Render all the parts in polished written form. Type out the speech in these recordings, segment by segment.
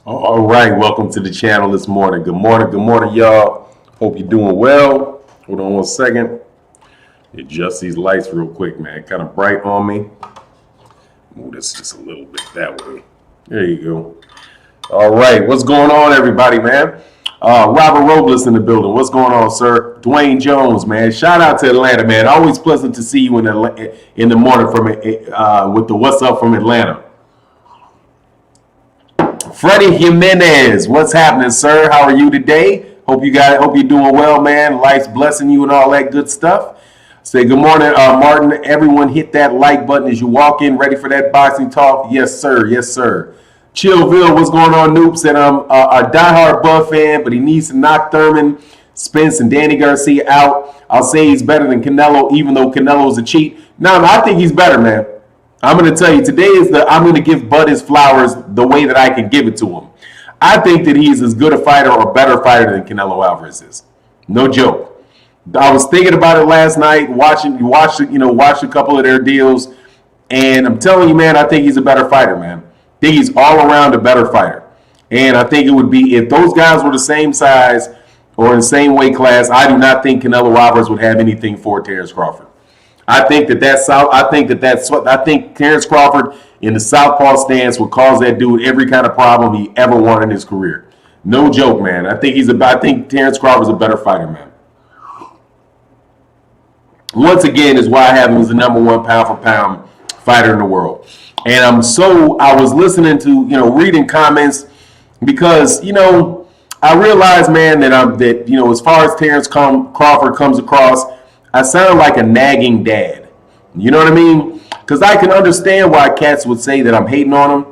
All right, welcome to the channel this morning. Good morning, y'all. Hope you're doing well. Hold on one second. Adjust these lights real quick, man. Kind of bright on me. Move this just a little bit that way. There you go. All right, what's going on, everybody, man? Robert Robles in the building. What's going on, sir? Dwayne Jones, man. Shout out to Atlanta, man. Always pleasant to see you in the morning from with the What's Up from Atlanta. Freddie Jimenez, what's happening, sir? How are you today? Hope you're doing well, man. Life's blessing you and all that good stuff. Say good morning, Martin. Everyone hit that like button as you walk in. Ready for that boxing talk? Yes, sir. Yes, sir. Chillville, what's going on, Noop? Said I'm a diehard Buff fan, but he needs to knock Thurman, Spence, and Danny Garcia out. I'll say he's better than Canelo, even though Canelo's a cheat. No, I think he's better, man. I'm going to tell you, I'm going to give Bud his flowers the way that I can give it to him. I think that he's as good a fighter or better fighter than Canelo Alvarez is. No joke. I was thinking about it last night, watched a couple of their deals, and I'm telling you, man, I think he's a better fighter, man. I think he's all around a better fighter. And I think it would be, if those guys were the same size or in the same weight class, I do not think Canelo Alvarez would have anything for Terence Crawford. I think Terence Crawford in the southpaw stance would cause that dude every kind of problem he ever wanted in his career. No joke, man. I think Terence Crawford's a better fighter, man. Once again, is why I have him as the number one pound for pound fighter in the world. And I was listening to, reading comments because, I realized, man, that as far as Terence Crawford comes across, I sound like a nagging dad. You know what I mean? Because I can understand why cats would say that I'm hating on him.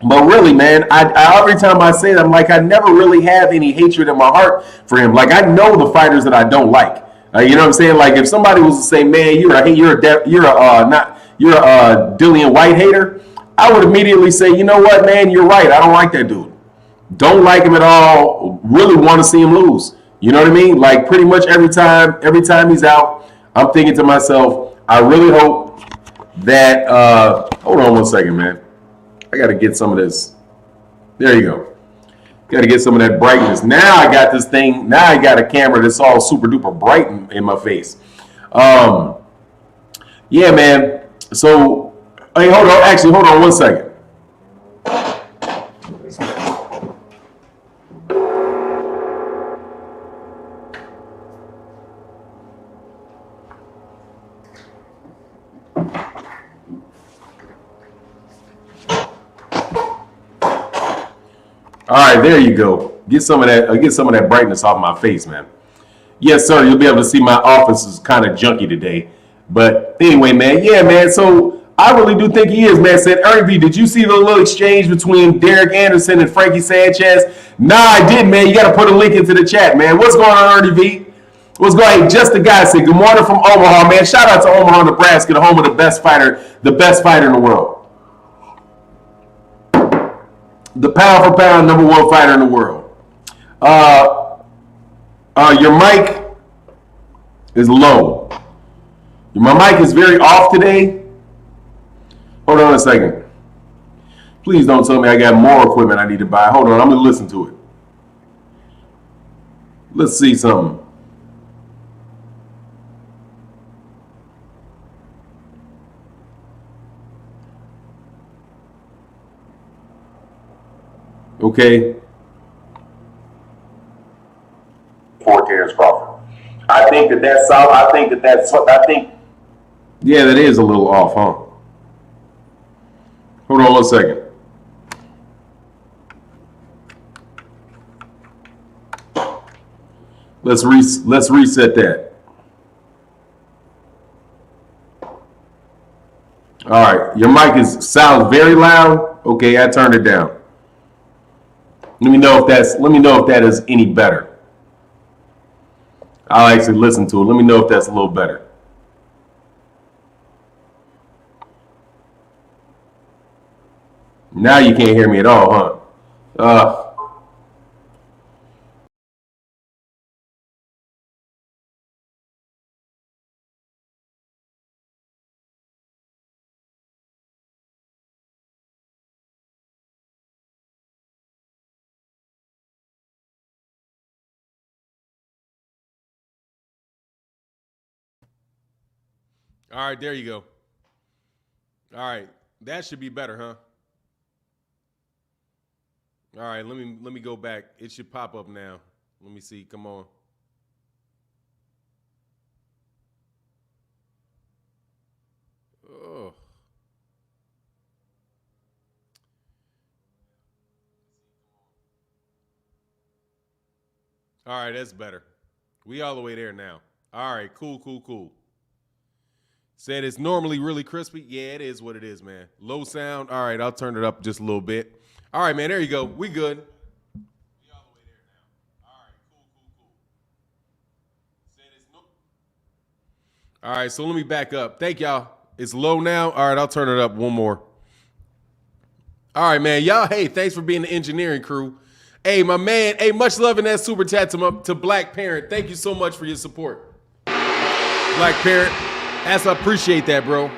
But really, man, I every time I say that, I'm like, I never really have any hatred in my heart for him. Like, I know the fighters that I don't like. You know what I'm saying? Like, if somebody was to say, man, you're a Dillian White hater, I would immediately say, you know what, man, you're right. I don't like that dude. Don't like him at all. Really want to see him lose. You know what I mean? Like, pretty much every time he's out, I'm thinking to myself, I really hope that hold on one second, man. I gotta get some of this. There you go. Gotta get some of that brightness. Now I got this thing, now I got a camera that's all super duper bright in my face. Yeah, man. So hey, hold on one second. All right, there you go. Get some of that brightness off my face, man. Yes, sir. You'll be able to see my office is kind of junky today. But anyway, man, yeah, man. So I really do think he is, man. Said Ernie V, did you see the little exchange between Derek Anderson and Frankie Sanchez? Nah, I did, man. You got to put a link into the chat, man. What's going on, Ernie V? What's going on? Hey, just the guy said, good morning from Omaha, man. Shout out to Omaha, Nebraska, the home of the best fighter in the world. The pound for pound number one fighter in the world. Your mic is low. My mic is very off today. Hold on a second. Please don't tell me I got more equipment I need to buy. Hold on, I'm gonna listen to it. Let's see something. Okay. For Terence Crawford. Yeah, that is a little off, huh? Hold on one second. Let's reset that. All right, your mic sounds very loud. Okay, I turned it down. Let me know if that is any better. I'll actually listen to it. Let me know if that's a little better. Now you can't hear me at all, huh? All right, there you go. All right, that should be better, huh? All right, let me go back. It should pop up now. Let me see. Come on. Oh. All right, that's better. We all the way there now. All right, cool. Said it's normally really crispy. Yeah, it is what it is, man. Low sound. All right, I'll turn it up just a little bit. All right, man, there you go. We good. We all the way there now. All right, cool. Said it's no. All right, so let me back up. Thank y'all. It's low now. All right, I'll turn it up one more. All right, man. Y'all, hey, thanks for being the engineering crew. Hey, my man. Hey, much love in that super chat to Black Parent. Thank you so much for your support. Black Parent. I appreciate that, bro.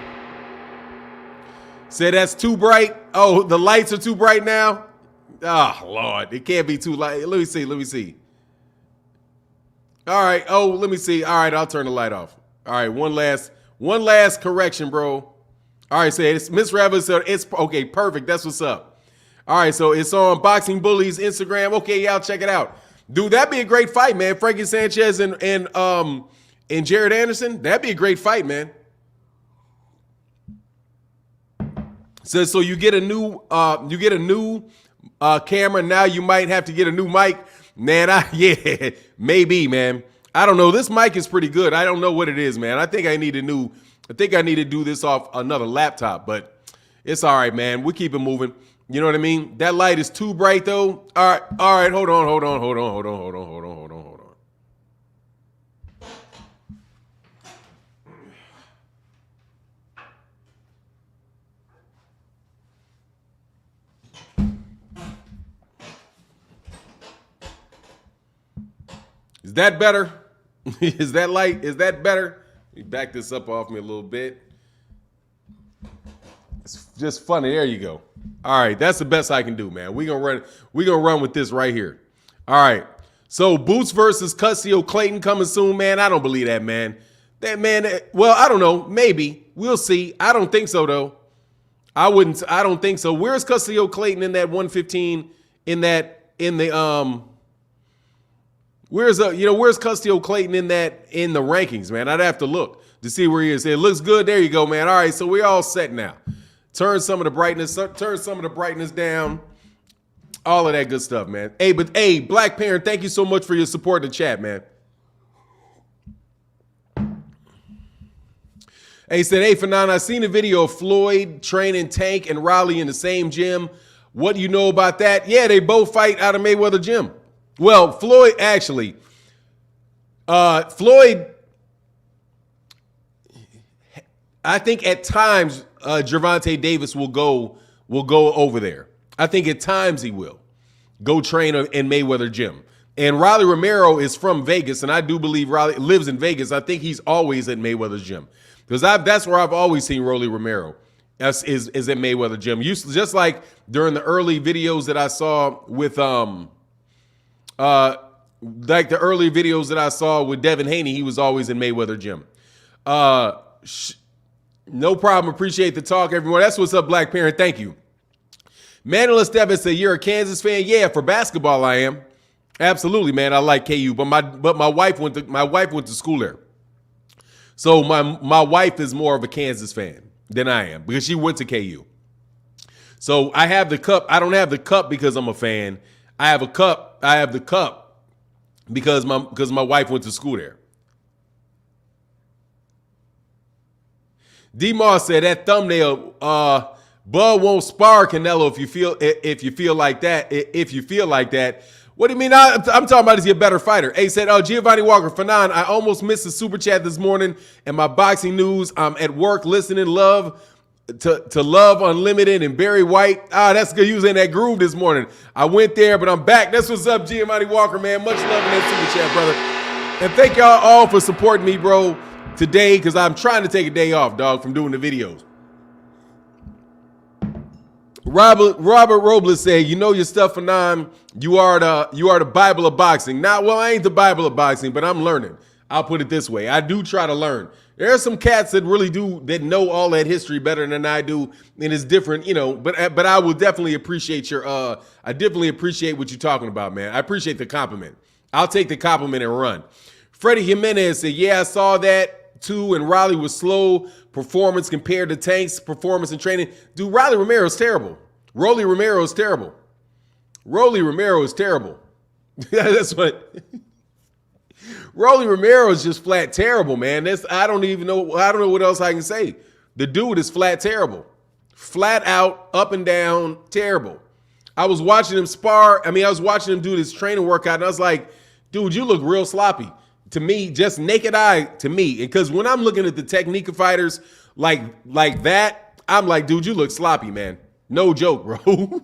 Say that's too bright. Oh, the lights are too bright now. Oh, Lord. It can't be too light. Let me see. All right. Oh, let me see. All right, I'll turn the light off. All right, one last correction, bro. All right, say it's Miss Rabbit said it's okay, perfect. That's what's up. All right, so it's on Boxing Bullies Instagram. Okay, y'all check it out. Dude, that'd be a great fight, man. Frankie Sanchez and Jared Anderson. That'd be a great fight, man. So you get a new camera. Now you might have to get a new mic. Man, yeah, maybe, man. I don't know. This mic is pretty good. I don't know what it is, man. I think I need to do this off another laptop, but it's all right, man. We keep it moving. You know what I mean? That light is too bright though. All right. Hold on. Is that better? Is that light? Is that better? Let me back this up off me a little bit. It's just funny. There you go. All right, that's the best I can do, man. We're gonna run with this right here. All right. So Boots versus Custio Clayton coming soon, man. I don't believe that, man. Well, I don't know. Maybe. We'll see. I don't think so, though. I don't think so. Where's Custio Clayton in that 115? Where's Custio Clayton in the rankings, man? I'd have to look to see where he is. It looks good. There you go, man. All right, so we're all set now. Turn some of the brightness down. All of that good stuff, man. Hey, Black Parent, thank you so much for your support in the chat, man. He said, hey, Fanon, I seen a video of Floyd training Tank and Riley in the same gym. What do you know about that? Yeah, they both fight out of Mayweather gym. Well, Floyd, actually, Floyd, I think at times Gervonta Davis will go over there. I think at times he will go train in Mayweather gym. And Riley Romero is from Vegas, and I do believe Riley lives in Vegas. I think he's always at Mayweather's gym because that's where I've always seen Rolly Romero. Is at Mayweather gym. Just like during the early videos that I saw with like the early videos that I saw with Devin Haney, he was always in Mayweather gym. No problem. Appreciate the talk, everyone. That's what's up, Black Parent. Thank you. Manuel Esteves said, you're a Kansas fan? Yeah, for basketball I am. Absolutely, man. I like KU, but my wife went to school there. So my wife is more of a Kansas fan than I am because she went to KU. So I have the cup. I don't have the cup because I'm a fan. I have the cup because my wife went to school there. D-Moss said that thumbnail, Bud won't spar Canelo if you feel like that. What do you mean? I'm talking about is he a better fighter? He said, Giovanni Walker, Fanon, I almost missed the super chat this morning and my boxing news. I'm at work listening Love to Love Unlimited and Barry White. That's good. You was in that groove this morning. I went there, but I'm back. That's what's up, Giovanni Walker, man. Much love in that super chat, brother. And thank y'all all for supporting me, bro, today, because I'm trying to take a day off, dog, from doing the videos. Robert Robles said, you know your stuff, Fanon. You are the Bible of boxing. Well, I ain't the Bible of boxing, but I'm learning. I'll put it this way. I do try to learn. There are some cats that really that know all that history better than I do, and it's different, But I will definitely appreciate I definitely appreciate what you're talking about, man. I appreciate the compliment. I'll take the compliment and run. Freddie Jimenez said, "Yeah, I saw that too." And Riley was slow performance compared to Tank's performance in training. Dude, Riley Romero is terrible. Rolly Romero is terrible. Rolly Romero is terrible. That's what. Rolly Romero is just flat terrible, man. I don't know what else I can say. The dude is flat terrible. Flat out, up and down, terrible. I was watching him spar. I was watching him do this training workout, and I was like, dude, you look real sloppy. To me, just naked eye to me. Because when I'm looking at the technique of fighters like that, I'm like, dude, you look sloppy, man. No joke, bro.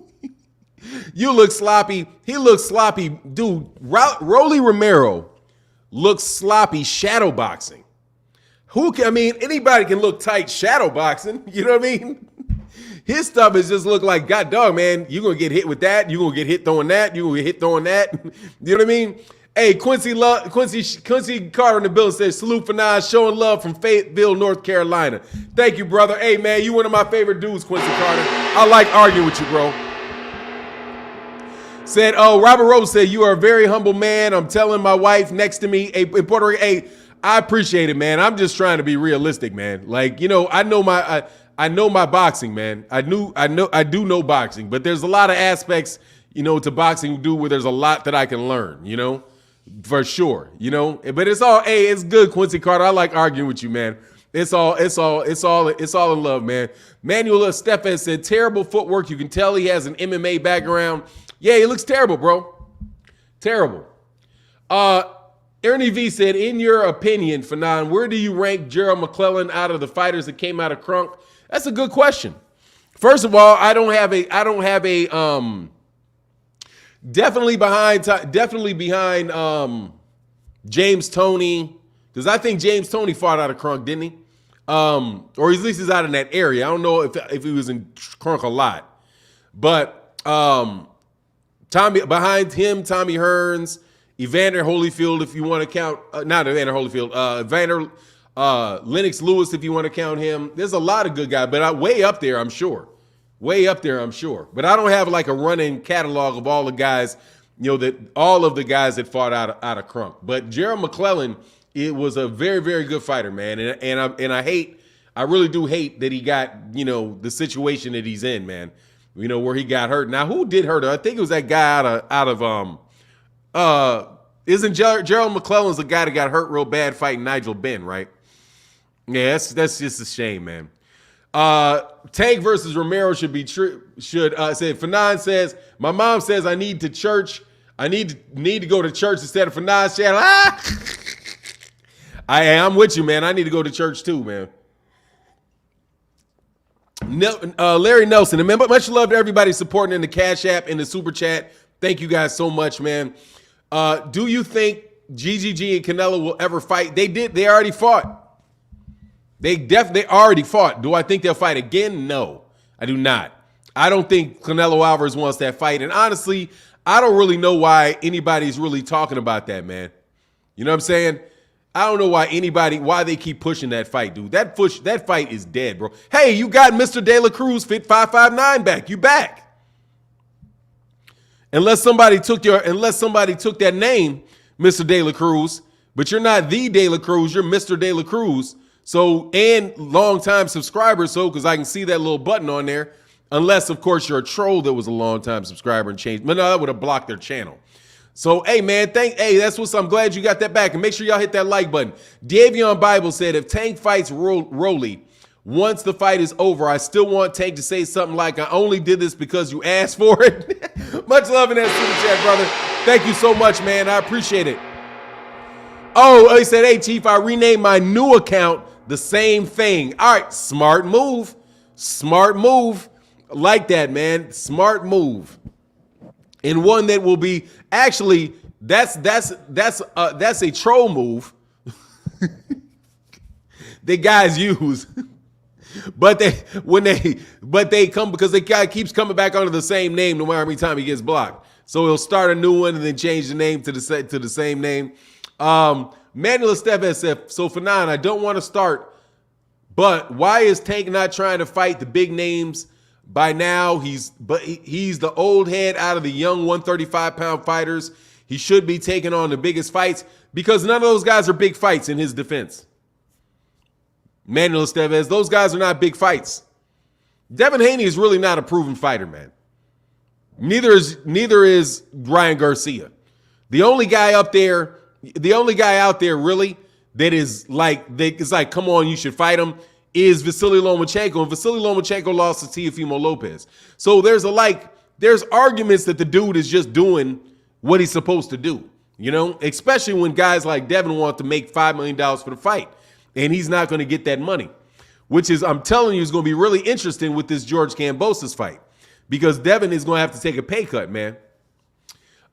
You look sloppy. He looks sloppy. Dude, Rolly Romero looks sloppy shadow boxing. Anybody can look tight shadow boxing. You know what I mean? His stuff is just look like, God dog, man, you're going to get hit with that. You're going to get hit throwing that. You're going to get hit throwing that. You know what I mean? Hey, Quincy Carter in the building says, salute for nine, showing love from Fayetteville, North Carolina. Thank you, brother. Hey, man, you one of my favorite dudes, Quincy Carter. I like arguing with you, bro. Said, Robert Rose said, you are a very humble man. I'm telling my wife next to me, in Puerto Rico, I appreciate it, man. I'm just trying to be realistic, man. Like, I know my boxing, man. I do know boxing, but there's a lot of aspects, to boxing where there's a lot that I can learn, for sure, but it's good, Quincy Carter. I like arguing with you, man. It's all in love, man. Manuel Estefan said, terrible footwork. You can tell he has an MMA background. Yeah, he looks terrible, bro. Terrible. Ernie V said, in your opinion, Fanon, where do you rank Gerald McClellan out of the fighters that came out of Crunk? That's a good question. First of all, I don't have a definitely behind James Toney, because I think James Toney fought out of Crunk, didn't he? Or at least he's out in that area. I don't know if he was in Crunk a lot, but behind him, Tommy Hearns, Evander Holyfield, if you want to count, not Evander Holyfield, Lennox Lewis, if you want to count him. There's a lot of good guys, but way up there, I'm sure. Way up there, I'm sure. But I don't have like a running catalog of all the guys, all of the guys that fought out of Crunk. But Gerald McClellan, it was a very, very good fighter, man. And I really do hate that he got, the situation that he's in, man. Where he got hurt. Now, who did hurt him? I think it was that guy isn't Gerald McClellan's the guy that got hurt real bad fighting Nigel Benn, right? Yeah, that's just a shame, man. Tank versus Romero should be true. Said Fanon says, my mom says I need to church. I need to go to church instead of Fanon's channel. I'm with you, man. I need to go to church too, man. Larry Nelson, and much love to everybody supporting in the Cash App and the Super Chat. Thank you guys so much, man. Do you think GGG and Canelo will ever fight? They did. They already fought. They already fought. Do I think they'll fight again? No, I do not. I don't think Canelo Alvarez wants that fight. And honestly, I don't really know why anybody's really talking about that, man. You know what I'm saying? I don't know why they keep pushing that fight, dude. That fight is dead, bro. Hey, you got Mr. De La Cruz Fit 559 back. You back. Unless somebody took that name, Mr. De La Cruz, but you're not the De La Cruz, you're Mr. De La Cruz. So, and long-time subscriber, because I can see that little button on there. Unless, of course, you're a troll that was a long-time subscriber and changed. But no, that would have blocked their channel. So, hey, man, that's what's. I'm glad you got that back. And make sure y'all hit that like button. Davion Bible said, if Tank fights Rolly, once the fight is over, I still want Tank to say something like, I only did this because you asked for it. Much love in that super chat, brother. Thank you so much, man. I appreciate it. Oh, he said, hey, Chief, I renamed my new account the same thing. All right, smart move. Smart move. Like that, man. Smart move. And one that will be actually that's a troll move that guys use. But they come because the guy keeps coming back under the same name no matter how many times he gets blocked. So he'll start a new one and then change the name to the same name. Manuel Estevez said, so for 9, I don't want to start, but why is Tank not trying to fight the big names by now? He's the old head out of the young 135-pound fighters. He should be taking on the biggest fights because none of those guys are big fights in his defense. Manuel Estevez, those guys are not big fights. Devin Haney is really not a proven fighter, man. Neither is Ryan Garcia. The only guy out there really that is like, it's like, come on, you should fight him, is Vasily Lomachenko. And Vasily Lomachenko lost to Teofimo Lopez. So there's arguments that the dude is just doing what he's supposed to do, you know, especially when guys like Devin want to make $5 million for the fight. And he's not going to get that money, which is, I'm telling you, is going to be really interesting with this George Kambosos fight because Devin is going to have to take a pay cut, man.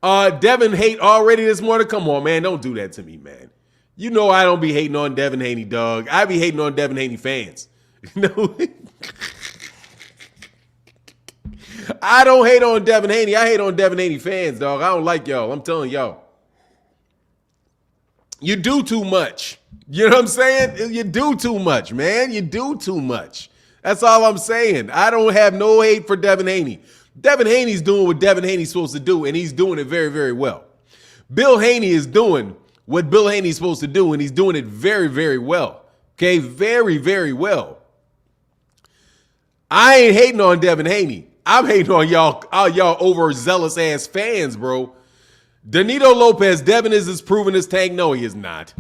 Devin hate already this morning. Come on, man. Don't do that to me, man. You know I don't be hating on Devin Haney, dog. I be hating on Devin Haney fans. You know? I don't hate on Devin Haney. I hate on Devin Haney fans, dog. I don't like y'all. I'm telling y'all. You do too much. You know what I'm saying? You do too much, man. You do too much. That's all I'm saying. I don't have no hate for Devin Haney. Devin Haney's doing what Devin Haney's supposed to do, and he's doing it very, very well. Bill Haney is doing what Bill Haney's supposed to do, and he's doing it very, very well. Okay? Very, very well. I ain't hating on Devin Haney. I'm hating on y'all overzealous ass fans, bro. Danilo Lopez, Devin is as proven as Tank. No, he is not.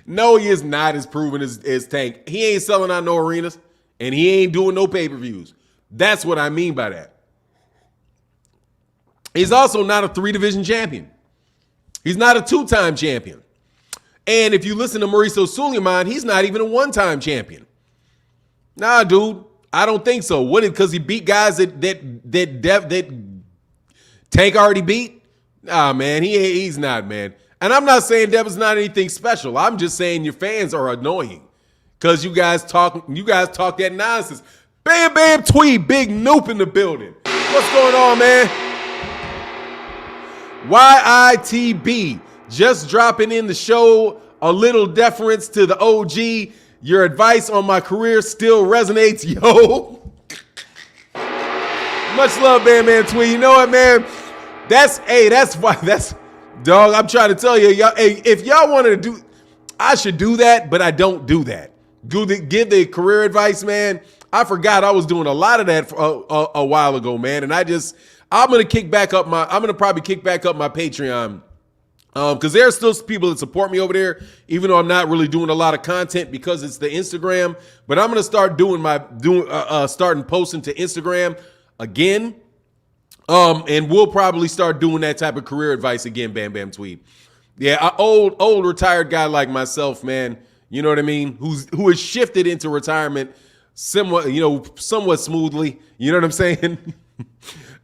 No, he is not as proven as Tank. He ain't selling out no arenas, and he ain't doing no pay-per-views. That's what I mean by that. He's also not a 3-division champion. He's not a 2-time champion. And if you listen to Mauricio Suleiman, he's not even a 1-time champion. Nah, dude, I don't think so. What? Because he beat guys that Tank already beat? Nah, man, he's not, man. And I'm not saying Devin's not anything special. I'm just saying your fans are annoying because you guys talk that nonsense. Bam, bam, tweet, big nope in the building. What's going on, man? YITB, just dropping in the show. A little deference to the OG. Your advice on my career still resonates, yo. Much love, Bam Bam Tweet. You know what, man? That's dog. I'm trying to tell you, y'all. Hey, if y'all wanted to do, I should do that, but I don't do that. Give the career advice, man. I forgot I was doing a lot of that a while ago, man. And I'm gonna probably kick back up my Patreon. Because there are still people that support me over there, even though I'm not really doing a lot of content because it's the Instagram. But I'm gonna start starting posting to Instagram again. And we'll probably start doing that type of career advice again, Bam Bam Tweet. Yeah, an old retired guy like myself, man. You know what I mean? Who has shifted into retirement somewhat smoothly. You know what I'm saying?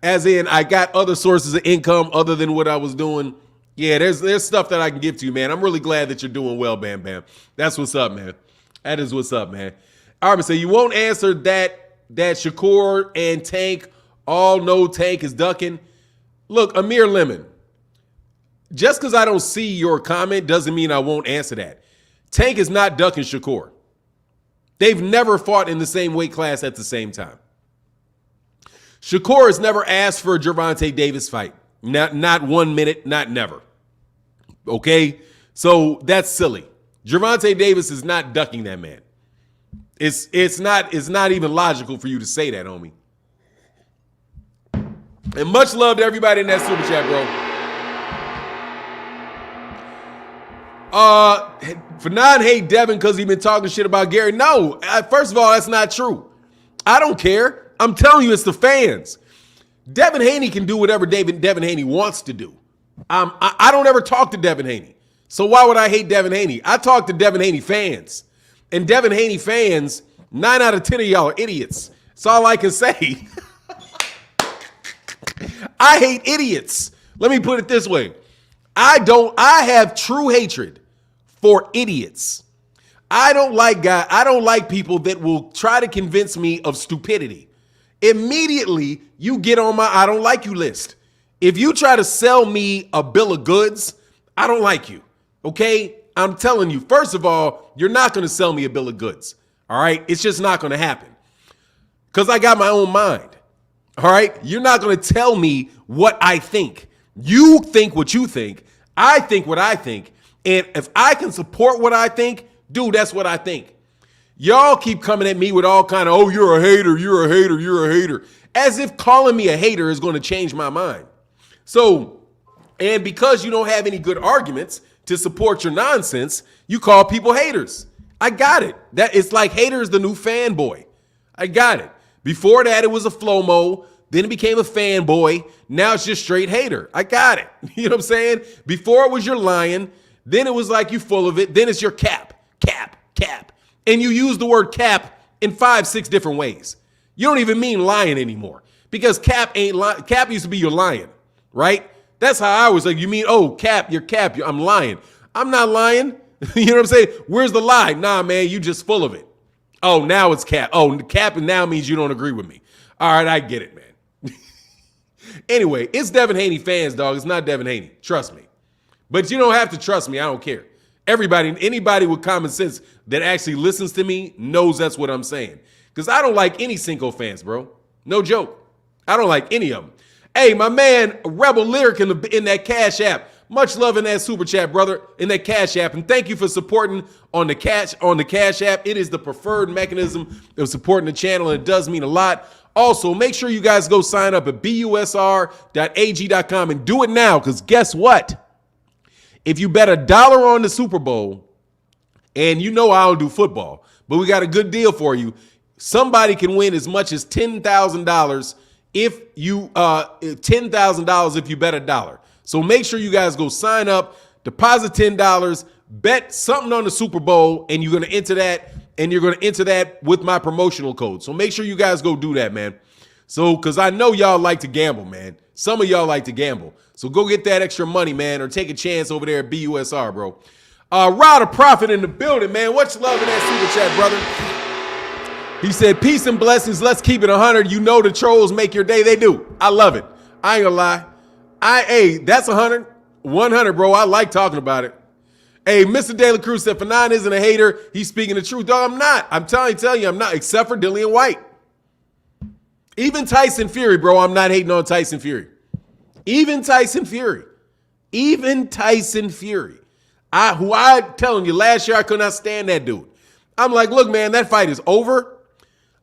As in, I got other sources of income other than what I was doing. Yeah, there's stuff that I can give to you, man. I'm really glad that you're doing well, Bam Bam. That's what's up, man. That is what's up, man. All right, so you won't answer that Shakur and Tank all know Tank is ducking. Look, Amir Lemon, just because I don't see your comment doesn't mean I won't answer that. Tank is not ducking Shakur. They've never fought in the same weight class at the same time. Shakur has never asked for a Gervonta Davis fight. Not 1 minute, not never. Okay? So that's silly. Gervonta Davis is not ducking that man. It's not even logical for you to say that, homie. And much love to everybody in that super chat, bro. For non-hate Devin because he been talking shit about Gary. No, first of all, that's not true. I don't care. I'm telling you, it's the fans. Devin Haney can do whatever Devin Haney wants to do. I don't ever talk to Devin Haney. So why would I hate Devin Haney? I talk to Devin Haney fans. And Devin Haney fans, 9 out of 10 of y'all are idiots. That's all I can say. I hate idiots. Let me put it this way. I have true hatred for idiots. I don't like people that will try to convince me of stupidity. Immediately, you get on my I don't like you list. If you try to sell me a bill of goods, I don't like you. Okay? I'm telling you, first of all, you're not going to sell me a bill of goods. All right? It's just not going to happen. Because I got my own mind. All right? You're not going to tell me what I think. You think what you think. I think what I think. And if I can support what I think, dude, that's what I think. Y'all keep coming at me with all kind of, oh, you're a hater, you're a hater, you're a hater. As if calling me a hater is going to change my mind. So, and because you don't have any good arguments to support your nonsense, you call people haters. I got it. That it's like hater is the new fanboy. I got it. Before that, it was a flomo. Then it became a fanboy. Now it's just straight hater. I got it. You know what I'm saying? Before it was your lion. Then it was like you full of it. Then it's your cap. And you use the word cap in 5-6 different ways. You don't even mean lion anymore because cap ain't cap used to be your lion, right? That's how I was like, you mean, oh, cap, you're cap. I'm lying. I'm not lying. You know what I'm saying? Where's the lie? Nah, man, you just full of it. Oh, now it's cap. Oh, cap now means you don't agree with me. All right, I get it, man. Anyway, it's Devin Haney fans, dog. It's not Devin Haney. Trust me. But you don't have to trust me. I don't care. Anybody with common sense that actually listens to me knows that's what I'm saying. Because I don't like any Cinco fans, bro. No joke. I don't like any of them. Hey, my man, Rebel Lyric in that Cash App. Much love in that super chat, brother, in that Cash App. And thank you for supporting on the Cash App. It is the preferred mechanism of supporting the channel, and it does mean a lot. Also, make sure you guys go sign up at busr.ag.com and do it now, because guess what? If you bet $1 on the Super Bowl, and you know I don't do football, but we got a good deal for you. Somebody can win as much as $10,000 if you $10,000 if you bet $1. So make sure you guys go sign up, deposit $10, bet something on the Super Bowl, and you're going to enter that, and you're going to enter that with my promotional code. So make sure you guys go do that, man. So, because I know y'all like to gamble, man. Some of y'all like to gamble. So go get that extra money, man, or take a chance over there at BUSR, bro. Rod of Profit in the building, man. What you love in that super chat, brother? He said, peace and blessings. Let's keep it 100. You know the trolls make your day. They do. I love it. I ain't gonna lie. Hey, that's 100. 100, bro. I like talking about it. Hey, Mr. De La Cruz said, Fanon isn't a hater. He's speaking the truth. Dog, I'm not. I'm telling you, I'm not, except for Dillian White. Even Tyson Fury, bro, I'm not hating on Tyson Fury. Even Tyson Fury. Who I telling you, last year I could not stand that dude. I'm like, look, man, that fight is over.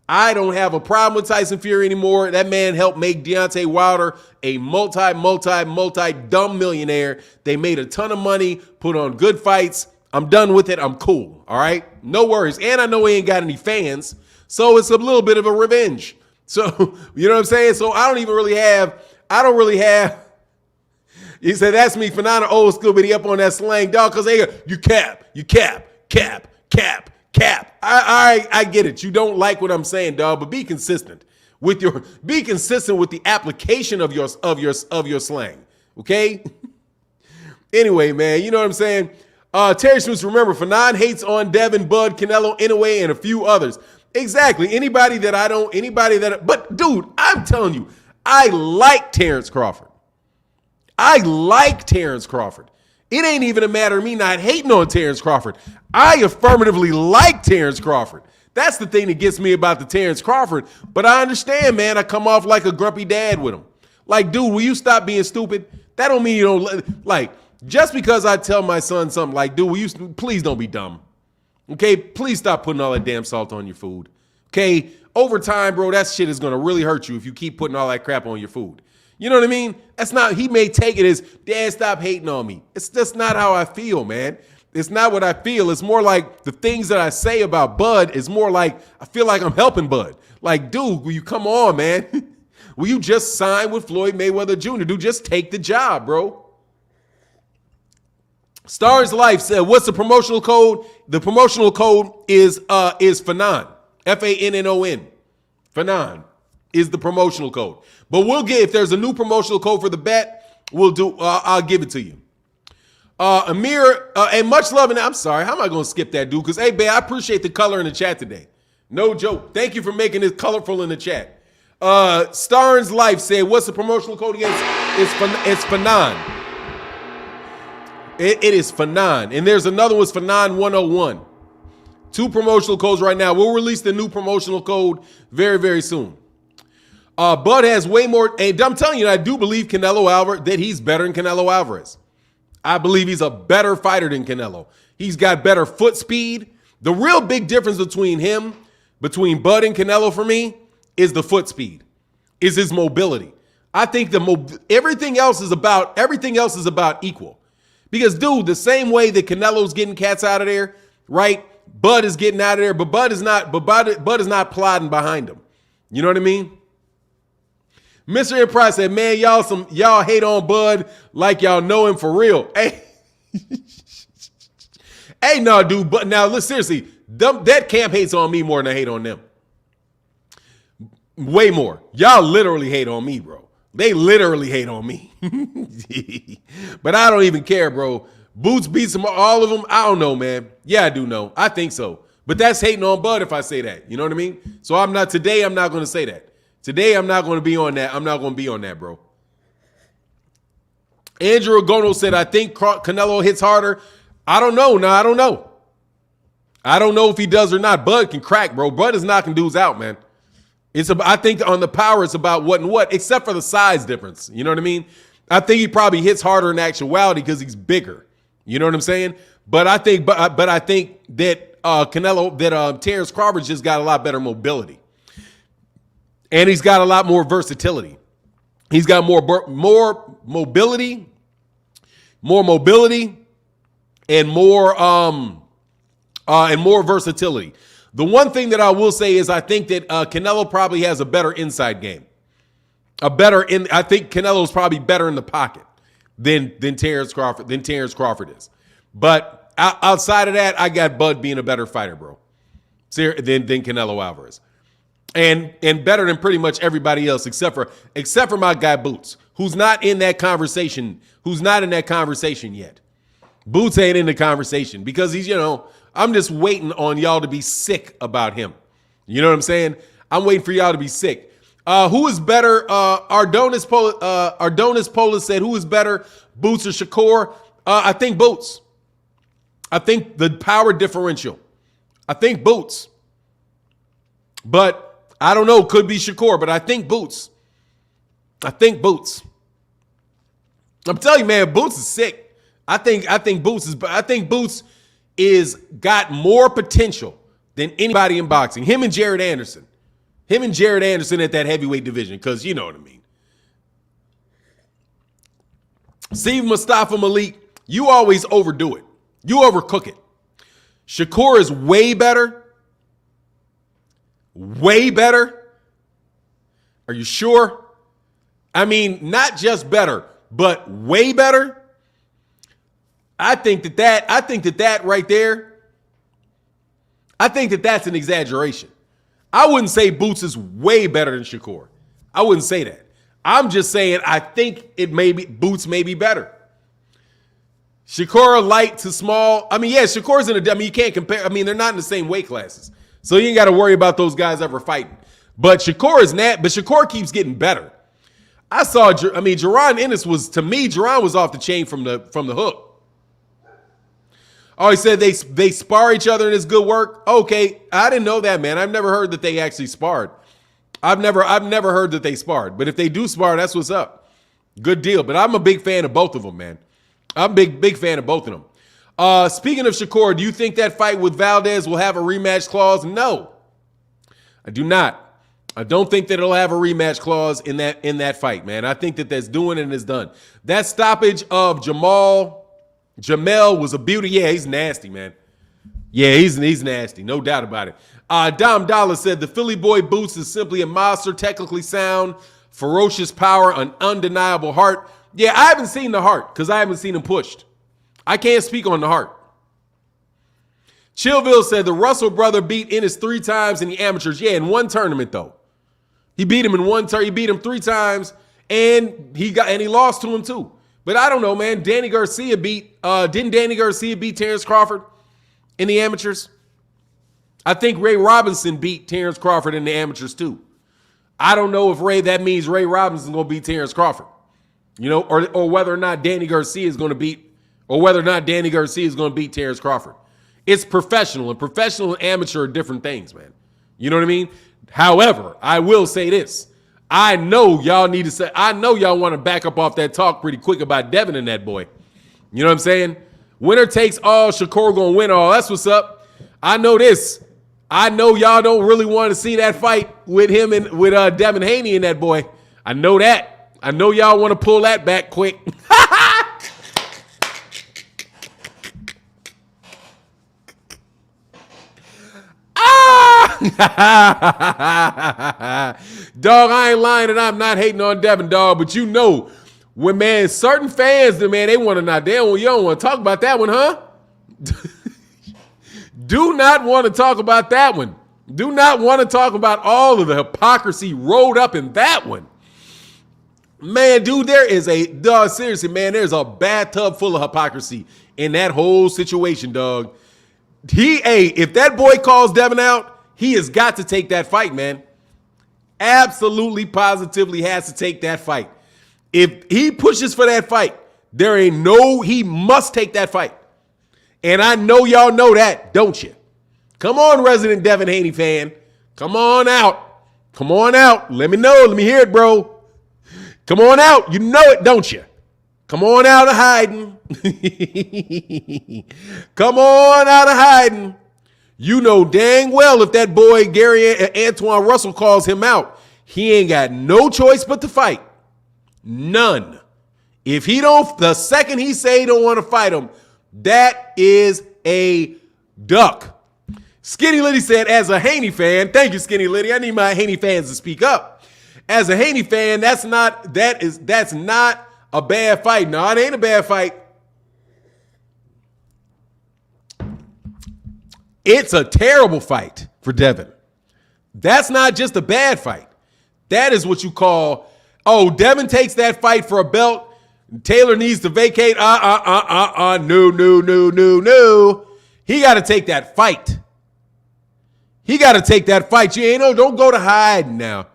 I don't have a problem with Tyson Fury anymore. That man helped make Deontay Wilder a multi dumb millionaire. They made a ton of money, put on good fights. I'm done with it. I'm cool. All right. No worries. And I know he ain't got any fans. So it's a little bit of a revenge. So, you know what I'm saying? So I don't really have, he said, that's me, Fanon, old school, but he up on that slang, dog, because they go, you cap. I get it. You don't like what I'm saying, dog, but be consistent with the application of your slang. Okay? Anyway, man, you know what I'm saying? Terry Smith, remember, Fanon hates on Devin, Bud, Canelo, Inoue, and a few others. Exactly. But dude, I'm telling you, I like Terence Crawford. It ain't even a matter of me not hating on Terence Crawford. I affirmatively like Terence Crawford. That's the thing that gets me about the Terence Crawford. But I understand, man, I come off like a grumpy dad with him. Like, dude, will you stop being stupid? That don't mean you don't, like, just because I tell my son something like, dude, please don't be dumb. Okay, please stop putting all that damn salt on your food. Okay, over time, bro, that shit is going to really hurt you if you keep putting all that crap on your food. You know what I mean? He may take it as, Dad, stop hating on me. It's just not how I feel, man. It's not what I feel. It's more like the things that I say about Bud is more like, I feel like I'm helping Bud. Like, dude, will you come on, man? Will you just sign with Floyd Mayweather Jr.? Dude, just take the job, bro. Stars Life said, what's the promotional code? The promotional code is Fanon. F-A-N-N-O-N. Fanon is the promotional code. But we'll get, if there's a new promotional code for the bet, I'll give it to you. Amir, and much love, and I'm sorry, how am I going to skip that, dude? Because, hey, babe, I appreciate the color in the chat today. No joke. Thank you for making it colorful in the chat. Starnes Life said, what's the promotional code again? It's Fanon. It is Fanon. And there's another one's Fanon 101. 2 promotional codes right now. We'll release the new promotional code very, very soon. Bud has way more. And I'm telling you, I do believe Canelo Alvarez, that he's better than Canelo Alvarez. I believe he's a better fighter than Canelo. He's got better foot speed. The real big difference between Bud and Canelo for me is the foot speed, is his mobility. I think everything else is about equal. Because, dude, the same way that Canelo's getting cats out of there, right? Bud is getting out of there, but Bud is not plodding behind him. You know what I mean? Mr. Enterprise said, man, y'all hate on Bud like y'all know him for real. Hey, hey, no, dude. But now, listen, seriously, that camp hates on me more than I hate on them. Way more. Y'all literally hate on me, bro. They literally hate on me. But I don't even care, bro. Boots beats them, all of them. I don't know, man. Yeah, I do know. I think so. But that's hating on Bud if I say that. You know what I mean? So I'm not going to say that. Today, I'm not going to be on that. I'm not going to be on that, bro. Andrew Agono said, I think Canelo hits harder. I don't know. No, I don't know. I don't know if he does or not. Bud can crack, bro. Bud is knocking dudes out, man. I think on the power, it's about what and what, except for the size difference. You know what I mean? I think he probably hits harder in actuality because he's bigger. You know what I'm saying? But I think that Terence Crawford just got a lot better mobility. And he's got a lot more versatility. He's got more mobility, and more versatility. The one thing that I will say is I think that Canelo probably has a better inside game. I think Canelo's probably better in the pocket than Terence Crawford is. But outside of that, I got Bud being a better fighter, bro, than Canelo Alvarez. And better than pretty much everybody else except for my guy Boots, who's not in that conversation yet. Boots ain't in the conversation because he's, I'm just waiting on y'all to be sick about him. You know what I'm saying? I'm waiting for y'all to be sick. Who is better? Ardonis Polis said, who is better, Boots or Shakur? I think Boots. I think the power differential. I think Boots. But I don't know, could be Shakur, but I think Boots. I'm telling you, man, Boots is sick. I think Boots is got more potential than anybody in boxing. Him and Jared Anderson at that heavyweight division, because you know what I mean. Steve Mustafa Malik, you always overdo it. You overcook it. Shakur is way better. Way better? Are you sure? I mean, not just better, but way better? I think that right there, I think that that's an exaggeration. I wouldn't say Boots is way better than Shakur. I wouldn't say that. I'm just saying I think Boots may be better. Shakur light to small. I mean, yeah, Shakur's you can't compare. I mean, they're not in the same weight classes. So you ain't got to worry about those guys ever fighting. But Shakur keeps getting better. Jaron Ennis Jaron was off the chain from the hook. Oh, he said they spar each other and it's good work. Okay, I didn't know that, man. I've never heard that they actually sparred. I've never heard that they sparred. But if they do spar, that's what's up. Good deal. But I'm a big fan of both of them, man. I'm a big fan of both of them. Speaking of Shakur, do you think that fight with Valdez will have a rematch clause? No, I do not. I don't think that it'll have a rematch clause in that fight, man. I think that that's doing and is done. That stoppage of Jamel was a beauty. Yeah, he's nasty, man. Yeah, he's nasty, no doubt about it. Dom Dollar said the Philly boy Boots is simply a monster, technically sound, ferocious power, an undeniable heart. Yeah, I haven't seen the heart because I haven't seen him pushed. I can't speak on the heart. Chillville said the Russell brother beat Ennis 3 times in the amateurs. Yeah, in one tournament though. He beat him in one turn. He beat him 3 times, and he lost to him too. But I don't know, man. Didn't Danny Garcia beat Terence Crawford in the amateurs? I think Ray Robinson beat Terence Crawford in the amateurs too. I don't know if that means Ray Robinson's gonna beat Terence Crawford, or whether or not Danny Garcia is gonna beat. or whether or not Danny Garcia is going to beat Terence Crawford. It's professional, and professional and amateur are different things, man. You know what I mean? However, I will say this. I know y'all want to back up off that talk pretty quick about Devin and that boy. You know what I'm saying? Winner takes all. Shakur gonna win all. That's what's up. I know this. I know y'all don't really want to see that fight with him and with Devin Haney and that boy. I know that. I know y'all want to pull that back quick. Dog, I ain't lying and I'm not hating on Devin, dog, but you know, when, man, certain fans, man, they want to not, you don't want to talk about that one, huh? Do not want to talk about that one. Do not want to talk about all of the hypocrisy rolled up in that one. Man, dude, seriously, man, there's a bathtub full of hypocrisy in that whole situation, dog. If that boy calls Devin out, he has got to take that fight, man. Absolutely, positively has to take that fight. If he pushes for that fight, he must take that fight. And I know y'all know that, don't you? Come on, resident Devin Haney fan. Come on out. Come on out. Let me know. Let me hear it, bro. Come on out. You know it, don't you? Come on out of hiding. Come on out of hiding. You know dang well if that boy Antuanne Russell calls him out, he ain't got no choice but to fight. None. If the second he say he don't want to fight him, that is a duck. Skinny Liddy said, as a Haney fan, thank you, Skinny Liddy. I need my Haney fans to speak up. As a Haney fan, that's not a bad fight. No, it ain't a bad fight. It's a terrible fight for Devin. That's not just a bad fight. That is what you call, Devin takes that fight for a belt. Taylor needs to vacate. No. He got to take that fight. He got to take that fight. Don't go to hiding now.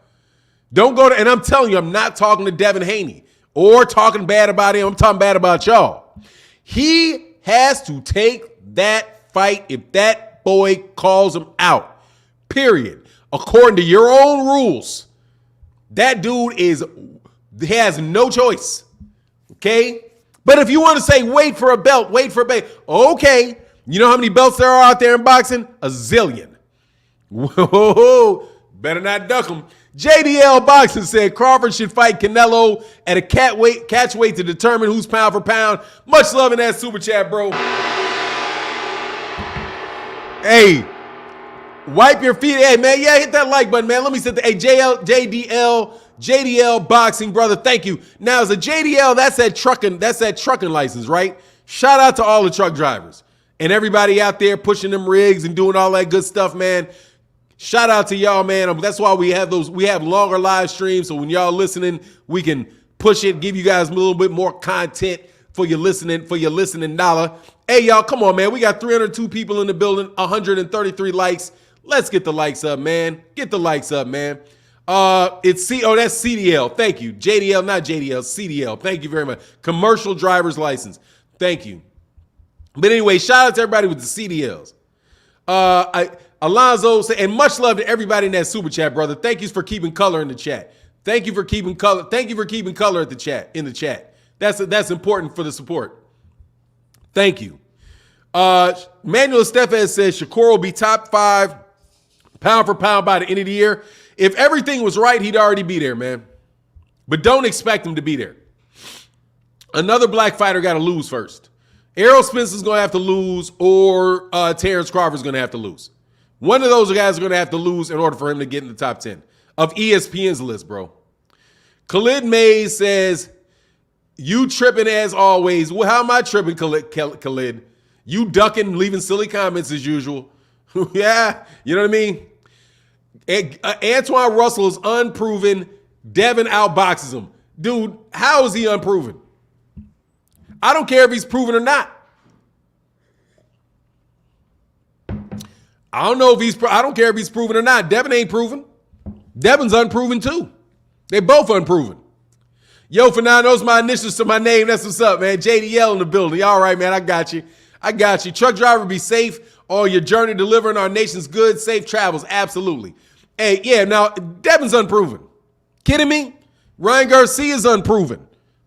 Don't go to, and I'm telling you, I'm not talking to Devin Haney or talking bad about him. I'm talking bad about y'all. He has to take that fight if that boy calls him out. Period. According to your own rules, that dude has no choice. Okay? But if you want to say wait for a belt, okay. You know how many belts there are out there in boxing? A zillion. Whoa, better not duck them. JDL Boxing said Crawford should fight Canelo at a catchweight to determine who's pound for pound. Much love in that super chat, bro. Hey, wipe your feet. Hey, man, hit that like button, man. Let me set the JDL Boxing, brother. Thank you. Now, as a JDL, that's that trucking license, right? Shout out to all the truck drivers and everybody out there pushing them rigs and doing all that good stuff, man. Shout out to y'all, man. That's why we have longer live streams. So when y'all listening, we can push it, give you guys a little bit more content for your listening dollar. Hey, y'all, come on, man. We got 302 people in the building, 133 likes. Let's get the likes up, man. Get the likes up, man. That's CDL. Thank you. JDL, not JDL, CDL. Thank you very much. Commercial driver's license. Thank you. But anyway, shout out to everybody with the CDLs. Alonzo said, and much love to everybody in that super chat, brother. Thank you for keeping color in the chat. Thank you for keeping color. Thank you for keeping color in the chat. That's important for the support. Thank you. Manuel Estefez says Shakur will be top 5 pound for pound by the end of the year. If everything was right, he'd already be there, man. But don't expect him to be there. Another black fighter got to lose first. Errol Spencer's going to have to lose, or Terence Crawford's going to have to lose. One of those guys are going to have to lose in order for him to get in the top 10 of ESPN's list, bro. Khalid Mays says, you tripping as always. Well, how am I tripping, Khalid? You ducking, leaving silly comments as usual. Yeah, you know what I mean? Antuanne Russell is unproven. Devin outboxes him. Dude, how is he unproven? I don't care if he's proven or not. I don't care if he's proven or not. Devin ain't proven. Devin's unproven too. They're both unproven. Yo, for now, those my initials to my name. That's what's up, man. JDL in the building. All right, man. I got you. Truck driver, be safe on your journey delivering our nation's goods. Safe travels. Absolutely. Hey, yeah, now, Devin's unproven. Kidding me? Ryan Garcia's unproven.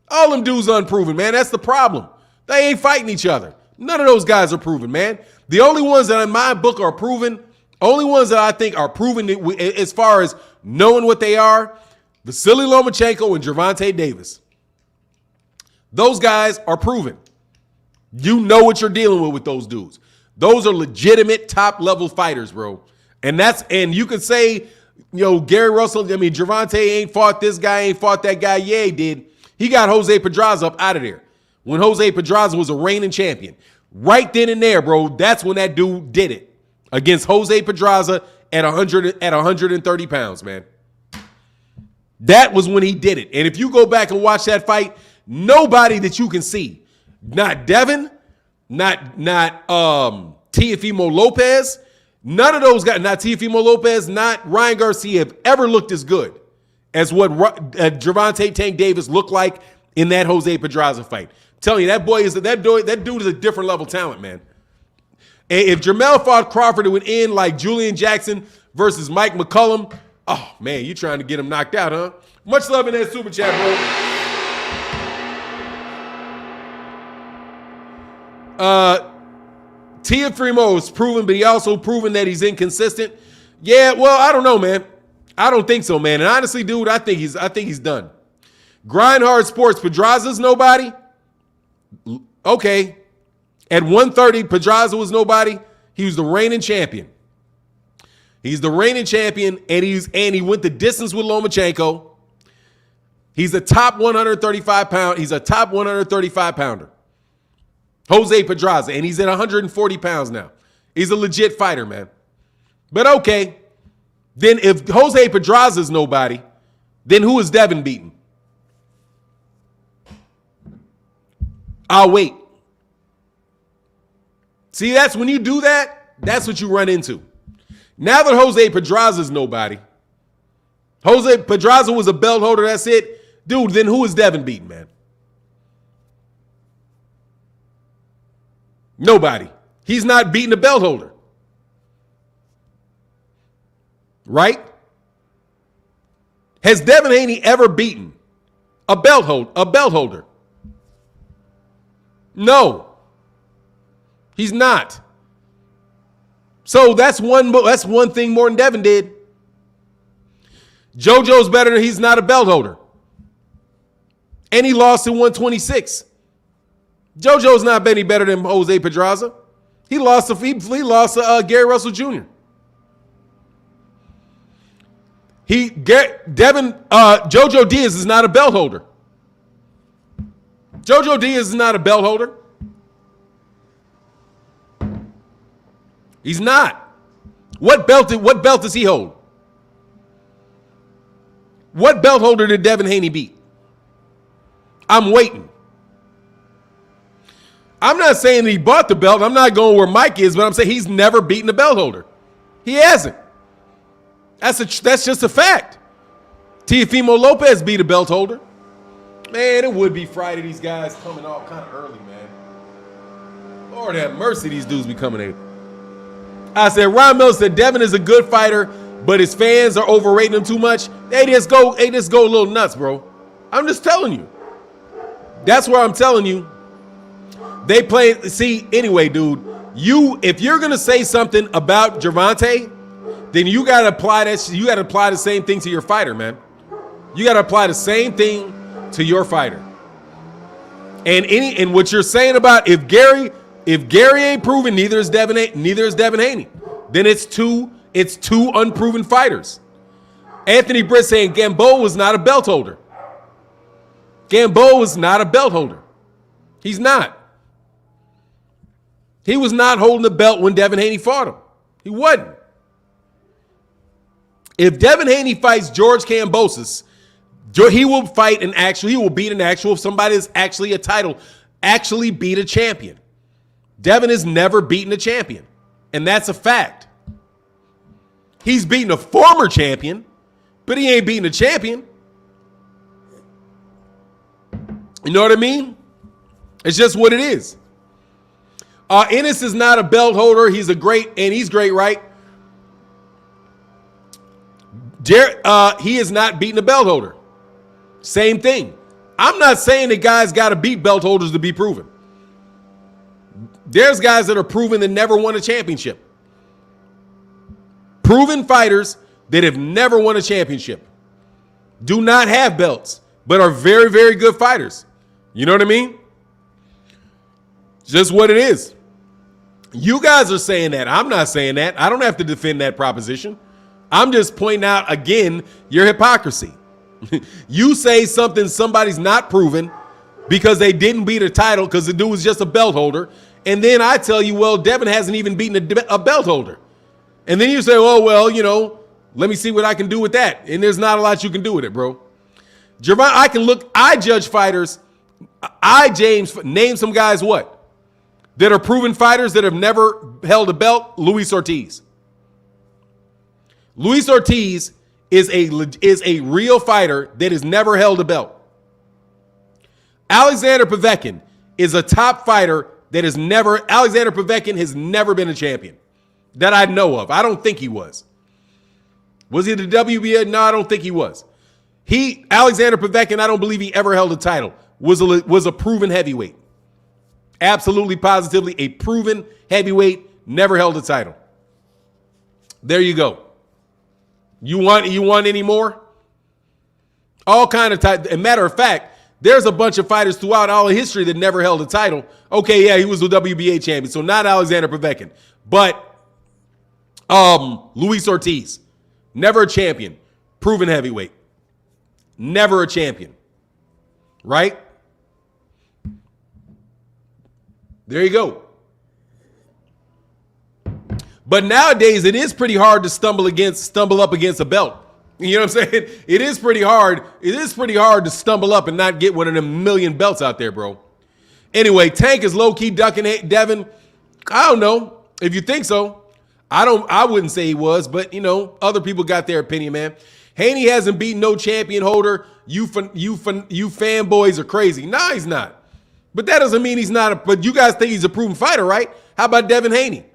All them dudes unproven, man. That's the problem. They ain't fighting each other. None of those guys are proven, man. The only ones that in my book are proven, only ones that I think are proven as far as knowing what they are, Vasily Lomachenko and Gervonta Davis. Those guys are proven. You know what you're dealing with those dudes. Those are legitimate top-level fighters, bro. And you could say, Gary Russell, Gervonta ain't fought this guy, ain't fought that guy. Yeah, he did. He got Jose Pedraza up out of there when Jose Pedraza was a reigning champion. Right then and there, bro, that's when that dude did it against Jose Pedraza at 130 pounds, man. That was when he did it. And if you go back and watch that fight, nobody that you can see, not Devin, not Teofimo Lopez, none of those guys, not Teofimo Lopez, not Ryan Garcia have ever looked as good as what Gervonta Tank Davis looked like in that Jose Pedraza fight. I'm telling you, that dude is a different level talent, man. And if Jermell fought Crawford, it would end like Julian Jackson versus Mike McCullum. Oh, man, you trying to get him knocked out, huh? Much love in that super chat, bro. Teofimo is proven, but he also proven that he's inconsistent. Yeah, well, I don't know, man. I don't think so, man. And honestly, dude, I think he's done. Grind Hard Sports, Pedraza's nobody. Okay. At 130, Pedraza was nobody. He was the reigning champion. He's the reigning champion, and he went the distance with Lomachenko. He's a top 135 pound. He's a top 135 pounder. Jose Pedraza, and he's at 140 pounds now. He's a legit fighter, man. But okay, then if Jose Pedraza's nobody, then who is Devin beating? I'll wait. See, that's when you do that, that's what you run into. Now that Jose Pedraza's nobody, Jose Pedraza was a belt holder, that's it. Dude, then who is Devin beating, man? Nobody. He's not beating a belt holder. Right? Has Devin Haney ever beaten a belt holder? No. He's not. So that's one thing more than Devin did. JoJo's better than he's not a belt holder. And he lost in 126. JoJo's not any better than Jose Pedraza. He lost to Gary Russell Jr. JoJo Diaz is not a belt holder. JoJo Diaz is not a belt holder. He's not. What belt does he hold? What belt holder did Devin Haney beat? I'm waiting. I'm not saying he bought the belt. I'm not going where Mike is, but I'm saying he's never beaten a belt holder. He hasn't. That's just a fact. Teofimo Lopez beat a belt holder. Man, it would be Friday. These guys coming all kind of early, man. Lord have mercy, these dudes be coming in. I said, Ron Mills said Devin is a good fighter, but his fans are overrating him too much. They just go a little nuts, bro. I'm just telling you. That's where I'm telling you. They play. See, anyway, dude, if you're gonna say something about Gervonta, then you gotta apply that. You gotta apply the same thing to your fighter, man. You gotta apply the same thing to your fighter. And what you're saying about if Gary ain't proven, neither is Devin Haney. Then it's two unproven fighters. Anthony Britt saying Gamboa was not a belt holder. Gamboa was not a belt holder. He's not. He was not holding the belt when Devin Haney fought him. He wasn't. If Devin Haney fights George Kambosos, he will beat an actual, somebody that's actually a title, actually beat a champion. Devin has never beaten a champion, and that's a fact. He's beaten a former champion, but he ain't beaten a champion. You know what I mean? It's just what it is. Ennis is not a belt holder. He's great, right? He is not beating a belt holder. Same thing. I'm not saying that guys got to beat belt holders to be proven. There's guys that are proven that never won a championship. Proven fighters that have never won a championship. Do not have belts, but are very, very good fighters. You know what I mean? Just what it is. You guys are saying that. I'm not saying that. I don't have to defend that proposition. I'm just pointing out, again, your hypocrisy. You say somebody's not proven because they didn't beat a title because the dude was just a belt holder. And then I tell you, well, Devin hasn't even beaten a belt holder. And then you say, oh, well, let me see what I can do with that. And there's not a lot you can do with it, bro. Javon, I judge fighters. James, name some guys what? That are proven fighters that have never held a belt. Luis Ortiz. Luis Ortiz is a real fighter that has never held a belt. Alexander Povetkin is a top fighter that Alexander Povetkin has never been a champion that I know of. I don't think he was. Was he the WBA? No, I don't think he was. Alexander Povetkin, I don't believe he ever held a title. Was a proven heavyweight. Absolutely, positively a proven heavyweight, never held a title. There you go. You want any more? All kind of type. As a matter of fact, there's a bunch of fighters throughout all of history that never held a title. Okay, yeah, he was the WBA champion, so not Alexander Povetkin, but Luis Ortiz, never a champion, proven heavyweight, never a champion, right? There you go. But nowadays, it is pretty hard to stumble up against a belt. You know what I'm saying? It is pretty hard. It is pretty hard to stumble up and not get one of them million belts out there, bro. Anyway, Tank is low-key ducking Devin. I don't know if you think so. I wouldn't say he was, but other people got their opinion, man. Haney hasn't beaten no champion holder. You fanboys are crazy. Nah, he's not. But that doesn't mean he's not. But you guys think he's a proven fighter, right? How about Devin Haney?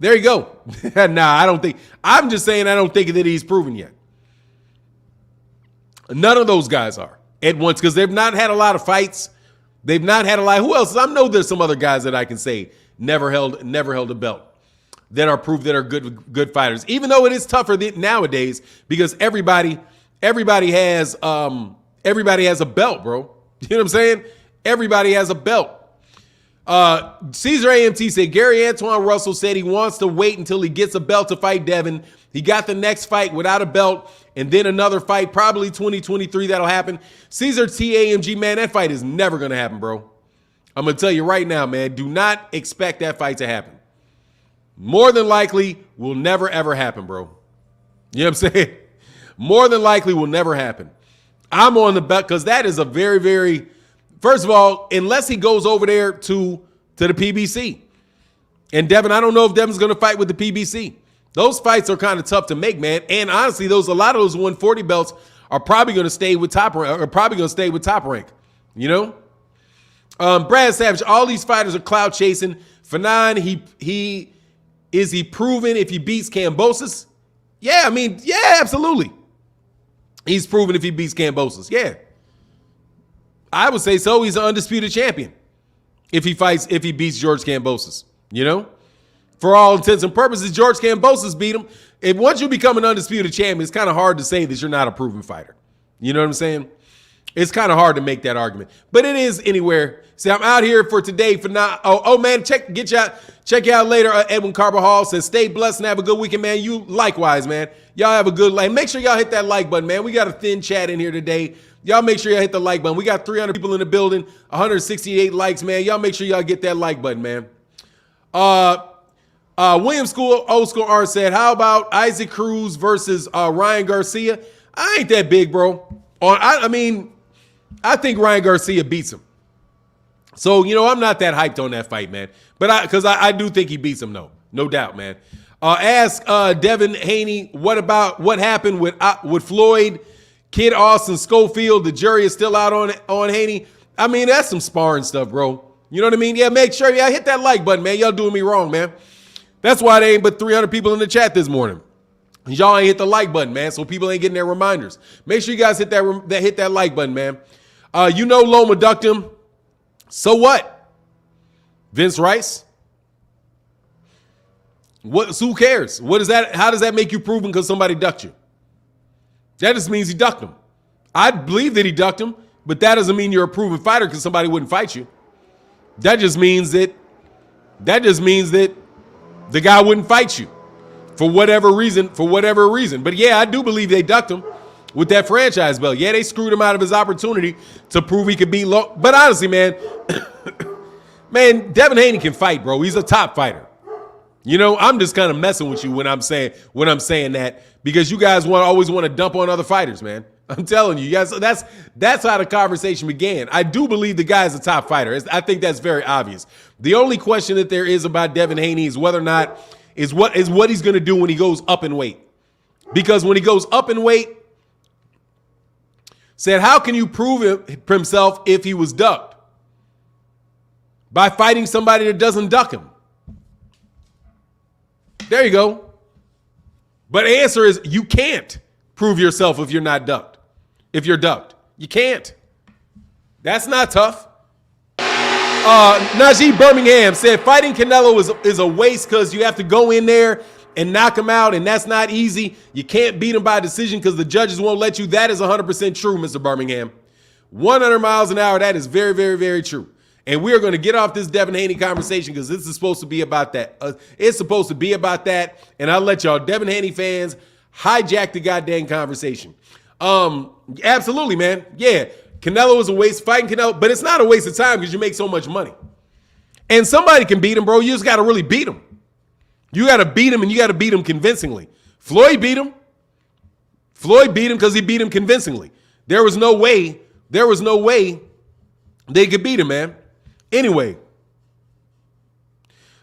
There you go. Nah, I don't think. I'm just saying I don't think that he's proven yet. None of those guys are at once because they've not had a lot of fights. They've not had a lot. Who else? I know there's some other guys that I can say never held a belt that are proved that are good fighters. Even though it is tougher nowadays because everybody has a belt, bro. You know what I'm saying? Everybody has a belt. Caesar AMT said Gary Antuanne Russell said he wants to wait until he gets a belt to fight Devin. He got the next fight without a belt and then another fight, probably 2023 that'll happen. Caesar TAMG, man, that fight is never going to happen, bro. I'm going to tell you right now, man, do not expect that fight to happen. More than likely will never, ever happen, bro. You know what I'm saying? More than likely will never happen. I'm on the belt because that is a very, very, first of all, unless he goes over there to the PBC. And Devin, I don't know if Devin's going to fight with the PBC. Those fights are kind of tough to make, man. And honestly, a lot of those 140 belts are probably going to stay with top rank, you know? Brad Savage, all these fighters are clout chasing. Fanon, is he proven if he beats Kambosos? Yeah, I mean, yeah, absolutely. He's proven if he beats Kambosos. Yeah. I would say so. He's an undisputed champion if he beats George Kambosos, you know? For all intents and purposes, George Kambosos beat him. If once you become an undisputed champion, it's kind of hard to say that you're not a proven fighter. You know what I'm saying? It's kind of hard to make that argument, but it is anywhere. See, I'm out here for today for now. Oh man, check you out later. Edwin Carbajal says, stay blessed and have a good weekend, man. You likewise, man. Y'all have a good life. Make sure y'all hit that like button, man. We got a thin chat in here today. Y'all make sure y'all hit the like button. We got 300 people in the building, 168 likes, man. Y'all make sure y'all get that like button, man. William School, Old School Art said, how about Isaac Cruz versus Ryan Garcia? I ain't that big, bro. I think Ryan Garcia beats him. So, I'm not that hyped on that fight, man. But because I do think he beats him, no doubt, man. Ask Devin Haney what happened with Floyd Kid Austin Schofield, the jury is still out on Haney. I mean, that's some sparring stuff, bro. You know what I mean? Yeah, make sure y'all hit that like button, man. Y'all doing me wrong, man. That's why there ain't but 300 people in the chat this morning. Y'all ain't hit the like button, man, so people ain't getting their reminders. Make sure you guys hit that like button, man. You know Loma ducked him. So what? Vince Rice? Who cares? What is that? How does that make you proven because somebody ducked you? That just means he ducked him. I believe that he ducked him, but that doesn't mean you're a proven fighter because somebody wouldn't fight you. That just means that the guy wouldn't fight you for whatever reason. But yeah, I do believe they ducked him with that franchise belt. Yeah, they screwed him out of his opportunity to prove he could beat low. But honestly, man, Devin Haney can fight, bro. He's a top fighter. You know, I'm just kind of messing with you when I'm saying that because you guys always want to dump on other fighters, man. I'm telling you, guys, that's how the conversation began. I do believe the guy is a top fighter. I think that's very obvious. The only question that there is about Devin Haney is whether or not is what he's going to do when he goes up in weight. Because when he goes up in weight, said, how can you prove himself if he was ducked? By fighting somebody that doesn't duck him. There you go. But the answer is you can't prove yourself if you're not ducked. If you're ducked, you can't. That's not tough. Najee Birmingham said fighting Canelo is a waste because you have to go in there and knock him out, and that's not easy. You can't beat him by decision because the judges won't let you. That is 100% true, Mr. Birmingham. 100 miles an hour, that is very, very, very true. And we are going to get off this Devin Haney conversation because this is supposed to be about that. It's supposed to be about that, and I'll let y'all Devin Haney fans hijack the goddamn conversation. Absolutely, man. Yeah, Canelo is a waste fighting Canelo, but it's not a waste of time because you make so much money. And somebody can beat him, bro. You just got to really beat him. You got to beat him, and you got to beat him convincingly. Floyd beat him. Floyd beat him because he beat him convincingly. There was no way they could beat him, man. Anyway,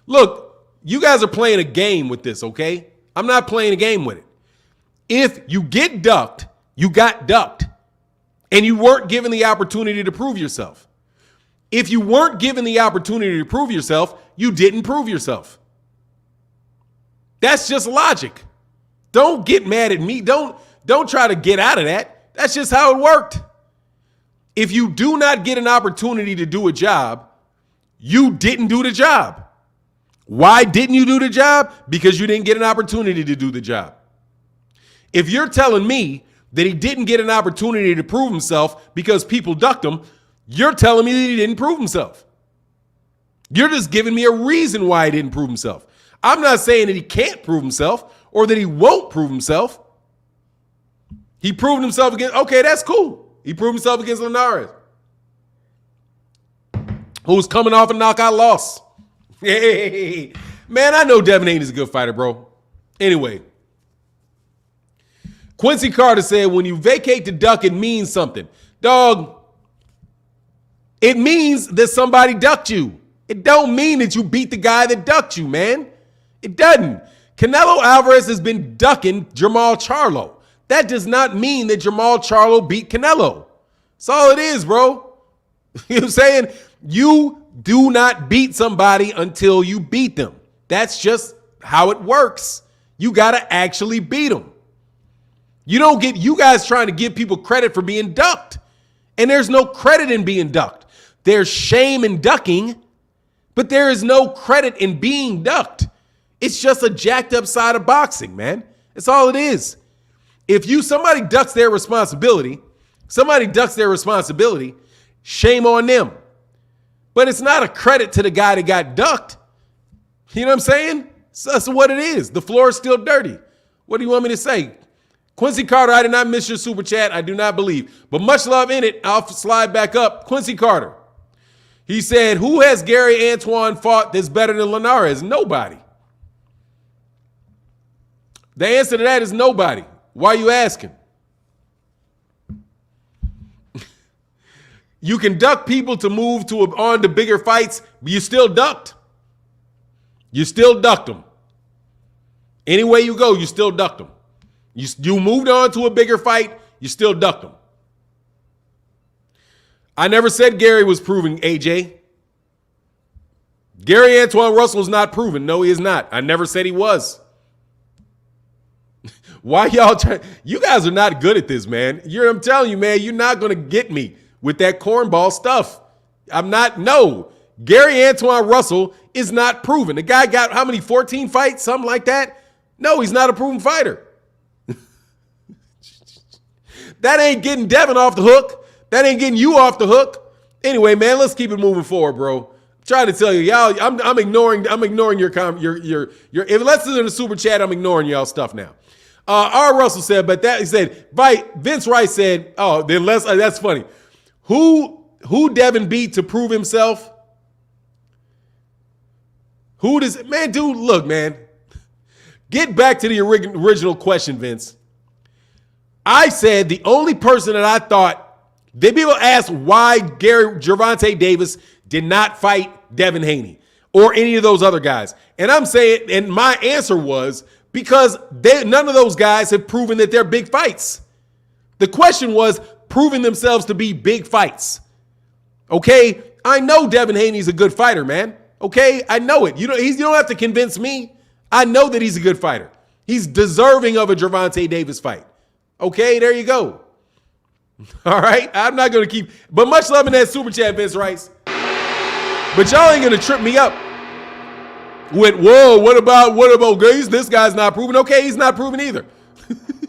look, you guys are playing a game with this, okay? I'm not playing a game with it. If you get ducked, you got ducked, and you weren't given the opportunity to prove yourself. If you weren't given the opportunity to prove yourself, you didn't prove yourself. That's just logic. Don't get mad at me. Don't try to get out of that. That's just how it worked. If you do not get an opportunity to do a job, you didn't do the job. Why didn't you do the job? Because you didn't get an opportunity to do the job. If you're telling me that he didn't get an opportunity to prove himself because people ducked him, you're telling me that he didn't prove himself. You're just giving me a reason why he didn't prove himself. I'm not saying that he can't prove himself or that he won't prove himself. He proved himself against, okay, that's cool. He proved himself against Linares, who's coming off a knockout loss. Hey, man, I know Devin Haney's a good fighter, bro. Anyway, Quincy Carter said, when you vacate the duck, it means something. Dog, it means that somebody ducked you. It don't mean that you beat the guy that ducked you, man. It doesn't. Canelo Alvarez has been ducking Jamal Charlo. That does not mean that Jamal Charlo beat Canelo. That's all it is, bro. You know what I'm saying? You do not beat somebody until you beat them. That's just how it works. You got to actually beat them. You don't get, you guys trying to give people credit for being ducked. And there's no credit in being ducked. There's shame in ducking, but there is no credit in being ducked. It's just a jacked up side of boxing, man. That's all it is. If somebody ducks their responsibility, shame on them. But it's not a credit to the guy that got ducked. You know what I'm saying? So that's what it is. The floor is still dirty. What do you want me to say? Quincy Carter, I did not miss your super chat. I do not believe. But much love in it. I'll slide back up. Quincy Carter. He said, who has Gary Antuanne fought that's better than Linares? Nobody. The answer to that is nobody. Why are you asking? You can duck people to move on to bigger fights, but you still ducked. You still ducked them. Any way you go, you still ducked them. You moved on to a bigger fight, you still ducked him. I never said Gary was proven, AJ. Gary Antuanne Russell is not proven. No, he is not. I never said he was. Why y'all trying? You guys are not good at this, man. I'm telling you, man, you're not going to get me with that cornball stuff. I'm not. No. Gary Antuanne Russell is not proven. The guy got how many? 14 fights? Something like that? No, he's not a proven fighter. That ain't getting Devin off the hook. That ain't getting you off the hook. Anyway, man, let's keep it moving forward, bro. I'm trying to tell you, y'all, I'm ignoring your unless it's in the super chat, I'm ignoring y'all stuff now. R. Russell said, but that he said, Vince Rice said, oh, then that's funny. Who Devin beat to prove himself? Who does man, dude? Look, man. Get back to the original question, Vince. I said the only person that I thought people asked why Gervonta Davis did not fight Devin Haney or any of those other guys. And I'm saying, and my answer was because none of those guys have proven that they're big fights. The question was proving themselves to be big fights. Okay? I know Devin Haney's a good fighter, man. Okay? I know it. You don't have to convince me. I know that he's a good fighter. He's deserving of a Gervonta Davis fight. Okay, there you go. All right, I'm not going to keep, but much love in that super chat, Vince Rice. But y'all ain't going to trip me up with, whoa, what about Gaze? This guy's not proven. Okay, he's not proven either.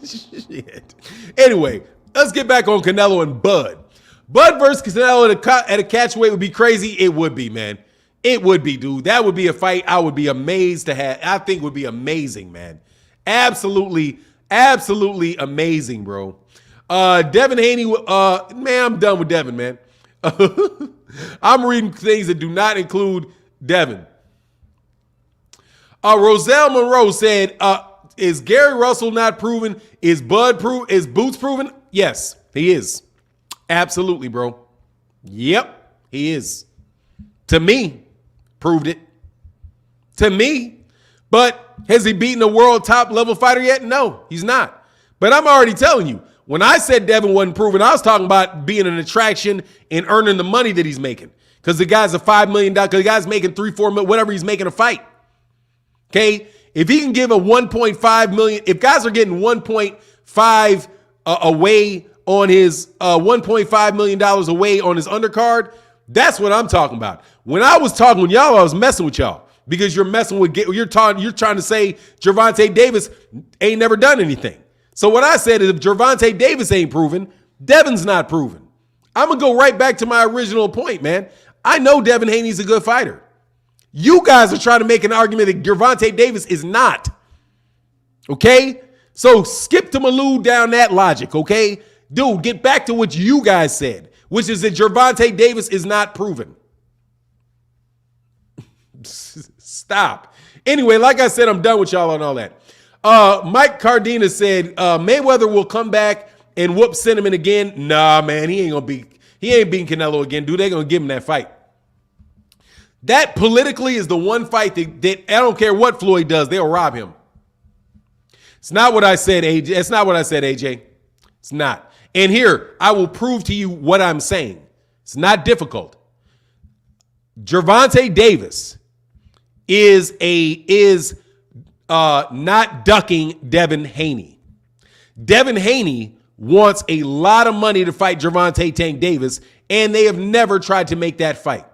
Shit. Anyway, let's get back on Canelo and Bud. Bud versus Canelo at a catchweight would be crazy. It would be, man. It would be, dude. That would be a fight I would be amazed to have. I think would be amazing, man. Absolutely amazing, bro. Devin Haney, man, I'm done with Devin, man. I'm reading things that do not include Devin. Roselle Monroe said, is Gary Russell not proven? Is Boots proven? Yes, he is. Absolutely, bro. Yep, he is. To me, proved it. To me. But has he beaten a world top level fighter yet? No, he's not. But I'm already telling you, when I said Devin wasn't proven, I was talking about being an attraction and earning the money that he's making. Because the guy's a $5 million, because the guy's making $3-4 million, whatever he's making a fight. Okay? If he can give a 1.5 million, if guys are getting 1.5 away on his $1.5 million away on his undercard, that's what I'm talking about. When I was talking with y'all, I was messing with y'all. Because you're messing with, you're trying to say Gervonta Davis ain't never done anything. So what I said is if Gervonta Davis ain't proven, Devin's not proven. I'm going to go right back to my original point, man. I know Devin Haney's a good fighter. You guys are trying to make an argument that Gervonta Davis is not. Okay? So skip to Malou down that logic, okay? Dude, get back to what you guys said, which is that Gervonta Davis is not proven. Stop. Anyway, like I said, I'm done with y'all on all that. Mike Cardina said Mayweather will come back and whoop Cinnamon again. Nah, man, he ain't beating Canelo again, dude. They're gonna give him that fight. That politically is the one fight that I don't care what Floyd does, they'll rob him. It's not what I said, AJ. It's not what I said, AJ. It's not. And here, I will prove to you what I'm saying. It's not difficult. Gervonta Davis is not ducking Devin Haney. Devin Haney wants a lot of money to fight Gervonta Tank Davis, and they have never tried to make that fight.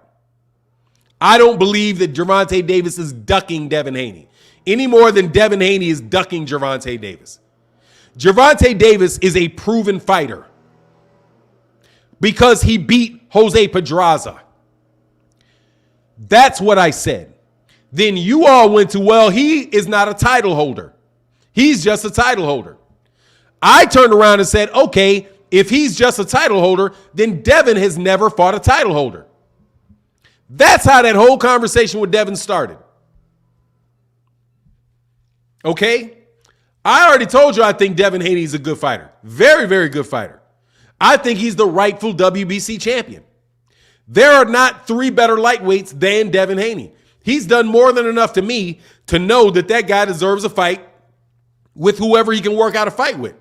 I don't believe that Gervonta Davis is ducking Devin Haney any more than Devin Haney is ducking Gervonta Davis. Gervonta Davis is a proven fighter because he beat Jose Pedraza. That's what I said. Then you all went to, well, he is not a title holder. He's just a title holder. I turned around and said, okay, if he's just a title holder, then Devin has never fought a title holder. That's how that whole conversation with Devin started. Okay? I already told you I think Devin Haney is a good fighter. Very, very good fighter. I think he's the rightful WBC champion. There are not three better lightweights than Devin Haney. He's done more than enough to me to know that that guy deserves a fight with whoever he can work out a fight with.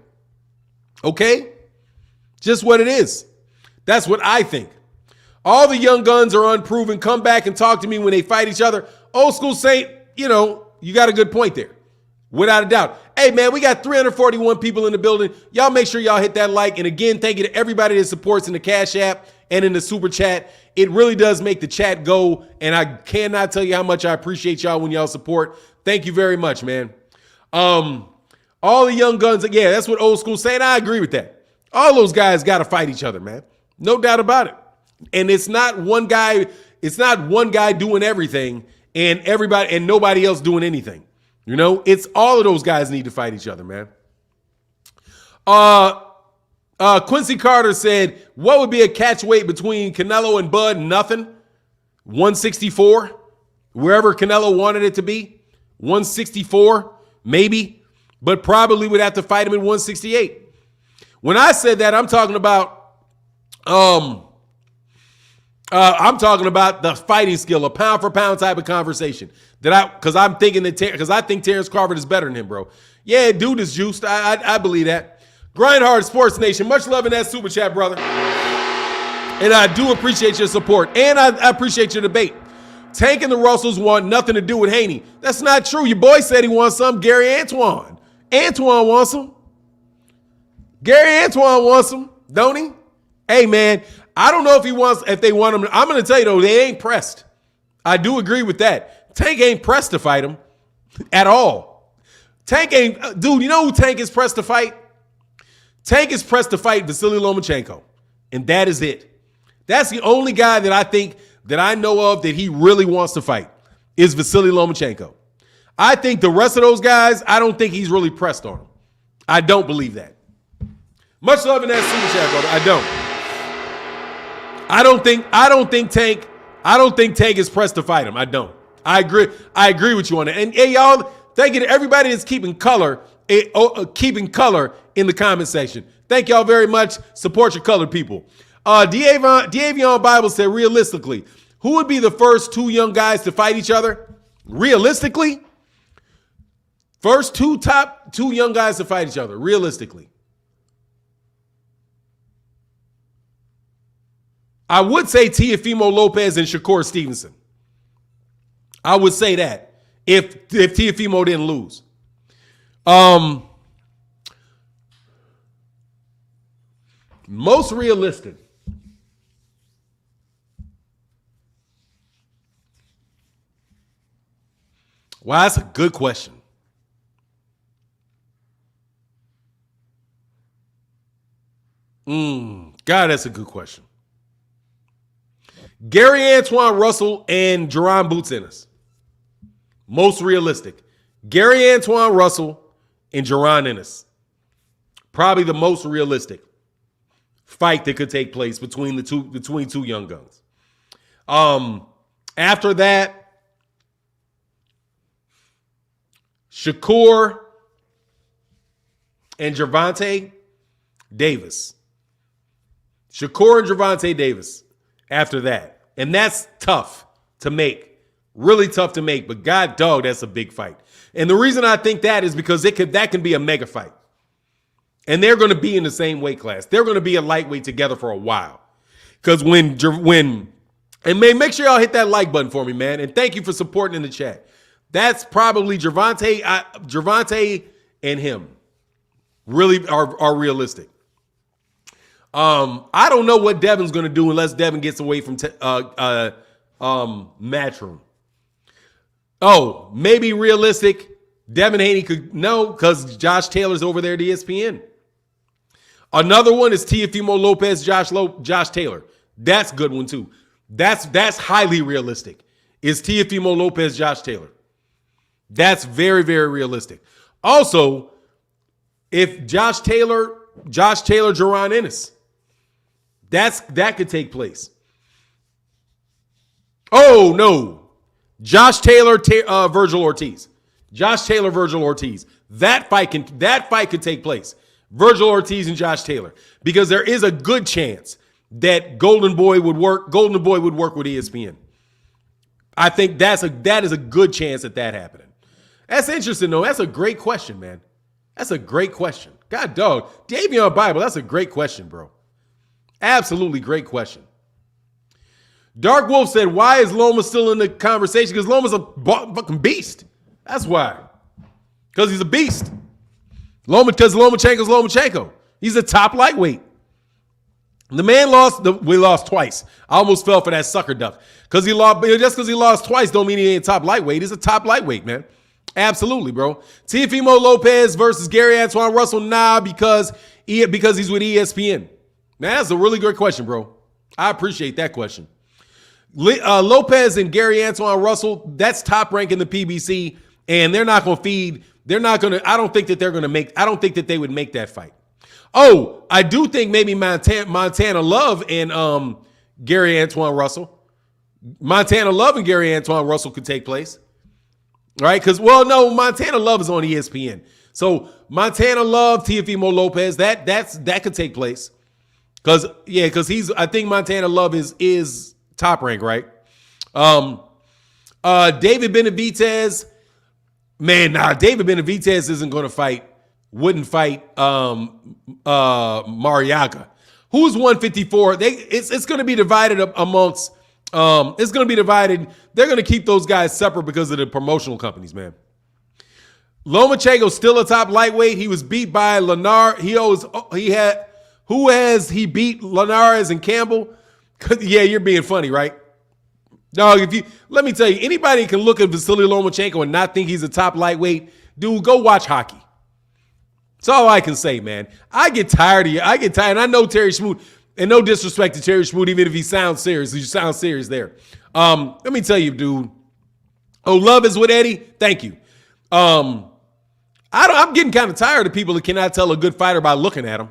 Okay? Just what it is. That's what I think. All the young guns are unproven. Come back and talk to me when they fight each other. Old school Saint, you got a good point there. Without a doubt. Hey, man, we got 341 people in the building. Y'all make sure y'all hit that like. And again, thank you to everybody that supports in the Cash App and in the Super Chat. It really does make the chat go. And I cannot tell you how much I appreciate y'all when y'all support. Thank you very much, man. All the young guns, yeah, that's what old school saying. I agree with that. All those guys got to fight each other, man. No doubt about it. And it's not one guy doing everything and everybody and nobody else doing anything. It's all of those guys need to fight each other, man. Quincy Carter said, what would be a catch weight between Canelo and Bud? Nothing. 164, wherever Canelo wanted it to be. 164, maybe, but probably would have to fight him at 168. When I said that, I'm talking about the fighting skill, a pound for pound type of conversation. Because I think Terence Crawford is better than him, bro. Yeah, dude is juiced. I believe that. Grindhard Sports Nation, much love in that super chat, brother. And I do appreciate your support, and I appreciate your debate. Tank and the Russells want nothing to do with Haney. That's not true. Your boy said he wants some. Gary Antuanne. Antuanne wants him. Gary Antuanne wants him, don't he? Hey, man, I don't know if they want him. I'm going to tell you, though, they ain't pressed. I do agree with that. Tank ain't pressed to fight him at all. Tank ain't, dude, you know who Tank is pressed to fight? Tank is pressed to fight Vasily Lomachenko, and that is it. That's the only guy that I think that I know of that he really wants to fight is Vasily Lomachenko. I think the rest of those guys, I don't think he's really pressed on them. I don't believe that. Much love in that super chat, brother. I don't think Tank is pressed to fight him. I don't. I agree with you on that. And hey, y'all, thank you to everybody that's keeping color in the comment section. Thank y'all very much. Support your colored people. D'Avion Bible said, realistically, who would be the first two young guys to fight each other? Realistically? First two young guys to fight each other, realistically. I would say Teofimo Lopez and Shakur Stevenson. I would say that if Teofimo didn't lose. Most realistic. Wow, that's a good question. God, that's a good question. Gary Antuanne Russell and Jerron Boots Ennis. Most realistic. Gary Antuanne Russell and Jerron Ennis. Probably the most realistic fight that could take place between two young guns. After that, Shakur and Gervonta Davis. Shakur and Gervonta Davis after that. And that's tough to make. Really tough to make. But God dog, that's a big fight. And the reason I think that is because that can be a mega fight. And they're going to be in the same weight class. They're going to be a lightweight together for a while. Because make sure y'all hit that like button for me, man. And thank you for supporting in the chat. That's probably Gervonta and him really are realistic. I don't know what Devin's going to do unless Devin gets away from Matchroom. Oh, maybe realistic. Devin Haney could no, because Josh Taylor's over there at ESPN. Another one is Teofimo Lopez, Josh Taylor. That's a good one too. That's highly realistic. Is Teofimo Lopez, Josh Taylor. That's very, very realistic. Also, if Josh Taylor, Jerron Ennis. That could take place. Oh no, Josh Taylor, Virgil Ortiz. Josh Taylor, Virgil Ortiz. That fight could take place. Virgil Ortiz and Josh Taylor, because there is a good chance that Golden Boy would work with ESPN. I think that is a good chance that happening. That's interesting though. That's a great question, man. That's a great question. God dog, Davion Bible. That's a great question, bro. Absolutely great question. Dark Wolf said, why is Loma still in the conversation? Because Loma's a fucking beast. That's why. Because he's a beast. Because Lomachenko's Lomachenko. He's a top lightweight. The man we lost twice. I almost fell for that sucker duck. Just because he lost twice don't mean he ain't top lightweight. He's a top lightweight, man. Absolutely, bro. Teofimo Lopez versus Gary Antuanne Russell. Nah, because he's with ESPN. Man, that's a really great question, bro. I appreciate that question. Lopez and Gary Antuanne Russell, that's top rank in the PBC, and they're not going to feed. I don't think that they would make that fight. Oh, I do think maybe Montana Love and Gary Antuanne Russell. Montana Love and Gary Antuanne Russell could take place. Right? Because, Montana Love is on ESPN. So Montana Love, Teofimo Lopez, that could take place. Because I think Montana Love is top rank, right? David Benavidez, David Benavidez wouldn't fight Mariaga, who's 154. It's going to be divided amongst. It's going to be divided. They're going to keep those guys separate because of the promotional companies, man. Lomachenko's still a top lightweight. He was beat by Linares. Who has he beat? Linares and Campbell. Yeah, you're being funny, right? Dog, let me tell you, anybody can look at Vasily Lomachenko and not think he's a top lightweight. Dude, go watch hockey. That's all I can say, man. I get tired of you. I know Terry Schmoot, and no disrespect to Terry Schmoot, even if he sounds serious. You sound serious there. Let me tell you, dude. Oh, Love is with Eddie? Thank you. I'm getting kind of tired of people that cannot tell a good fighter by looking at him.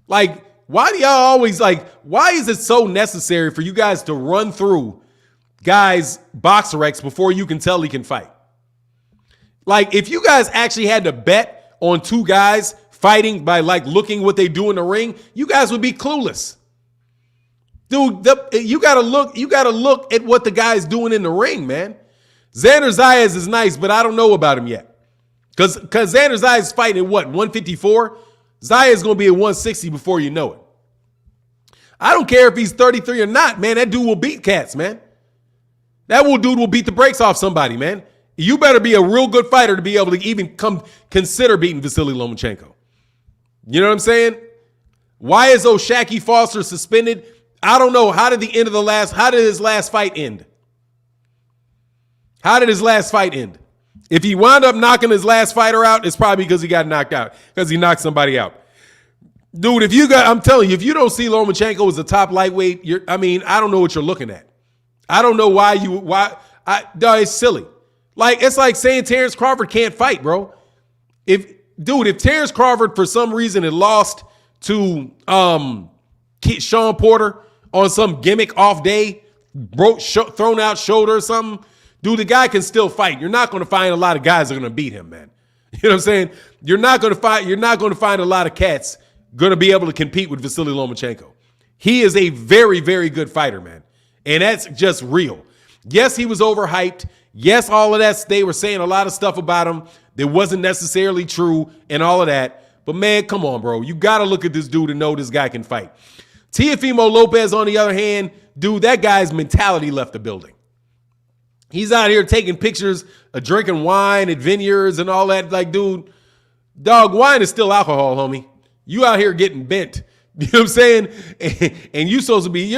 Like, why do y'all always why is it so necessary for you guys to run through guys' boxer X before you can tell he can fight? Like, if you guys actually had to bet on two guys fighting by looking what they do in the ring, you guys would be clueless. Dude, you gotta look at what the guy's doing in the ring, man. Xander Zayas is nice, but I don't know about him yet. Because Xander Zayas is fighting at what, 154? Zayas is going to be at 160 before you know it. I don't care if he's 33 or not, man. That dude will beat cats, man. Dude will beat the brakes off somebody, man. You better be a real good fighter to be able to even consider beating Vasily Lomachenko. You know what I'm saying? Why is O'Shaquie Foster suspended? I don't know. How did his last fight end? How did his last fight end? If he wound up knocking his last fighter out, it's probably because he got knocked out, because he knocked somebody out. Dude, I'm telling you, if you don't see Lomachenko as a top lightweight, I don't know what you're looking at. I don't know it's silly. It's like saying Terence Crawford can't fight, bro. If Terence Crawford for some reason had lost to Sean Porter on some gimmick off day, thrown out shoulder or something, dude, the guy can still fight. You're not going to find a lot of guys that are going to beat him, man. You know what I'm saying? You're not going to find a lot of cats going to be able to compete with Vasily Lomachenko. He is a very, very good fighter, man. And that's just real. Yes, he was overhyped. Yes, all of that. They were saying a lot of stuff about him that wasn't necessarily true and all of that. But, man, come on, bro. You got to look at this dude and know this guy can fight. Teofimo Lopez, on the other hand, dude, that guy's mentality left the building. He's out here taking pictures of drinking wine at vineyards and all that. Like, dude, dog, wine is still alcohol, homie. You out here getting bent. You know what I'm saying? And you're supposed to be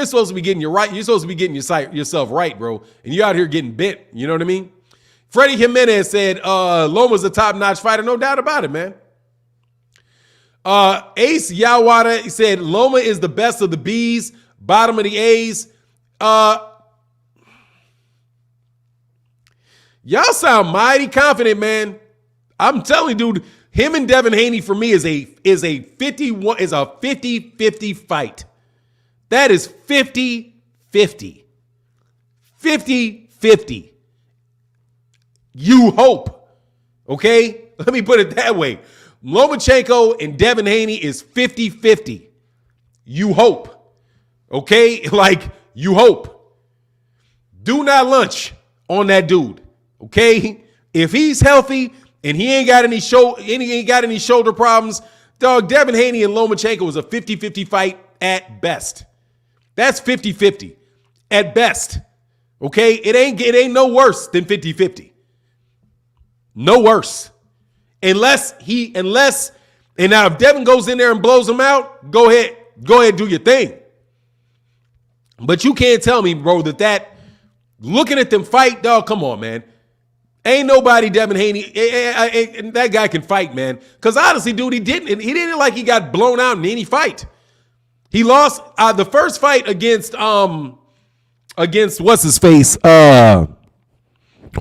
getting yourself right, bro. And you're out here getting bent. You know what I mean? Freddie Jimenez said Loma's a top-notch fighter. No doubt about it, man. Ace Yawada said Loma is the best of the B's, bottom of the A's. Y'all sound mighty confident, man. I'm telling you, dude, him and Devin Haney for me is a 50-50 fight. That is 50-50. 50-50. You hope. Okay? Let me put it that way. Lomachenko and Devin Haney is 50-50. You hope. Okay? You hope. Do not lunch on that dude. Okay? If he's healthy and he ain't got any shoulder problems, dog, Devin Haney and Lomachenko is a 50-50 fight at best. That's 50-50 at best. Okay? It ain't no worse than 50-50. No worse. Unless, and now if Devin goes in there and blows him out, go ahead, do your thing. But you can't tell me, bro, that looking at them fight, dog, come on, man. Ain't nobody Devin Haney, that guy can fight, man. Because honestly, dude, he didn't like he got blown out in any fight. He lost the first fight against what's his face? Orlando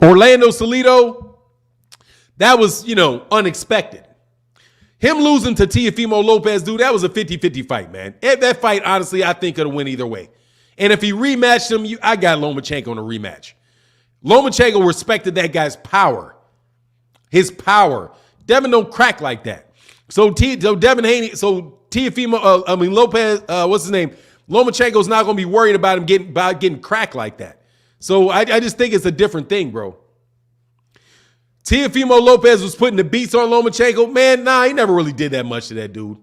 Salido. That was, unexpected. Him losing to Teofimo Lopez, dude, that was a 50-50 fight, man. That fight, honestly, I think could have went either way. And if he rematched him, I got Lomachenko in a rematch. Lomachenko respected that guy's power. His power. Devin don't crack like that. So Devin Haney, Teofimo, Lopez, what's his name? Lomachenko's not going to be worried about him getting cracked like that. So I just think it's a different thing, bro. Teofimo Lopez was putting the beats on Lomachenko. Man, he never really did that much to that dude.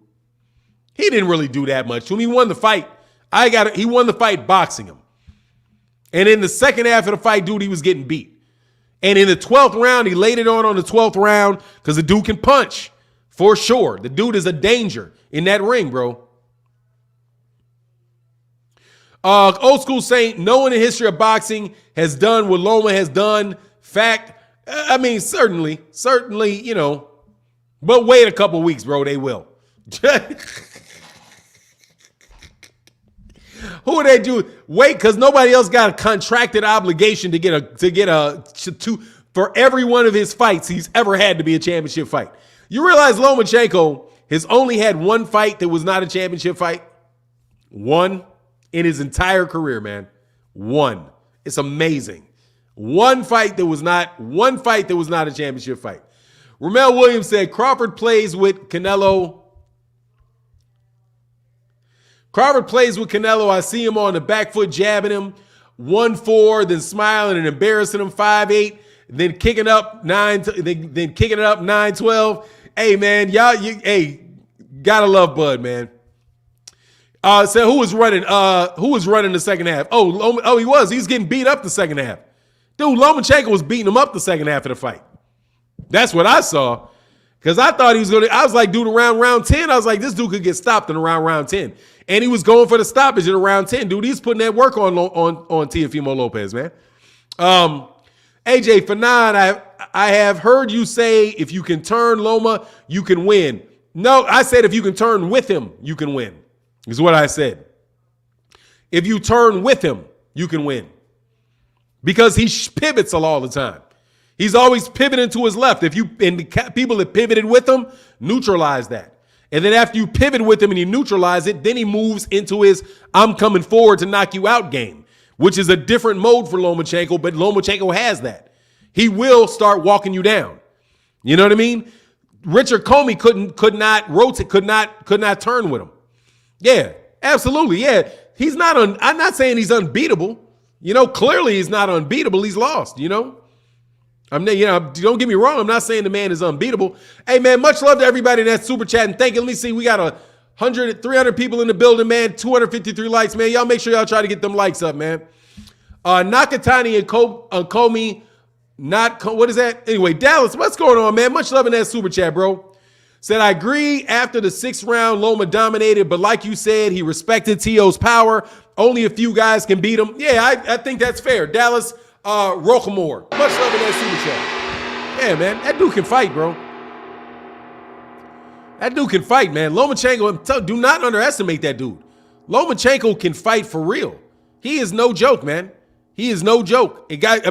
He didn't really do that much to him. He won the fight. He won the fight boxing him. And in the second half of the fight, dude, he was getting beat. And in the 12th round, he laid it on the 12th round because the dude can punch for sure. The dude is a danger in that ring, bro. Old School Saint, no one in the history of boxing has done what Loma has done. Fact. Certainly, but wait a couple weeks, bro. They will. Who would they do? Wait, because nobody else got a contracted obligation for every one of his fights he's ever had to be a championship fight. You realize Lomachenko has only had one fight that was not a championship fight? One in his entire career, man. One. It's amazing. One fight that was not a championship fight. Romero Williams said Crawford plays with Canelo. I see him on the back foot jabbing him 1-4, then smiling and embarrassing him 5-8, then kicking up 9, then kicking it up 9-12. Hey man, gotta love Bud, man. So who was running the second half? He was. He's getting beat up the second half. Dude, Lomachenko was beating him up the second half of the fight. That's what I saw. Because I thought he was I was like, dude, around round 10, I was like, this dude could get stopped in around round 10. And he was going for the stoppage at around 10. Dude, he's putting that work on Teofimo Lopez, man. AJ Fanon, I have heard you say if you can turn Loma, you can win. No, I said if you can turn with him, you can win. Is what I said. If you turn with him, you can win. Because he pivots all the time. He's always pivoting to his left. The people that pivoted with him, neutralize that. And then after you pivot with him and you neutralize it, then he moves into his I'm coming forward to knock you out game, which is a different mode for Lomachenko, but Lomachenko has that. He will start walking you down. You know what I mean? Richard Comey could not turn with him. Yeah, absolutely. Yeah. I'm not saying he's unbeatable. Clearly he's not unbeatable. He's lost, don't get me wrong. I'm not saying the man is unbeatable. Hey, man, much love to everybody in that super chat. And thank you. Let me see. We got 300 people in the building, man. 253 likes, man. Y'all make sure y'all try to get them likes up, man. Nakatani and Comey, what is that? Anyway, Dallas, what's going on, man? Much love in that super chat, bro. Said, I agree after the 6th round, Loma dominated, but like you said, he respected T.O.'s power. Only a few guys can beat him. Yeah, I think that's fair. Dallas, Rochamore. Much love in that super chat. Yeah, man, that dude can fight, bro. That dude can fight, man. Lomachenko, do not underestimate that dude. Lomachenko can fight for real. He is no joke, man. He is no joke. I got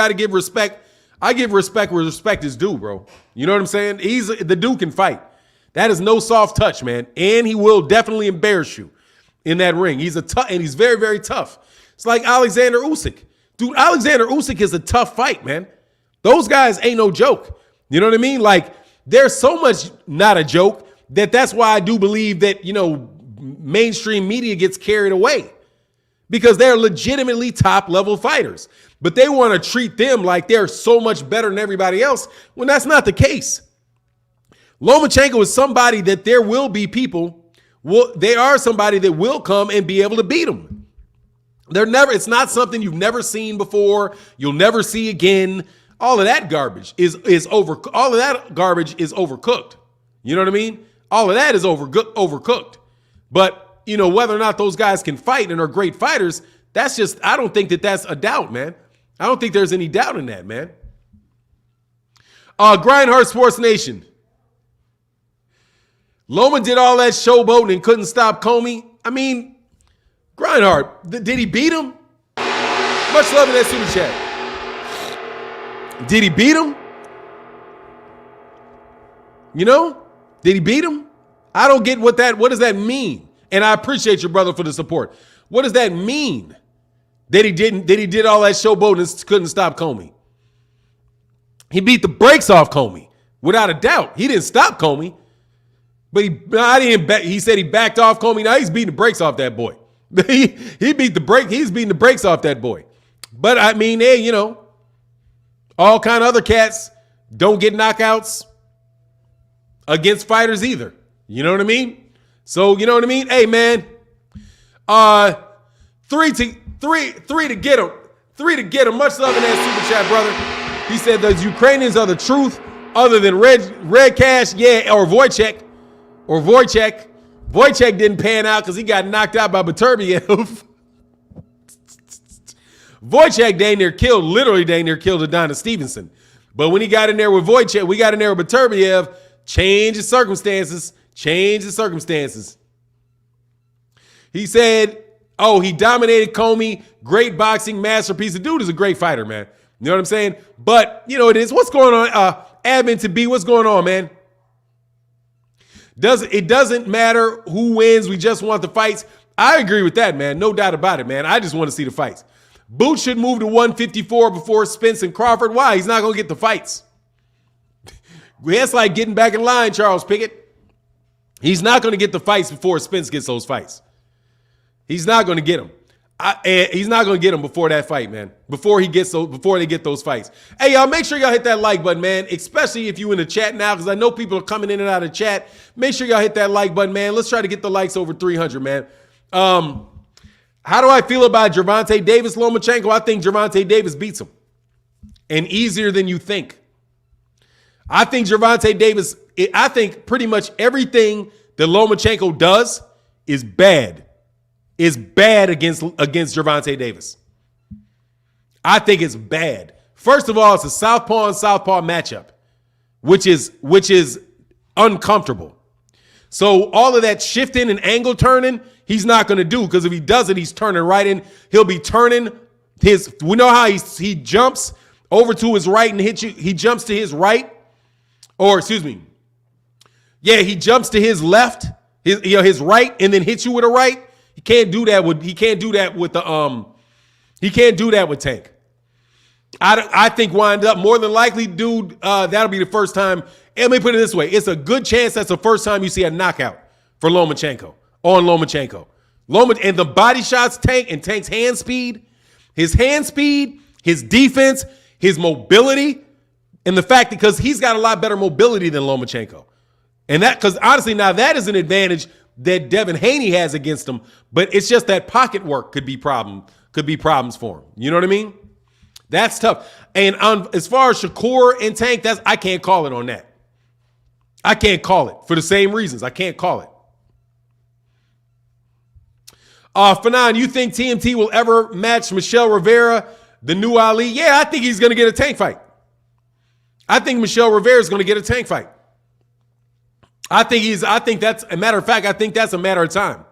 to give respect. I give respect where respect is due, bro. You know what I'm saying? The dude can fight. That is no soft touch, man. And he will definitely embarrass you in that ring. He's he's very, very tough. It's like Alexander Usyk. Dude, Alexander Usyk is a tough fight, man. Those guys ain't no joke. You know what I mean? Like, there's so much not a joke that's why I do believe that, mainstream media gets carried away. Because they're legitimately top level fighters. But they want to treat them like they're so much better than everybody else when that's not the case. Lomachenko is somebody that there will be people they are somebody that will come and be able to beat them. It's not something you've never seen before. You'll never see again. All of that garbage is overcooked. You know what I mean? All of that is overcooked. But, whether or not those guys can fight and are great fighters, I don't think that's a doubt, man. I don't think there's any doubt in that, man. Grindhard Sports Nation. Loma did all that showboating and couldn't stop Comey. I mean, Grindhard, did he beat him? Much love in that super chat. Did he beat him? Did he beat him? I don't get what does that mean? And I appreciate your brother for the support. What does that mean? That he did all that showboating and couldn't stop Comey? He beat the brakes off Comey, without a doubt. He didn't stop Comey, but he said he backed off Comey. Now he's beating the brakes off that boy. He's beating the brakes off that boy. But I mean, hey, all kind of other cats don't get knockouts against fighters either. You know what I mean? So, you know what I mean? Hey, man, three to get him. 3 to get him. Much love in that super chat, brother. He said the Ukrainians are the truth other than Red Cash, yeah, or Wojciech. Wojciech didn't pan out because he got knocked out by Beterbiev. Wojciech literally dang near killed Adonis Stevenson. But when he got in there with Wojciech, we got in there with Beterbiev, change his circumstances. He said, he dominated Comey, great boxing masterpiece. The dude is a great fighter, man. You know what I'm saying? But, it is. What's going on? Admin to be, what's going on, man? It doesn't matter who wins. We just want the fights. I agree with that, man. No doubt about it, man. I just want to see the fights. Boots should move to 154 before Spence and Crawford. Why? He's not going to get the fights. That's like getting back in line, Charles Pickett. He's not going to get the fights before Spence gets those fights. He's not going to get them. He's not going to get them before that fight, man. Before they get those fights. Hey, y'all, make sure y'all hit that like button, man. Especially if you in the chat now, because I know people are coming in and out of chat. Make sure y'all hit that like button, man. Let's try to get the likes over 300, man. How do I feel about Gervonta Davis, Lomachenko? I think Gervonta Davis beats him, and easier than you think. I think Gervonta Davis. I think pretty much everything that Lomachenko does is bad. Is bad against Gervonta Davis. I think it's bad. First of all, it's a southpaw and southpaw matchup, which is uncomfortable. So all of that shifting and angle turning, he's not going to do, because if he does it, he's turning right in. He'll be turning his. We know how he jumps over to his right and hits you. He jumps to his right, or excuse me, yeah, he jumps to his left, his right, and then hits you with a right. He can't do that with Tank. I think wind up more than likely, dude. That'll be the first time. And let me put it this way: it's a good chance that's the first time you see a knockout for Lomachenko on Lomachenko. And the body shots, Tank's hand speed, his defense, his mobility, and the fact because he's got a lot better mobility than Lomachenko, and that because honestly now that is an advantage that Devin Haney has against him, but it's just that pocket work could be problems for him. You know what I mean? That's tough. And as far as Shakur and Tank, I can't call it on that. I can't call it for the same reasons. I can't call it. Fanon, you think TMT will ever match Michelle Rivera, the new Ali? Yeah, I think he's going to get a Tank fight. I think Michelle Rivera is going to get a Tank fight. I think that's a matter of fact. I think that's a matter of time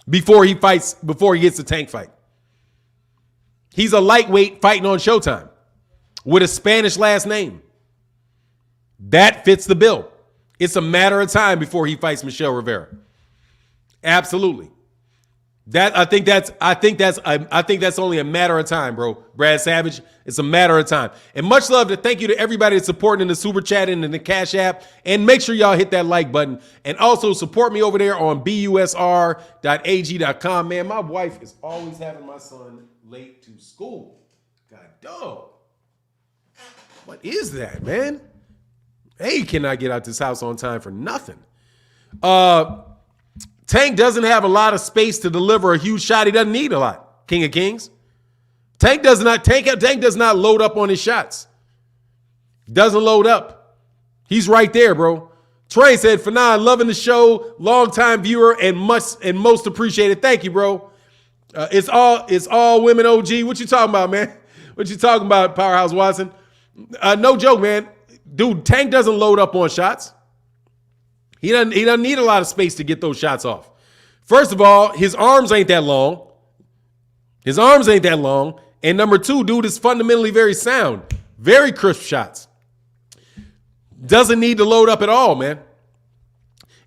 before he gets a Tank fight. He's a lightweight fighting on Showtime with a Spanish last name. That fits the bill. It's a matter of time before he fights Michelle Rivera. Absolutely. I think that's only a matter of time, bro. Brad Savage, it's a matter of time. And much love thank you to everybody that's supporting in the super chat and in the Cash App. And make sure y'all hit that like button. And also support me over there on busr.ag.com. Man, my wife is always having my son late to school. God dog. What is that, man? Hey, cannot get out this house on time for nothing. Tank doesn't have a lot of space to deliver a huge shot. He doesn't need a lot. King of Kings. Tank does not load up on his shots. Doesn't load up. He's right there, bro. Trey said, Fanon, loving the show, longtime viewer and most appreciated. Thank you, bro. It's all women OG. What you talking about, man? What you talking about, Powerhouse Watson? No joke, man. Dude, Tank doesn't load up on shots. He doesn't need a lot of space to get those shots off. First of all, his arms ain't that long. And number two, dude is fundamentally very sound. Very crisp shots. Doesn't need to load up at all, man.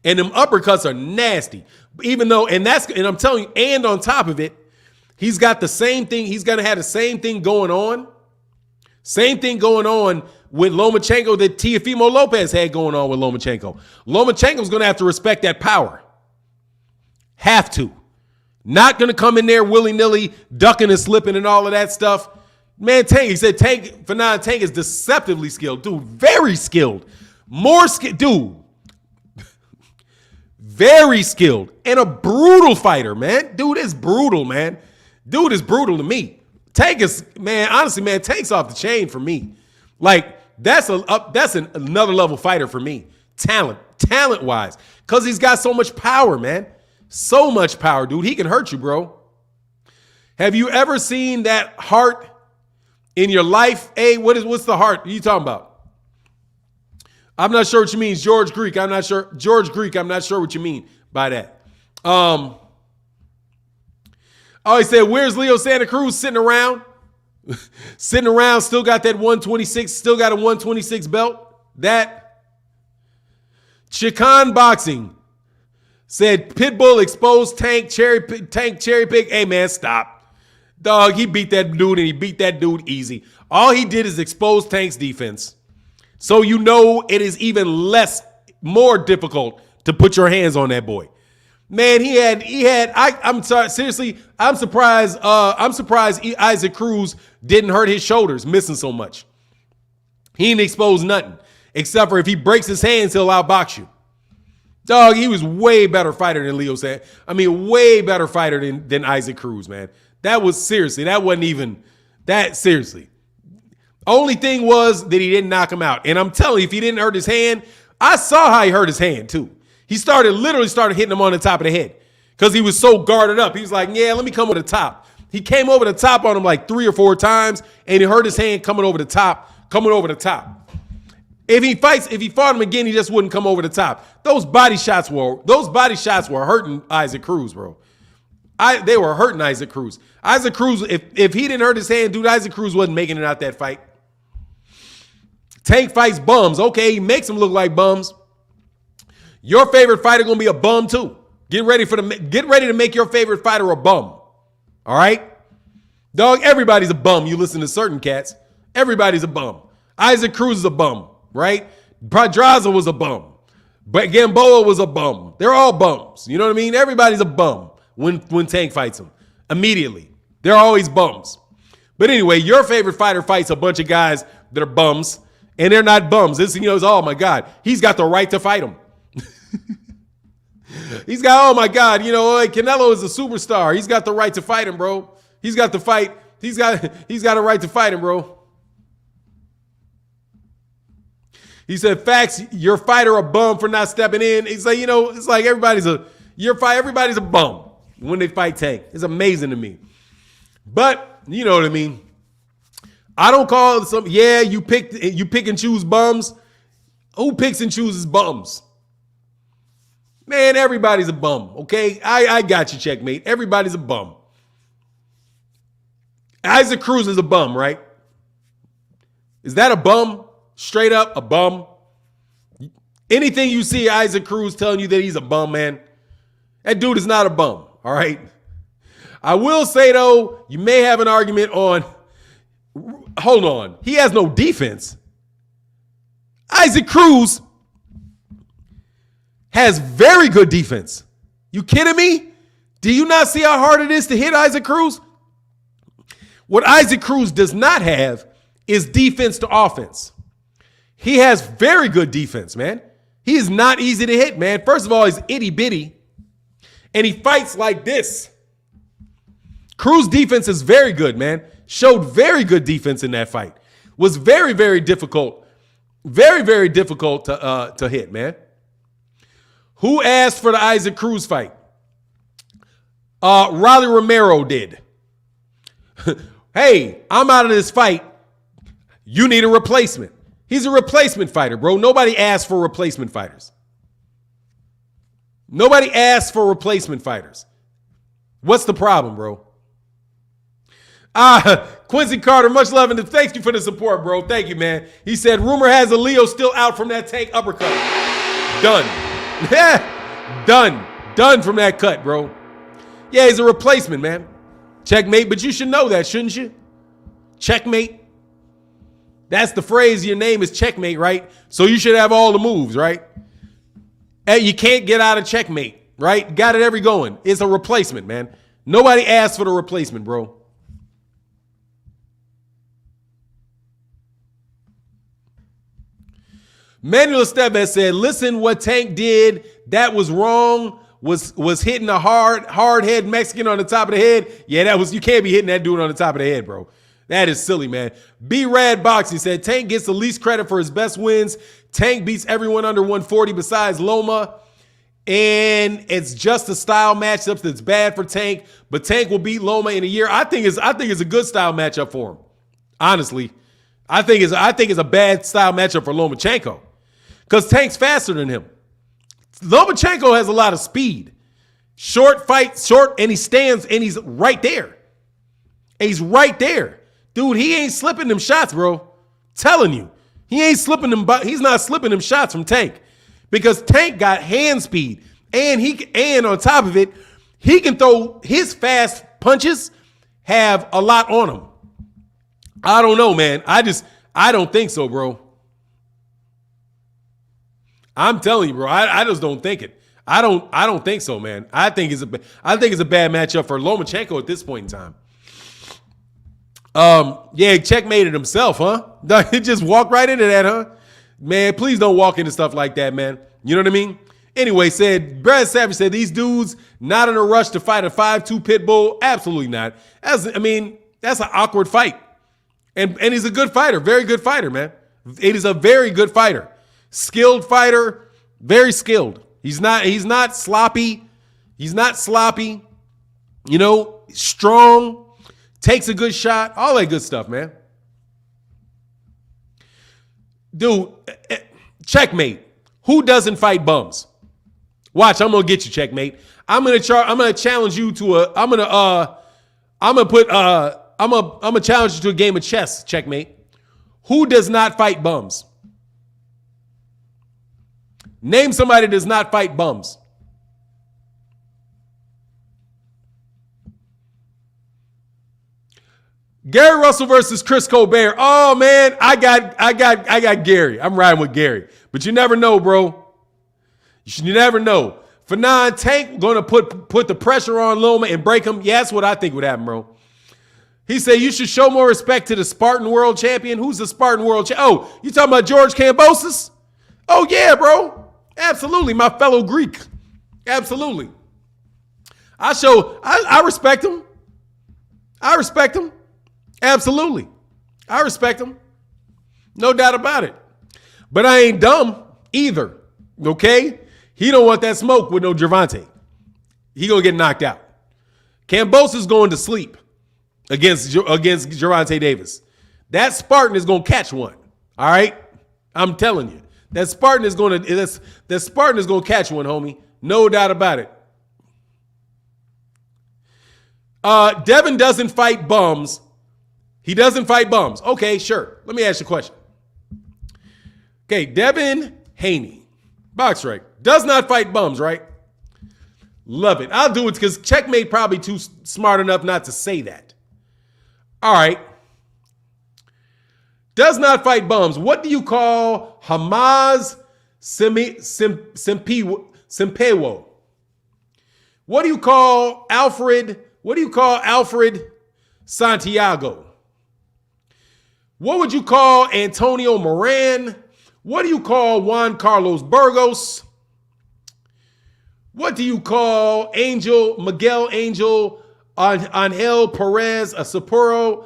And them uppercuts are nasty. And I'm telling you, and on top of it, he's got the same thing. He's going to have the same thing going on. Same thing going on with Lomachenko that Teofimo Lopez had going on with Lomachenko. Lomachenko's going to have to respect that power. Have to. Not going to come in there willy-nilly, ducking and slipping and all of that stuff. Man, Tank is deceptively skilled. Dude, very skilled. More skilled. Dude. Very skilled. And a brutal fighter, man. Dude is brutal, man. Dude is brutal to me. Tank is, man, honestly, man, Tank's off the chain for me. Like, that's another level fighter for me. Talent-wise. Because he's got so much power, man. So much power, dude. He can hurt you, bro. Have you ever seen that heart in your life? Hey, what's the heart you talking about? I'm not sure what you mean. George Greek, I'm not sure what you mean by that. Oh, he said, where's Leo Santa Cruz sitting around? Still got that 126, still got a 126 belt. That Chican Boxing said Pitbull exposed Tank cherry pick. Hey man, stop. Dog, he beat that dude and he beat that dude easy. All he did is expose Tank's defense. So you know it is even more difficult to put your hands on that boy. Man, I'm sorry, seriously, I'm surprised Isaac Cruz didn't hurt his shoulders missing so much. He didn't expose nothing, except for if he breaks his hands, he'll outbox you. Dog, he was way better fighter than Leo said. I mean, way better fighter than Isaac Cruz, man. Seriously. Only thing was that he didn't knock him out. And I'm telling you, if he didn't hurt his hand, I saw how he hurt his hand too. He literally started hitting him on the top of the head because he was so guarded up. He was like, yeah, let me come over the top. He came over the top on him like 3 or 4 times, and he hurt his hand coming over the top. If he fought him again, he just wouldn't come over the top. Those body shots were hurting Isaac Cruz, bro. They were hurting Isaac Cruz. Isaac Cruz, if he didn't hurt his hand, dude, Isaac Cruz wasn't making it out that fight. Tank fights bums. Okay, he makes them look like bums. Your favorite fighter gonna be a bum too. Get ready to make your favorite fighter a bum. All right, dog. Everybody's a bum. You listen to certain cats. Everybody's a bum. Isaac Cruz is a bum, right? Pedraza was a bum. But Gamboa was a bum. They're all bums. You know what I mean? Everybody's a bum when Tank fights them. Immediately, they're always bums. But anyway, your favorite fighter fights a bunch of guys that are bums, and they're not bums. Oh my God, he's got the right to fight him. Oh my God, Canelo is a superstar. He's got the right to fight him, bro. He's got a right to fight him, bro. He said, facts, your fighter a bum for not stepping in. He's like, it's like everybody's a bum when they fight Tank. It's amazing to me. But you know what I mean? I don't call it you pick and choose bums. Who picks and chooses bums? Man, everybody's a bum, okay? I got you, checkmate. Everybody's a bum. Isaac Cruz is a bum, right? Is that a bum? Straight up a bum? Anything you see Isaac Cruz telling you that he's a bum, man, that dude is not a bum, all right? I will say, though, you may have an argument on, hold on, he has no defense. Isaac Cruz has very good defense. You kidding me? Do you not see how hard it is to hit Isaac Cruz? What Isaac Cruz does not have is defense to offense. He has very good defense, man. He is not easy to hit, man. First of all, he's itty bitty. And he fights like this. Cruz defense is very good, man. Showed very good defense in that fight. Was very, very difficult. Very, very difficult to hit, man. Who asked for the Isaac Cruz fight? Rolly Romero did. Hey, I'm out of this fight. You need a replacement. He's a replacement fighter, bro. Nobody asked for replacement fighters. Nobody asked for replacement fighters. What's the problem, bro? Quincy Carter, much love and thank you for the support, bro. Thank you, man. He said, rumor has a Leo still out from that Tank uppercut. Done. Done. Done from that cut, bro. Yeah, he's a replacement, man. Checkmate, but you should know that, shouldn't you? Checkmate. That's the phrase. Your name is Checkmate, right? So you should have all the moves, right? Hey, you can't get out of checkmate, right? Got it every going. It's a replacement, man. Nobody asked for the replacement, bro. Manuel Estevez said, listen, what Tank did, that was wrong. Was hitting a hard head Mexican on the top of the head. Yeah, you can't be hitting that dude on the top of the head, bro. That is silly, man. B-Rad Boxing said, Tank gets the least credit for his best wins. Tank beats everyone under 140 besides Loma. And it's just a style matchup that's bad for Tank. But Tank will beat Loma in a year. I think it's a good style matchup for him. Honestly. I think it's a bad style matchup for Lomachenko. Because Tank's faster than him. Lomachenko has a lot of speed. Short, and he stands, and he's right there. And he's right there. Dude, he ain't slipping them shots, bro. Telling you. He ain't slipping them, he's not slipping them shots from Tank. Because Tank got hand speed. And on top of it, he can throw his fast punches have a lot on him. I don't know, man. I don't think so, bro. I'm telling you, bro. I just don't think it. I don't think so, man. I think it's a bad matchup for Lomachenko at this point in time. Yeah, checkmated himself, huh? He just walked right into that, huh? Man, please don't walk into stuff like that, man. You know what I mean? Anyway, Brad Savage said, these dudes not in a rush to fight a 5'2" pit bull. Absolutely not. That's an awkward fight. And he's a good fighter, very good fighter, man. It is a very good fighter. Skilled fighter, very skilled. He's not sloppy. He's not sloppy. You know, strong, takes a good shot, all that good stuff, man. Dude, checkmate. Who doesn't fight bums? Watch, I'm gonna get you, checkmate. I'm gonna challenge you to I'm gonna challenge you to a game of chess, checkmate. Who does not fight bums? Name somebody that does not fight bums. Gary Russell versus Chris Colbert. Oh man, I got Gary. I'm riding with Gary. But you never know, bro. You never know. Fanon Tank gonna put the pressure on Loma and break him. Yeah, that's what I think would happen, bro. He said you should show more respect to the Spartan world champion. Who's the Spartan world champion? Oh, you talking about George Kambosos? Oh yeah, bro. Absolutely, my fellow Greek. Absolutely. I respect him. I respect him. Absolutely. I respect him. No doubt about it. But I ain't dumb either. Okay? He don't want that smoke with no Gervonta. He gonna get knocked out. Kambosos going to sleep against Gervonta Davis. That Spartan is gonna catch one. All right? I'm telling you. That Spartan is gonna catch one, homie. No doubt about it. Devin doesn't fight bums. He doesn't fight bums. Okay, sure. Let me ask you a question. Okay, Devin Haney, BoxRec, does not fight bums, right? Love it. I'll do it because Checkmate probably too smart enough not to say that. All right. Does not fight bums. What do you call Hamaz Simpewo? What do you call Alfred? What do you call Alfred Santiago? What would you call Antonio Moran? What do you call Juan Carlos Burgos? What do you call Miguel Angel Angel Perez Sapporo?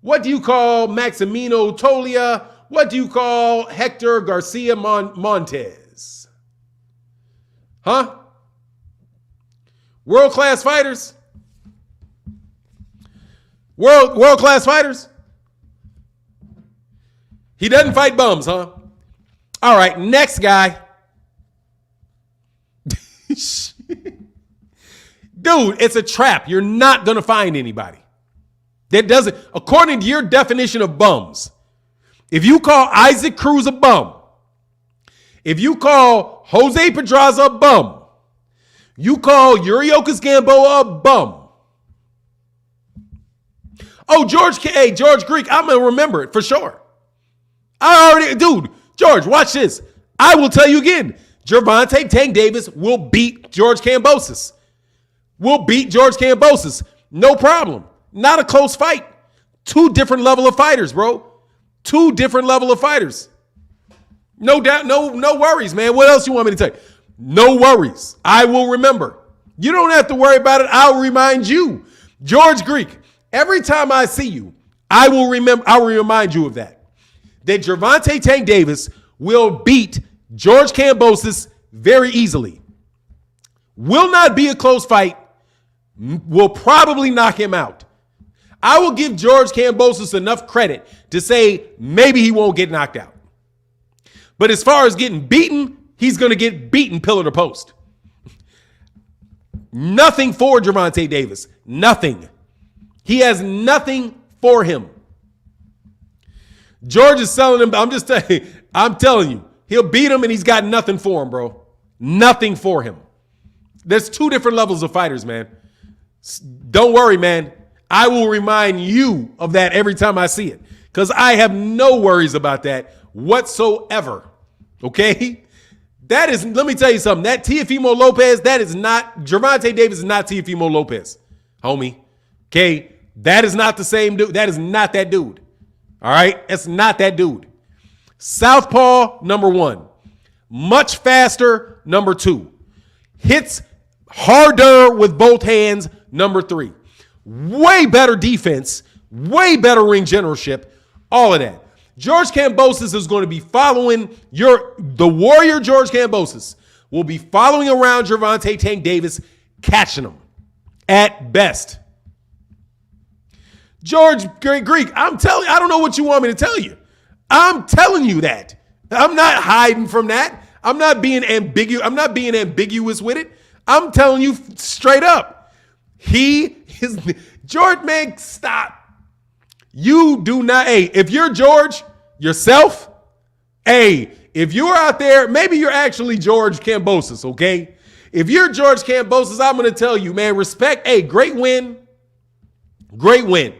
What do you call Maximino Tolia? What do you call Hector Garcia Montes? Huh? World-class fighters? World-class fighters? He doesn't fight bums, huh? All right, next guy. Dude, it's a trap. You're not going to find anybody that doesn't, according to your definition of bums. If you call Isaac Cruz a bum, if you call Jose Pedraza a bum, you call Yuriokas Gamboa a bum. Oh, George Greek, I'm going to remember it for sure. George, watch this. I will tell you again. Gervonta Tank Davis will beat George Kambosos. No problem. Not a close fight. Two different level of fighters, bro. No doubt, no worries, man. What else you want me to tell you? No worries. I will remember. You don't have to worry about it. I'll remind you. George Greek, every time I see you, I will remind you of that. That Gervonta Tank Davis will beat George Kambosos very easily. Will not be a close fight. Will probably knock him out. I will give George Kambosos enough credit to say maybe he won't get knocked out. But as far as getting beaten, he's going to get beaten pillar to post. Nothing for Gervonta Davis. Nothing. He has nothing for him. George is selling him. I'm telling you, he'll beat him and he's got nothing for him, bro. Nothing for him. There's two different levels of fighters, man. Don't worry, man. I will remind you of that every time I see it because I have no worries about that whatsoever. Okay? Let me tell you something. That Teofimo Lopez, Gervonta Davis is not Teofimo Lopez, homie. Okay? That is not the same dude. That is not that dude. All right? It's not that dude. Southpaw, number 1. Much faster, number 2. Hits harder with both hands, number 3. Way better defense, way better ring generalship, all of that. George Kambosos is going to be following the warrior George Kambosos will be following around Gervonta Tank Davis, catching him at best. George Greek, I don't know what you want me to tell you. I'm telling you that. I'm not hiding from that. I'm not being ambiguous with it. I'm telling you straight up. George, man, stop. You do not, if you're George yourself, if you're out there, maybe you're actually George Kambosos, okay? If you're George Kambosos, I'm going to tell you, man, respect, great win. Great win.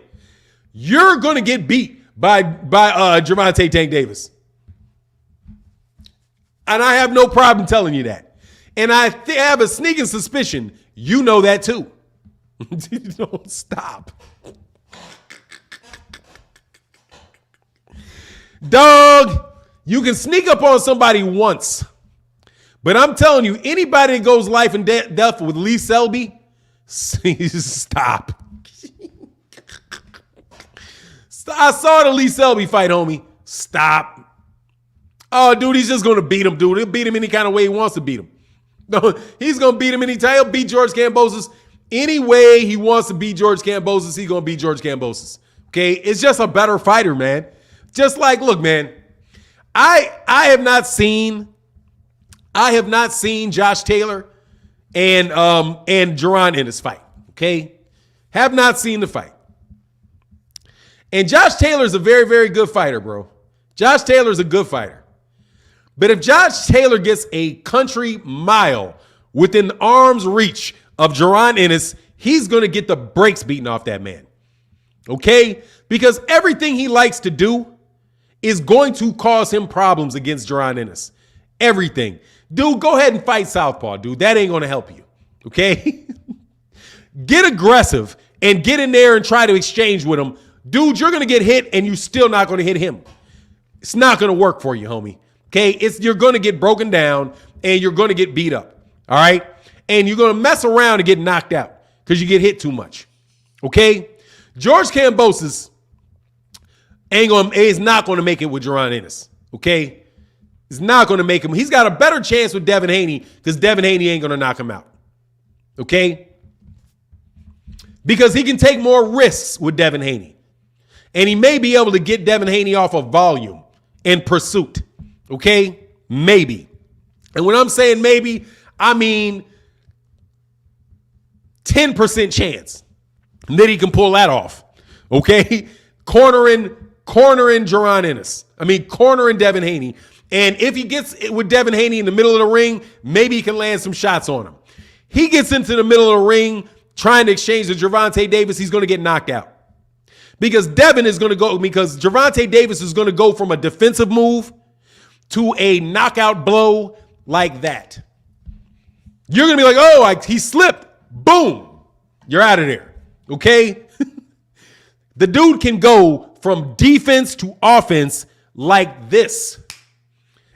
You're going to get beat by Gervonta Tank Davis. And I have no problem telling you that. And I have a sneaking suspicion you know that too. Don't stop. Dog, you can sneak up on somebody once. But I'm telling you, anybody that goes life and death with Lee Selby, stop. I saw the Lee Selby fight, homie. Stop. Oh, dude, he's just going to beat him, dude. He'll beat him any kind of way he wants to beat him. No, he's going to beat him anytime. He'll beat George Kambosos any way he wants to beat George Kambosos. He's going to beat George Kambosos. Okay? It's just a better fighter, man. Just like, look, man, I have not seen Josh Taylor and Jaron Ennis fight. Okay? Have not seen the fight. And Josh Taylor's a very, very good fighter, bro. Josh Taylor's a good fighter. But if Josh Taylor gets a country mile within arm's reach of Jaron Ennis, he's going to get the brakes beaten off that man. Okay? Because everything he likes to do is going to cause him problems against Jaron Ennis. Everything. Dude, go ahead and fight Southpaw, dude. That ain't going to help you. Okay? Get aggressive and get in there and try to exchange with him. Dude, you're going to get hit and you're still not going to hit him. It's not going to work for you, homie. Okay? You're going to get broken down and you're going to get beat up. All right. And you're going to mess around and get knocked out because you get hit too much. Okay. George Kambosos is not going to make it with Jaron Ennis. Okay. He's not going to make him. He's got a better chance with Devin Haney because Devin Haney ain't going to knock him out. Okay. Because he can take more risks with Devin Haney. And he may be able to get Devin Haney off of volume and pursuit. Okay? Maybe. And when I'm saying maybe, I mean 10% chance that he can pull that off. Okay? Cornering Jaron Ennis. Cornering Devin Haney. And if he gets with Devin Haney in the middle of the ring, maybe he can land some shots on him. He gets into the middle of the ring trying to exchange with Gervonta Davis, he's going to get knocked out. Because Gervonta Davis is going to go from a defensive move to a knockout blow like that. You're going to be like, oh, he slipped. Boom. You're out of there. Okay? The dude can go from defense to offense like this.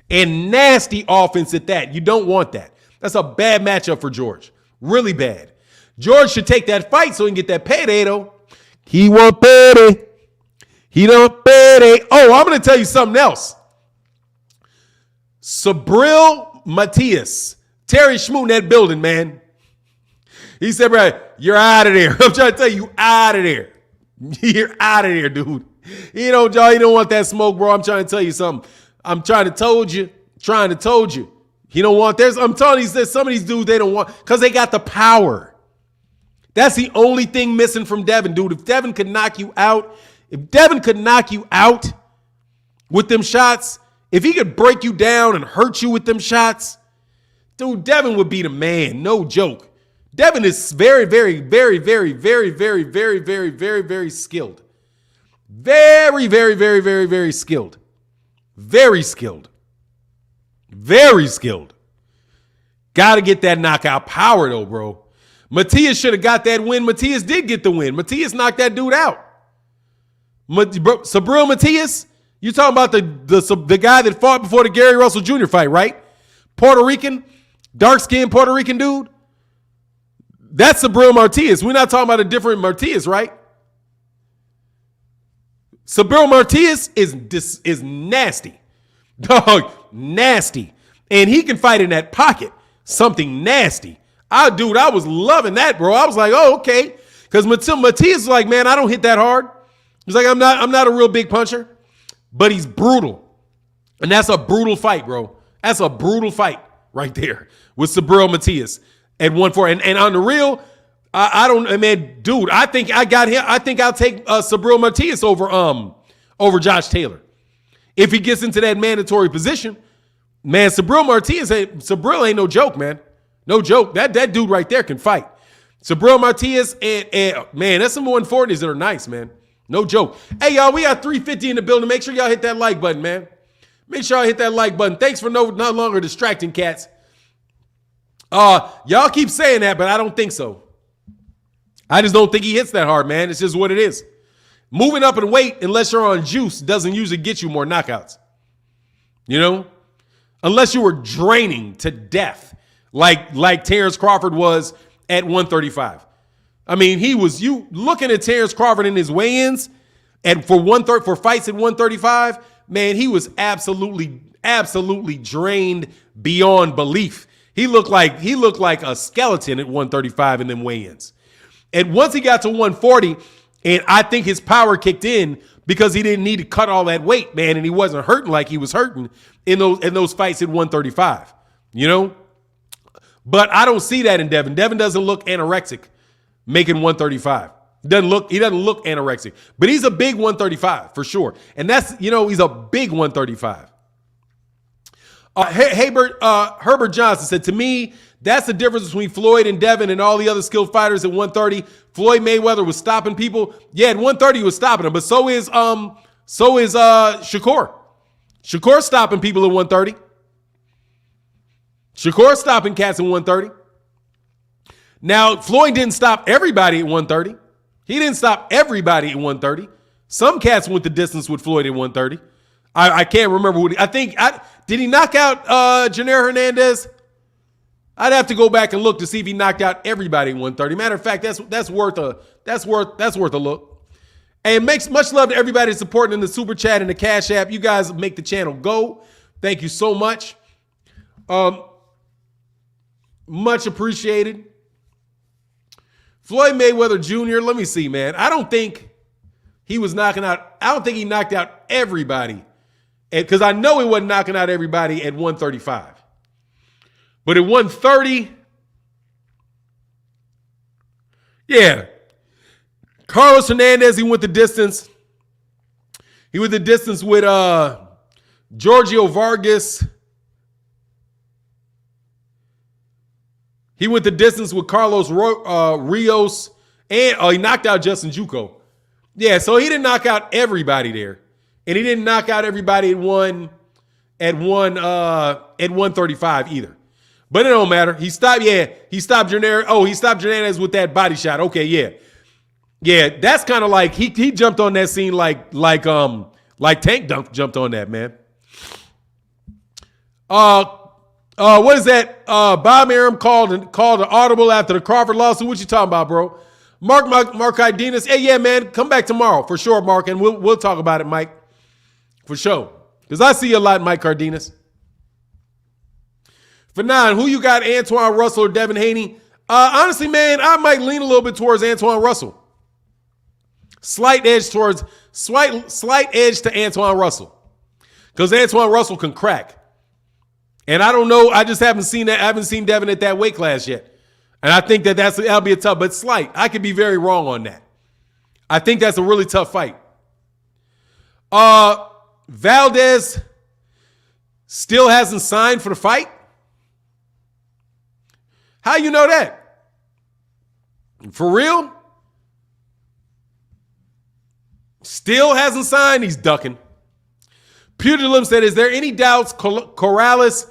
And nasty offense at that. You don't want that. That's a bad matchup for George. Really bad. George should take that fight so he can get that payday, though. He want payday. He don't payday. Oh, I'm going to tell you something else. Subriel Matias. Terry Schmoot in that building, man. He said, bro, you're out of there. I'm trying to tell you, out of there. You're out of there, dude. You don't want that smoke, bro. I'm trying to tell you something. I'm trying to told you. He don't want this. I'm telling you, some of these dudes, they don't want, because they got the power. That's the only thing missing from Devin, dude. If Devin could knock you out with them shots, if he could break you down and hurt you with them shots, dude, Devin would be the man. No joke. Devin is very, very, very, very, very, very, very, very, very, very skilled. Very, very, very, very, very skilled. Very skilled. Very skilled. Got to get that knockout power, though, bro. Matias should have got that win. Matias did get the win. Matias knocked that dude out. Subriel Matias, you talking about the guy that fought before the Gary Russell Jr. fight, right? Puerto Rican, dark-skinned Puerto Rican dude. That's Subriel Matias. We're not talking about a different Matias, right? Subriel Matias is nasty. Dog, nasty. And he can fight in that pocket. Something nasty. I was loving that, bro. I was like, oh, okay. Because Matias is like, man, I don't hit that hard. He's like, I'm not a real big puncher, but he's brutal. And that's a brutal fight, bro. That's a brutal fight right there with Subriel Matias at 1-4. And on the real, I think I got him. I think I'll take Subriel Matias over Josh Taylor. If he gets into that mandatory position, man, Subriel ain't no joke, man. No joke. That dude right there can fight. Subriel Matias and man, that's some 140s that are nice, man. No joke. Hey, y'all, we got 350 in the building. Make sure y'all hit that like button, man. Make sure y'all hit that like button. Thanks for no longer distracting cats. Y'all keep saying that, but I don't think so. I just don't think he hits that hard, man. It's just what it is. Moving up in weight, unless you're on juice, doesn't usually get you more knockouts. You know? Unless you were draining to death, like Terence Crawford was at 135. I mean, you looking at Terence Crawford in his weigh-ins and for fights at 135, man, he was absolutely drained beyond belief. He looked like a skeleton at 135 in them weigh-ins. And once he got to 140, and I think his power kicked in because he didn't need to cut all that weight, man, and he wasn't hurting like he was hurting in those fights at 135, you know? But I don't see that in Devin. Devin doesn't look anorexic making 135. He doesn't look anorexic. But he's a big 135 for sure. And that's, he's a big 135. Herbert Johnson said, to me, that's the difference between Floyd and Devin and all the other skilled fighters at 130. Floyd Mayweather was stopping people. Yeah, at 130 he was stopping them, but so is Shakur. Shakur's stopping people at 130. Shakur's stopping cats at 130. Now, Floyd didn't stop everybody at 130. He didn't stop everybody at 130. Some cats went the distance with Floyd at 130. I can't remember did he knock out Janelle Hernandez? I'd have to go back and look to see if he knocked out everybody in 130. Matter of fact, that's worth a look. And makes much love to everybody supporting in the super chat and the Cash App. You guys make the channel go. Thank you so much. Much appreciated. Floyd Mayweather Jr. Let me see, man. I don't think he knocked out everybody, because I know he wasn't knocking out everybody at 135. But at 130, yeah. Carlos Hernandez, he went the distance. He went the distance with Giorgio Vargas. He went the distance with Carlos Rios, and he knocked out Justin Juco. Yeah, so he didn't knock out everybody there, and he didn't knock out everybody at 135 either. But it don't matter. He stopped. Yeah, he stopped Hernandez. Oh, he stopped Hernandez with that body shot. Okay, yeah. That's kind of like he jumped on that scene like Tank Dunk jumped on that, man. What is that? Bob Arum called an audible after the Crawford lawsuit. What you talking about, bro? Mark Idenus. Hey, yeah, man, come back tomorrow for sure, Mark, and we'll talk about it, Mike, for sure. Because I see you a lot, Mike Cardenas. For 9, who you got, Antuanne Russell or Devin Haney? Honestly, man, I might lean a little bit towards Antuanne Russell. Slight edge to Antuanne Russell, because Antuanne Russell can crack. And I don't know. I just haven't seen that. I haven't seen Devin at that weight class yet. And I think that'll be a tough, but slight. I could be very wrong on that. I think that's a really tough fight. Valdez still hasn't signed for the fight. How you know that? For real? Still hasn't signed. He's ducking. Pugilim said, is there any doubts Corrales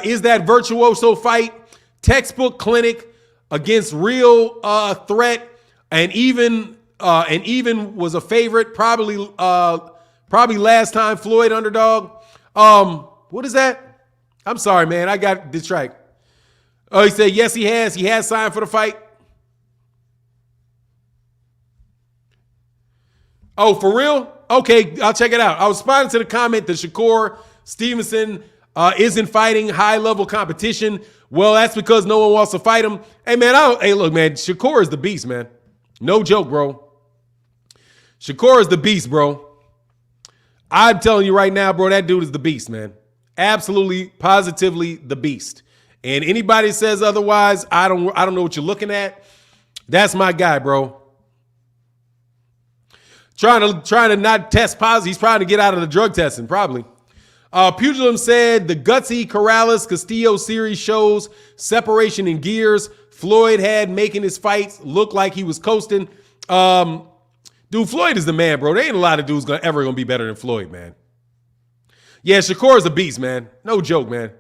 is that virtuoso fight? Textbook clinic against real threat, and even was a favorite, probably last time Floyd underdog. What is that? I'm sorry, man. I got distracted. Oh, he said, yes, he has. He has signed for the fight. Oh, for real? Okay, I'll check it out. I was responding to the comment that Shakur Stevenson isn't fighting high-level competition. Well, that's because no one wants to fight him. Hey, man, look, man, Shakur is the beast, man. No joke, bro. Shakur is the beast, bro. I'm telling you right now, bro, that dude is the beast, man. Absolutely, positively the beast. And anybody says otherwise, I don't know what you're looking at. That's my guy, bro. Trying to not test positive. He's trying to get out of the drug testing, probably. Pugilim said the gutsy Corrales Castillo series shows separation in gears. Floyd had making his fights look like he was coasting. Dude, Floyd is the man, bro. There ain't a lot of dudes ever gonna be better than Floyd, man. Yeah, Shakur is a beast, man. No joke, man.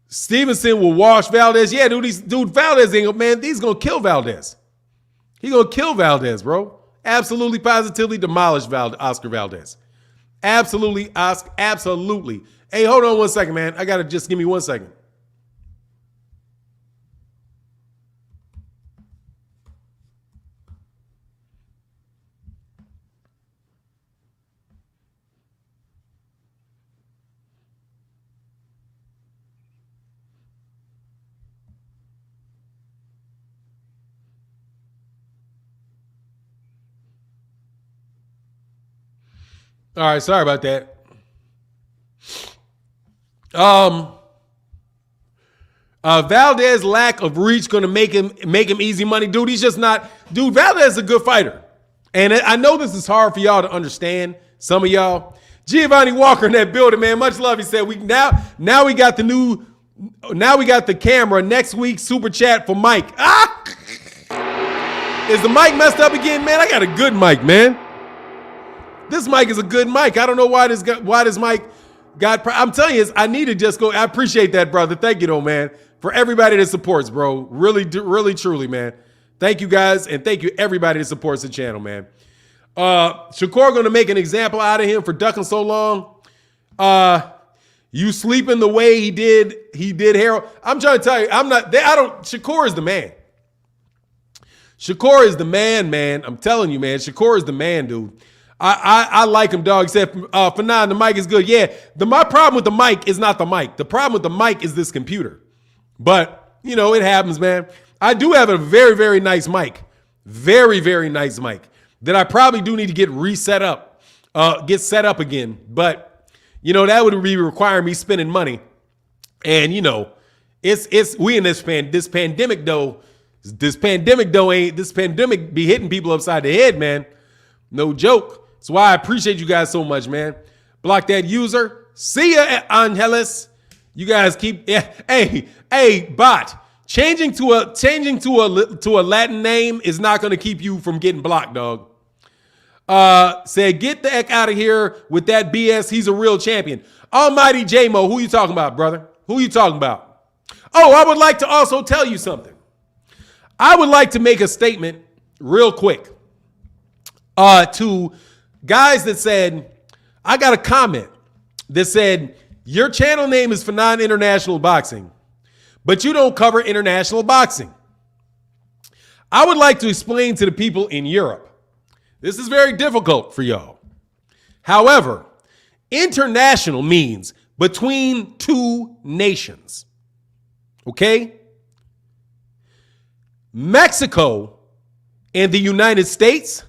Stevenson will wash Valdez. Yeah, dude, Valdez ain't, man, he's gonna kill Valdez. He's gonna kill Valdez, bro. Absolutely, positively demolish Oscar Valdez. Absolutely, absolutely. Hey, hold on one second, man. I gotta just give me 1 second. All right, sorry about that. Valdez lack of reach gonna make him easy money, dude. He's just not, dude. Valdez is a good fighter, and I know this is hard for y'all to understand. Some of y'all, Giovanni Walker in that building, man. Much love. He said we now we got the camera next week. Super chat for Mike. Is the mic messed up again, man? I got a good mic, man. This mic is a good mic. I don't know why this mic got. I'm telling you, I need to just go. I appreciate that, brother. Thank you, though, man, for everybody that supports, bro. Really, really, truly, man. Thank you, guys, and thank you everybody that supports the channel, man. Shakur going to make an example out of him for ducking so long. You sleeping the way he did Harold. I'm trying to tell you, Shakur is the man. Shakur is the man. I'm telling you, man. Shakur is the man, dude. I like him, dog. He said, Fanon, the mic is good. Yeah, my problem with the mic is not the mic. The problem with the mic is this computer. But, it happens, man. I do have a very, very nice mic. Very, very nice mic that I probably do need to get set up again. But, that would be requiring me spending money. And, it's we in this pandemic though. This pandemic be hitting people upside the head, man. No joke. That's why I appreciate you guys so much, man. Block that user. See ya, Angeles. You guys keep hey, bot. Changing to a Latin name is not going to keep you from getting blocked, dog. Said get the heck out of here with that BS. He's a real champion. Almighty J-Mo, who you talking about, brother? Who you talking about? Oh, I would like to also tell you something. I would like to make a statement real quick to guys that said, I got a comment that said, your channel name is Fanon International Boxing, but you don't cover international boxing. I would like to explain to the people in Europe. This is very difficult for y'all. However, international means between two nations. Okay? Mexico and the United States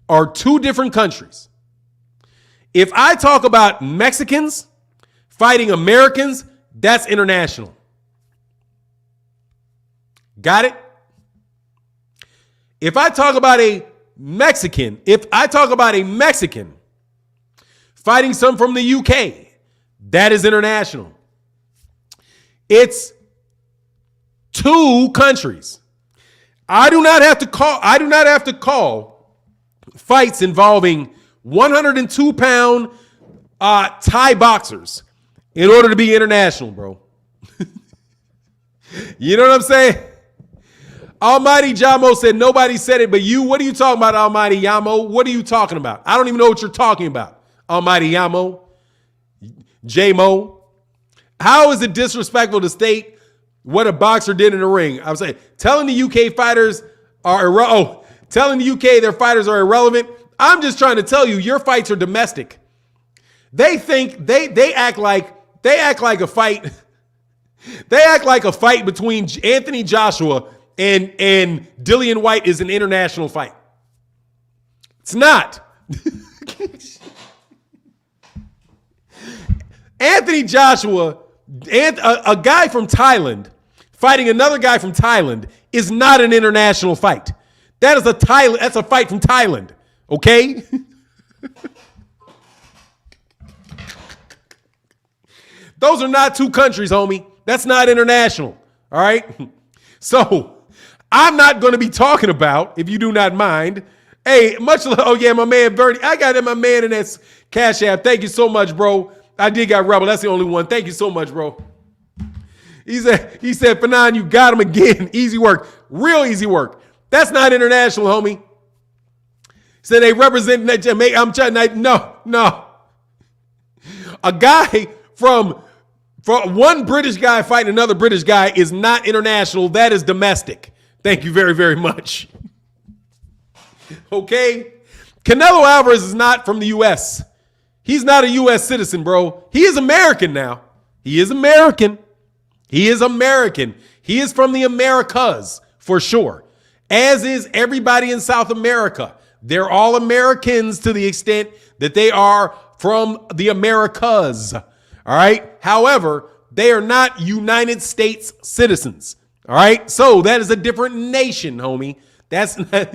are two different countries. If I talk about Mexicans fighting Americans, that's international. Got it? If I talk about a Mexican fighting some from the UK, that is international. It's two countries. I do not have to call fights involving 102-pound Thai boxers in order to be international, bro. You know what I'm saying? Almighty Jamo said nobody said it but you. What are you talking about, Almighty Yamo? What are you talking about? I don't even know what you're talking about, Almighty Yamo. J-Mo. How is it disrespectful to state what a boxer did in the ring? I'm saying telling the UK fighters telling the UK their fighters are irrelevant. I'm just trying to tell you your fights are domestic. They think they act like a fight. They act like a fight between Anthony Joshua and Dillian White is an international fight. It's not. Anthony Joshua, a guy from Thailand fighting another guy from Thailand is not an international fight. That's a fight from Thailand. Okay? Those are not two countries, homie. That's not international. All right? So, I'm not going to be talking about, if you do not mind, hey, much love. Oh, yeah, my man Bernie. I got my man in that Cash App. Thank you so much, bro. I did got Rebel. That's the only one. Thank you so much, bro. He said, Fanon, you got him again. Easy work. Real easy work. That's not international, homie. He said they represent Jamaica. I'm trying to, no. A guy from one British guy fighting another British guy is not international. That is domestic. Thank you very, very much. Okay? Canelo Alvarez is not from the U.S. He's not a U.S. citizen, bro. He is American now. He is American. He is American. He is from the Americas, for sure. As is everybody in South America. They're all Americans to the extent that they are from the Americas. All right? However, they are not United States citizens. All right? So that is a different nation, homie. That's not...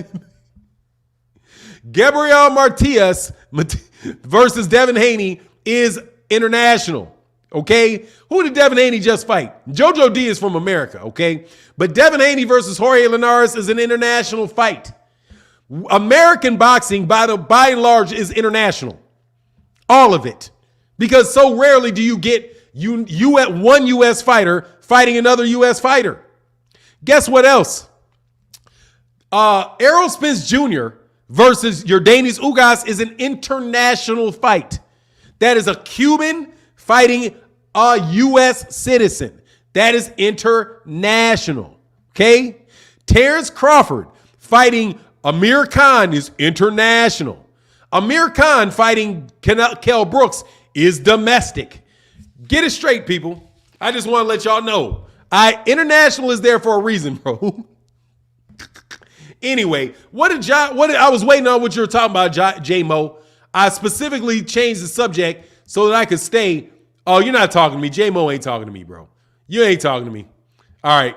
Gabriel Martiz versus Devin Haney is international. Okay? Who did Devin Haney just fight? Jojo D is from America, okay? But Devin Haney versus Jorge Linares is an international fight. American boxing, by and large, is international. All of it. Because so rarely do you get one U.S. fighter fighting another U.S. fighter. Guess what else? Errol Spence Jr. versus Yordanis Ugas is an international fight. That is a Cuban fighting a U.S. citizen. That is international. Okay? Terence Crawford fighting Amir Khan is international. Amir Khan fighting Kell Brooks is domestic. Get it straight, people. I just want to let y'all know. International is there for a reason, bro. Anyway, I was waiting on what you were talking about, J-Mo. I specifically changed the subject so that I could stay. Oh, you're not talking to me. J-Mo ain't talking to me, bro. You ain't talking to me. All right.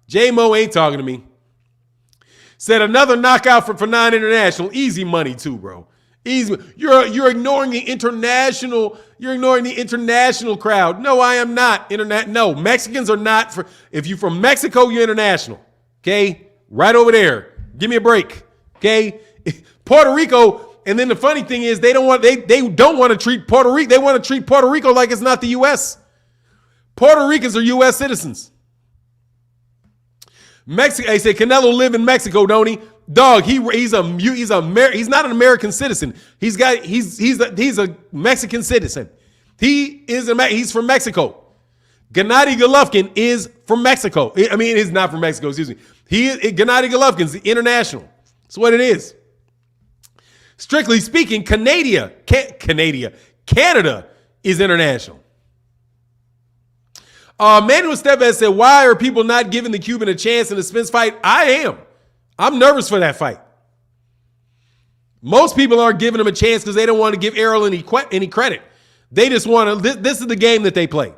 J-Mo ain't talking to me. Said another knockout for non-international. Easy money too, bro. Easy. You're ignoring the international. You're ignoring the international crowd. No, I am not. No, Mexicans are not. If you're from Mexico, you're international. Okay? Right over there. Give me a break. Okay? Puerto Rico, and then the funny thing is they don't want to treat Puerto Rico. They want to treat Puerto Rico like it's not the U.S. Puerto Ricans are U.S. citizens. Mexico. They say Canelo live in Mexico, don't he? Dog. He's not an American citizen. He's a Mexican citizen. He's from Mexico. Gennady Golovkin is from Mexico. I mean, he's not from Mexico. Excuse me. Gennady Golovkin's international. That's what it is. Strictly speaking, Canada is international. Manuel Estevez said, why are people not giving the Cuban a chance in the Spence fight? I am. I'm nervous for that fight. Most people aren't giving him a chance because they don't want to give Errol any credit. They just want to. This is the game that they play.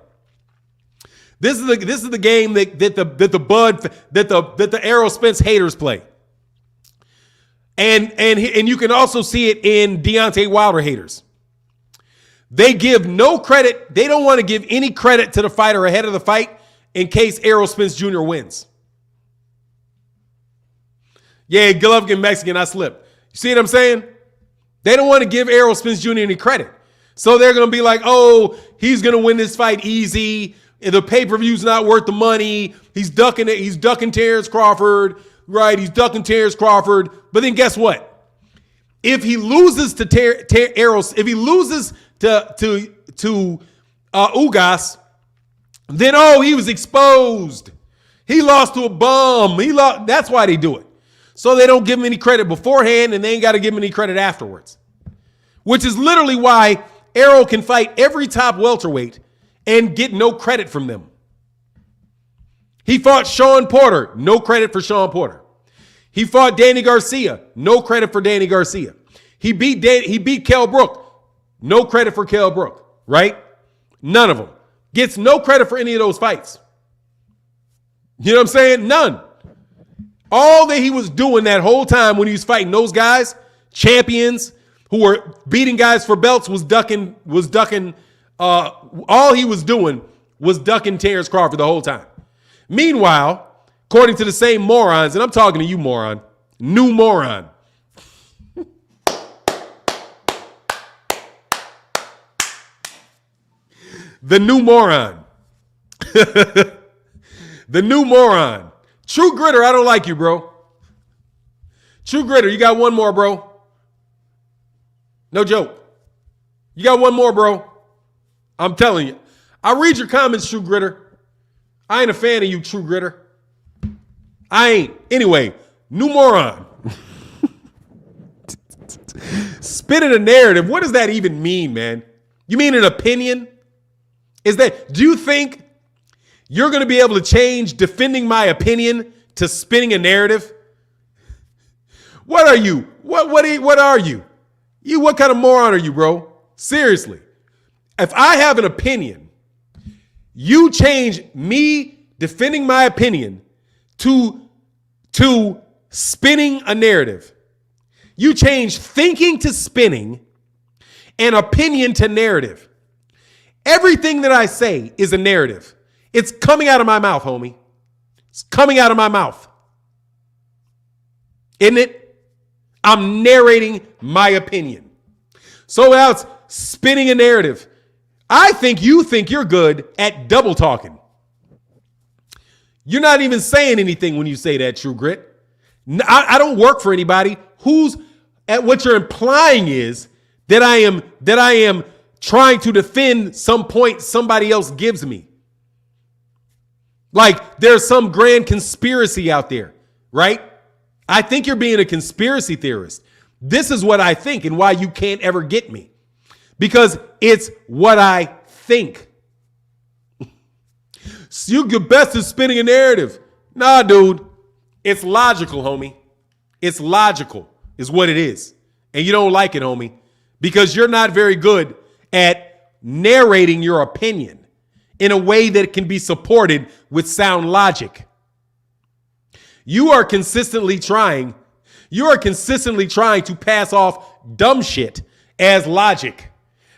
This is the game that the Errol Spence haters play. And you can also see it in Deontay Wilder haters. They give no credit. They don't want to give any credit to the fighter ahead of the fight in case Errol Spence Jr. wins. Yeah, Golovkin Mexican, I slipped. You see what I'm saying? They don't want to give Errol Spence Jr. any credit. So they're going to be like, oh, he's going to win this fight easy. The pay-per-view's not worth the money. He's ducking it. He's ducking Terence Crawford, right? He's ducking Terence Crawford. But then guess what? If he loses to Errol, if he loses to Ugas, then he was exposed. He lost to a bum. That's why they do it. So they don't give him any credit beforehand, and they ain't got to give him any credit afterwards. Which is literally why Errol can fight every top welterweight and get no credit from them. He fought Sean Porter, no credit for Sean Porter. He fought Danny Garcia, no credit for Danny Garcia. He beat Kell Brook, no credit for Kell Brook, right? None of them. Gets no credit for any of those fights. You know what I'm saying? None. All that he was doing that whole time when he was fighting those guys, champions who were beating guys for belts, was ducking. All he was doing was ducking Terence Crawford the whole time. Meanwhile, according to the same morons, and I'm talking to you, moron, new moron. The new moron. The new moron. True Gritter, I don't like you, bro. True Gritter, you got one more, bro. No joke. You got one more, bro. I'm telling you. I read your comments, True Gritter. I ain't a fan of you, True Gritter. I ain't. Anyway, new moron. Spinning a narrative. What does that even mean, man? You mean an opinion? Do you think you're going to be able to change defending my opinion to spinning a narrative? What are you? What are you? What kind of moron are you, bro? Seriously. If I have an opinion, you change me defending my opinion to spinning a narrative. You change thinking to spinning and opinion to narrative. Everything that I say is a narrative. It's coming out of my mouth, homie. It's coming out of my mouth. Isn't it? I'm narrating my opinion. So now it's spinning a narrative. I think you think you're good at double talking. You're not even saying anything when you say that, True Grit. I don't work for anybody who's at what you're implying is that I am trying to defend some point somebody else gives me. Like there's some grand conspiracy out there, right? I think you're being a conspiracy theorist. This is what I think and why you can't ever get me. Because it's what I think. So you get best at spinning a narrative. Nah, dude. It's logical, homie. It's logical is what it is. And you don't like it, homie, because you're not very good at narrating your opinion in a way that can be supported with sound logic. You are consistently trying to pass off dumb shit as logic.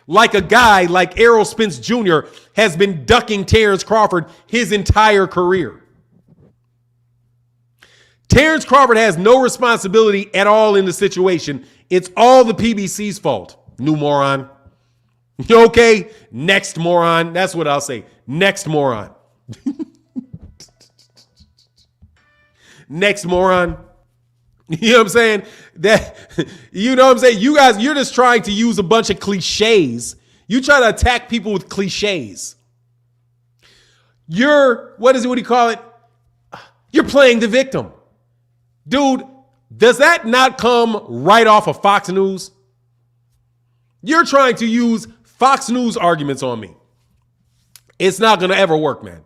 Like a guy like Errol Spence Jr. has been ducking Terence Crawford his entire career. Terence Crawford has no responsibility at all in the situation. It's all the PBC's fault. New moron. Okay, next moron. That's what I'll say. Next moron. Next moron. You know what I'm saying? You know what I'm saying? You guys, you're just trying to use a bunch of cliches. You try to attack people with cliches. What do you call it? You're playing the victim. Dude, does that not come right off of Fox News? You're trying to use Fox News arguments on me. It's not going to ever work, man.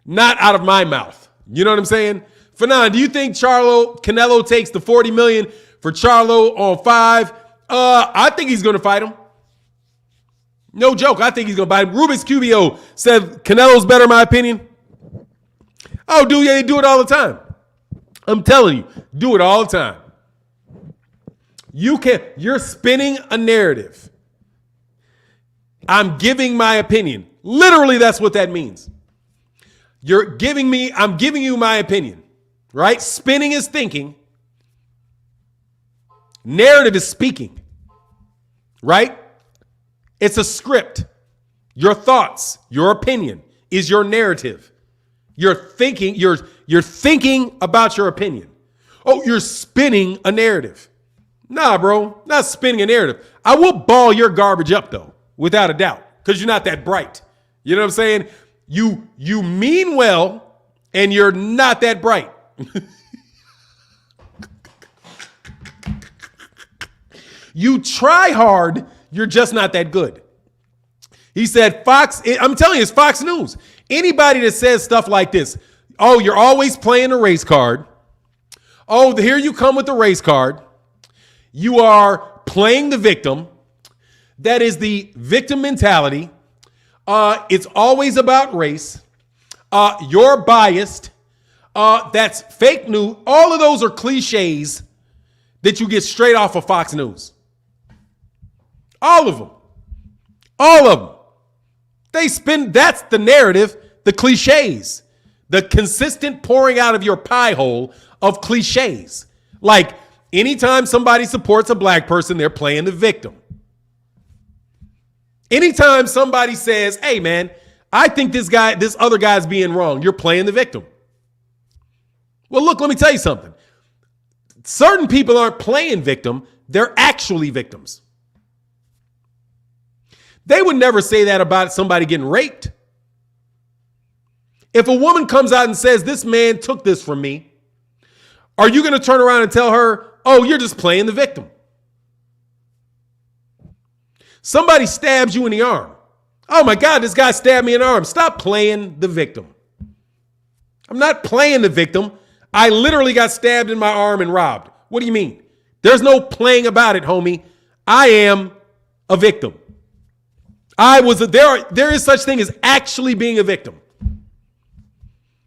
Not out of my mouth. You know what I'm saying? Fanon, do you think Canelo takes the $40 million for Charlo on 5? I think he's going to fight him. No joke. I think he's going to fight him. Rubik's QBO said Canelo's better, in my opinion. Oh, dude, yeah, they do it all the time. I'm telling you, do it all the time. You're spinning a narrative. I'm giving my opinion. Literally, that's what that means. I'm giving you my opinion, right? Spinning is thinking. Narrative is speaking, right? It's a script. Your thoughts, your opinion is your narrative. You're thinking about your opinion. Oh, you're spinning a narrative. Nah, bro, not spinning a narrative. I will ball your garbage up though, without a doubt, because you're not that bright. You know what I'm saying? You mean well, and you're not that bright. You try hard, you're just not that good. He said, I'm telling you, it's Fox News. Anybody that says stuff like this, oh, you're always playing the race card. Oh, here you come with the race card. You are playing the victim. That is the victim mentality. It's always about race. You're biased. That's fake news. All of those are cliches that you get straight off of Fox News. All of them. All of them. That's the narrative, the cliches, the consistent pouring out of your pie hole of cliches. Like anytime somebody supports a black person, they're playing the victim. Anytime somebody says, hey man, I think this other guy's being wrong, you're playing the victim. Well, look, let me tell you something. Certain people aren't playing victim, they're actually victims. They would never say that about somebody getting raped. If a woman comes out and says, this man took this from me, are you going to turn around and tell her, oh, you're just playing the victim? Somebody stabs you in the arm. Oh my God, this guy stabbed me in the arm. Stop playing the victim. I'm not playing the victim. I literally got stabbed in my arm and robbed. What do you mean? There's no playing about it, homie. I am a victim. There is such thing as actually being a victim.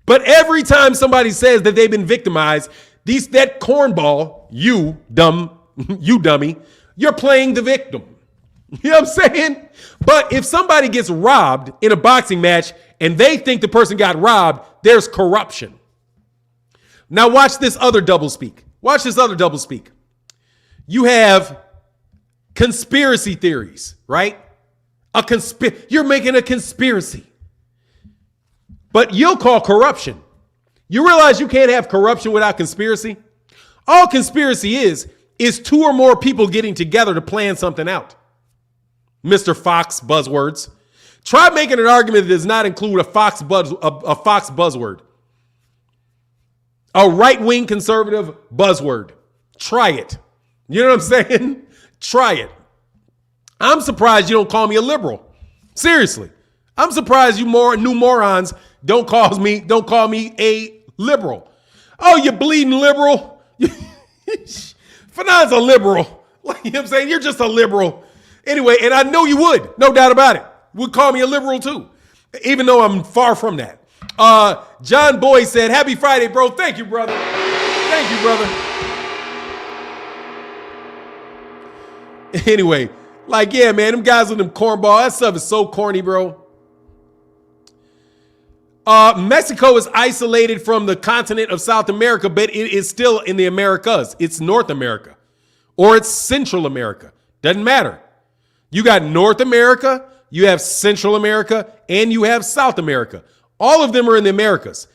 But every time somebody says that they've been victimized, that cornball, you dummy, you're playing the victim. You know what I'm saying? But if somebody gets robbed in a boxing match and they think the person got robbed, there's corruption. Now watch this other doublespeak. Watch this other doublespeak. You have conspiracy theories, right? You're making a conspiracy. But you'll call corruption. You realize you can't have corruption without conspiracy? All conspiracy is two or more people getting together to plan something out. Mr. Fox buzzwords. Try making an argument that does not include a Fox buzzword. A right-wing conservative buzzword. Try it. You know what I'm saying? Try it. I'm surprised you don't call me a liberal. Seriously. I'm surprised you new morons don't call me a liberal. Oh, you bleeding liberal. Fanon's a liberal. You know what I'm saying? You're just a liberal. Anyway, and I know you would. No doubt about it. Would call me a liberal too. Even though I'm far from that. John Boy said, happy Friday, bro. Thank you, brother. Thank you, brother. Anyway, like, yeah, man, them guys with them cornball, that stuff is so corny, bro. Mexico is isolated from the continent of South America, but it is still in the Americas. It's North America or it's Central America. Doesn't matter. You got North America, you have Central America, and you have South America. All of them are in the Americas.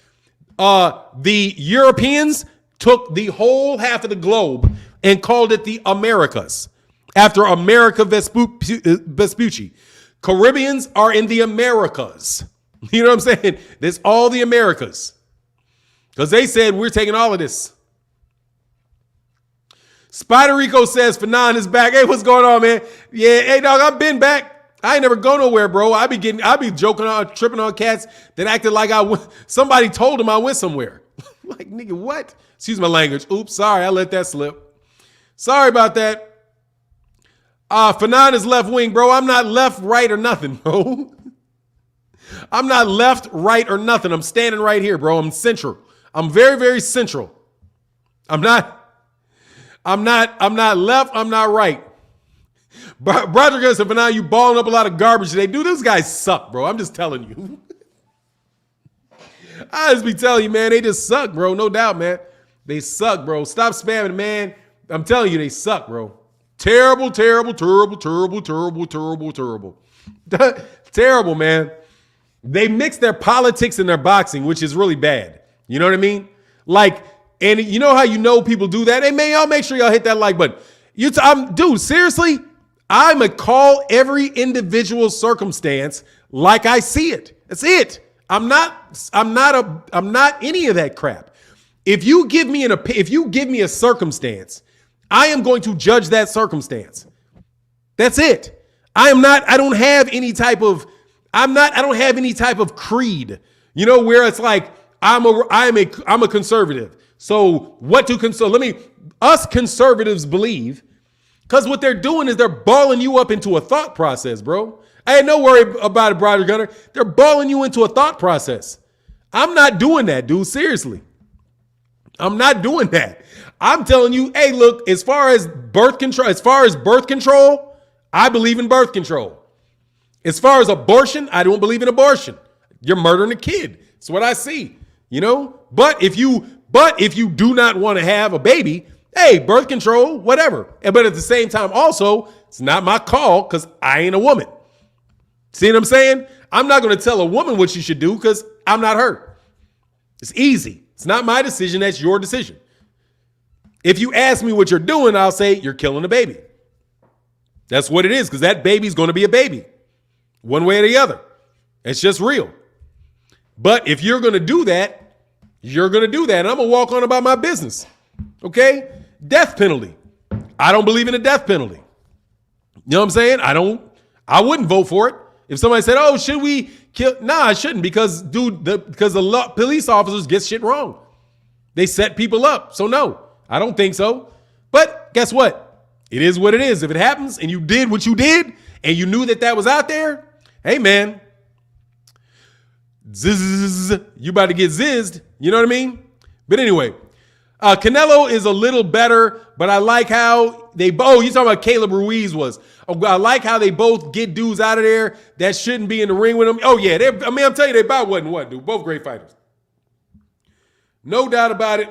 The Europeans took the whole half of the globe and called it the Americas after America Vespucci. Caribbeans are in the Americas. You know what I'm saying? There's all the Americas. Because they said, we're taking all of this. Spider Rico says, Fanon is back. Hey, what's going on, man? Yeah, hey, dog, I've been back. I ain't never go nowhere, bro. I be joking on, tripping on cats that acted like somebody told them I went somewhere. Like, nigga, what? Excuse my language. Oops, sorry, I let that slip. Sorry about that. Fanon is left wing, bro. I'm not left, right, or nothing, bro. I'm not left, right, or nothing. I'm standing right here, bro. I'm central. I'm very, very central. I'm not left. I'm not right. Roger Gunn said, but now you balling up a lot of garbage today. Dude, those guys suck, bro. I'm just telling you. I just be telling you, man, they just suck, bro. No doubt, man. They suck, bro. Stop spamming, man. I'm telling you, they suck, bro. Terrible, terrible, terrible, terrible, terrible, terrible, terrible. Terrible, man. They mix their politics and their boxing, which is really bad. You know what I mean? Like, and you know how you know people do that? Hey, man, y'all make sure y'all hit that like button. Dude, seriously, I'm going to call every individual circumstance like I see it. That's it. I'm not any of that crap. If you give me a circumstance, I am going to judge that circumstance. That's it. I don't have any type of creed, you know, where it's like, I'm a conservative. So what do us conservatives believe? Because what they're doing is they're balling you up into a thought process, bro. I had no worry about it, Brother Gunner. They're balling you into a thought process. I'm not doing that, dude. Seriously. I'm not doing that. I'm telling you, hey, look, as far as birth control, I believe in birth control. As far as abortion, I don't believe in abortion. You're murdering a kid. That's what I see, you know? But if you do not want to have a baby, hey, birth control, whatever. But at the same time, also, it's not my call because I ain't a woman. See what I'm saying? I'm not going to tell a woman what she should do because I'm not her. It's easy. It's not my decision. That's your decision. If you ask me what you're doing, I'll say you're killing a baby. That's what it is, because that baby's going to be a baby. One way or the other. It's just real. But if you're going to do that, you're going to do that. And I'm going to walk on about my business. Okay? Death penalty. I don't believe in a death penalty. You know what I'm saying? I wouldn't vote for it. If somebody said, oh, should we kill? Nah, I shouldn't, because the police officers get shit wrong. They set people up. So no, I don't think so. But guess what? It is what it is. If it happens and you did what you did and you knew that was out there, hey, man, you about to get zizzed. You know what I mean? But anyway, Canelo is a little better, but I like how you talking about Caleb Ruiz was. I like how they both get dudes out of there that shouldn't be in the ring with them. Oh, yeah. I'm telling you, they about wasn't what, dude. Both great fighters. No doubt about it.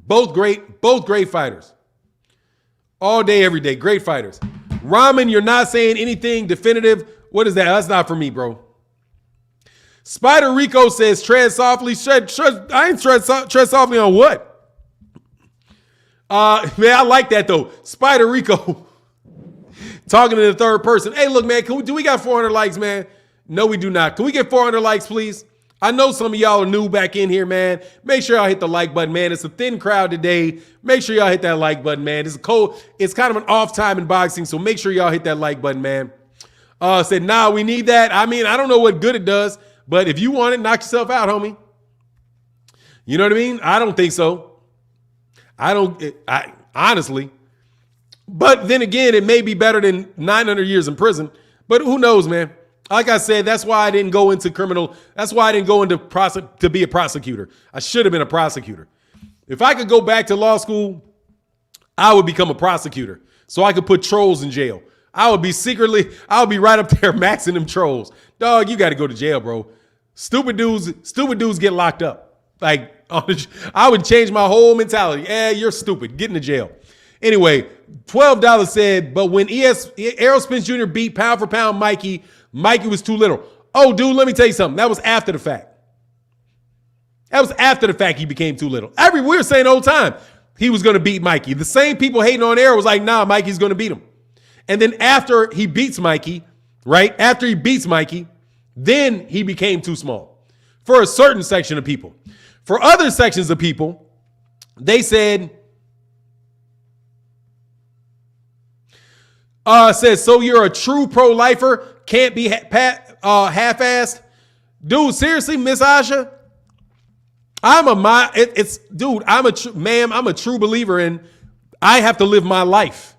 Both great fighters. All day, every day. Great fighters. Ramen, you're not saying anything definitive. What is that? That's not for me, bro. Spider Rico says, tread softly. I ain't tread softly on what? Man, I like that, though. Spider Rico. talking in the third person. Hey, look, man, do we got 400 likes, man? No, we do not. Can we get 400 likes, please? I know some of y'all are new back in here, man. Make sure y'all hit the like button, man. It's a thin crowd today. Make sure y'all hit that like button, man. It's cold. It's kind of an off time in boxing, so make sure y'all hit that like button, man. Said, nah, we need that. I mean, I don't know what good it does, but if you want it, knock yourself out, homie. You know what I mean? I don't think so. I honestly. But then again, it may be better than 900 years in prison. But who knows, man? Like I said, that's why I didn't go into That's why I didn't go into to be a prosecutor. I should have been a prosecutor. If I could go back to law school, I would become a prosecutor so I could put trolls in jail. I would be right up there maxing them trolls. Dog, you got to go to jail, bro. Stupid dudes get locked up. Like, I would change my whole mentality. You're stupid. Get into jail. Anyway, $12 said, but when Errol Spence Jr. beat pound for pound Mikey was too little. Oh, dude, let me tell you something. That was after the fact. He became too little. We were saying the whole time he was going to beat Mikey. The same people hating on Errol was like, nah, Mikey's going to beat him. And then after he beats Mikey, then he became too small for a certain section of people. For other sections of people, they said, says, so you're a true pro-lifer, can't be half-assed. Dude, seriously, Miss Asha? I'm a true believer in I have to live my life.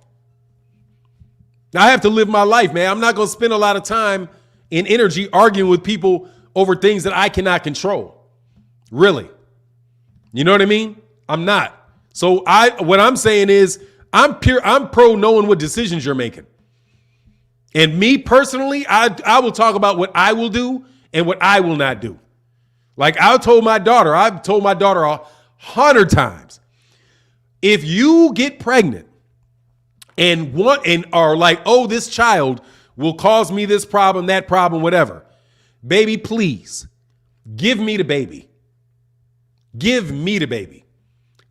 I have to live my life, man. I'm not going to spend a lot of time and energy arguing with people over things that I cannot control. Really. You know what I mean? I'm not. So what I'm saying is I'm pro knowing what decisions you're making. And me personally, I will talk about what I will do and what I will not do. Like I've told my daughter 100 times, if you get pregnant and are like, oh, this child will cause me this problem, that problem, whatever, baby, please give me the baby. Give me the baby.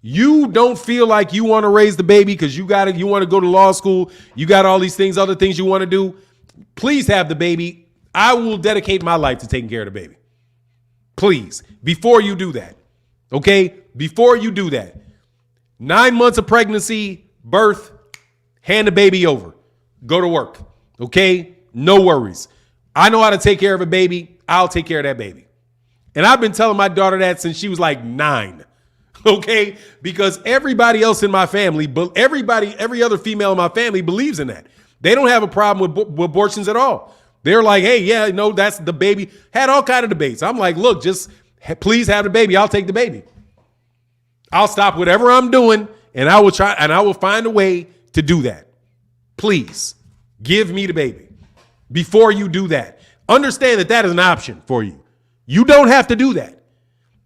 You don't feel like you want to raise the baby because you want to go to law school. You got all these things, other things you want to do. Please have the baby. I will dedicate my life to taking care of the baby. Please, before you do that, okay? Before you do that, 9 months of pregnancy, birth, hand the baby over. Go to work, okay? No worries. I know how to take care of a baby. I'll take care of that baby. And I've been telling my daughter that since she was like 9, okay? Because everybody else in my family, every other female in my family believes in that. They don't have a problem with abortions at all. They're like, hey, yeah, no, that's the baby. Had all kind of debates. I'm like, look, just please have the baby. I'll take the baby. I'll stop whatever I'm doing and I will find a way to do that. Please give me the baby. Before you do that, understand that is an option for you. You don't have to do that.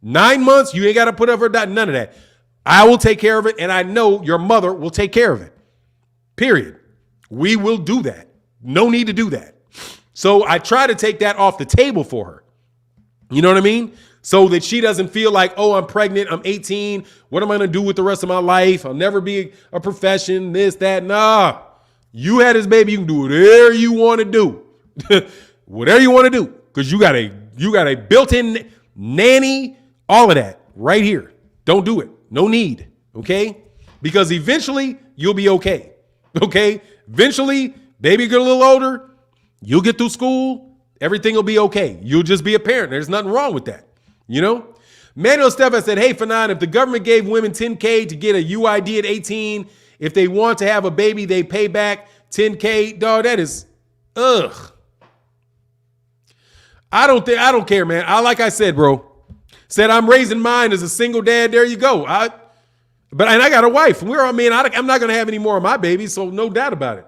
9 months, you ain't got to put up or none of that. I will take care of it, and I know your mother will take care of it. Period. We will do that. No need to do that. So I try to take that off the table for her. You know what I mean? So that she doesn't feel like, oh, I'm pregnant, I'm 18. What am I going to do with the rest of my life? I'll never be a profession, this, that. Nah. You had this baby, you can do whatever you want to do. Whatever you want to do. Because you got a built-in nanny, all of that right here. Don't do it. No need. Okay? Because eventually you'll be okay. Okay? Eventually, baby get a little older. You'll get through school. Everything will be okay. You'll just be a parent. There's nothing wrong with that. You know? Manuel Stefan said, hey, Fanon, if the government gave women $10K to get a UID at 18, if they want to have a baby, they pay back $10K. Dog, that is, ugh. I don't care, man. Like I said, bro, said I'm raising mine as a single dad. There you go. But I got a wife. I'm not going to have any more of my babies, so no doubt about it.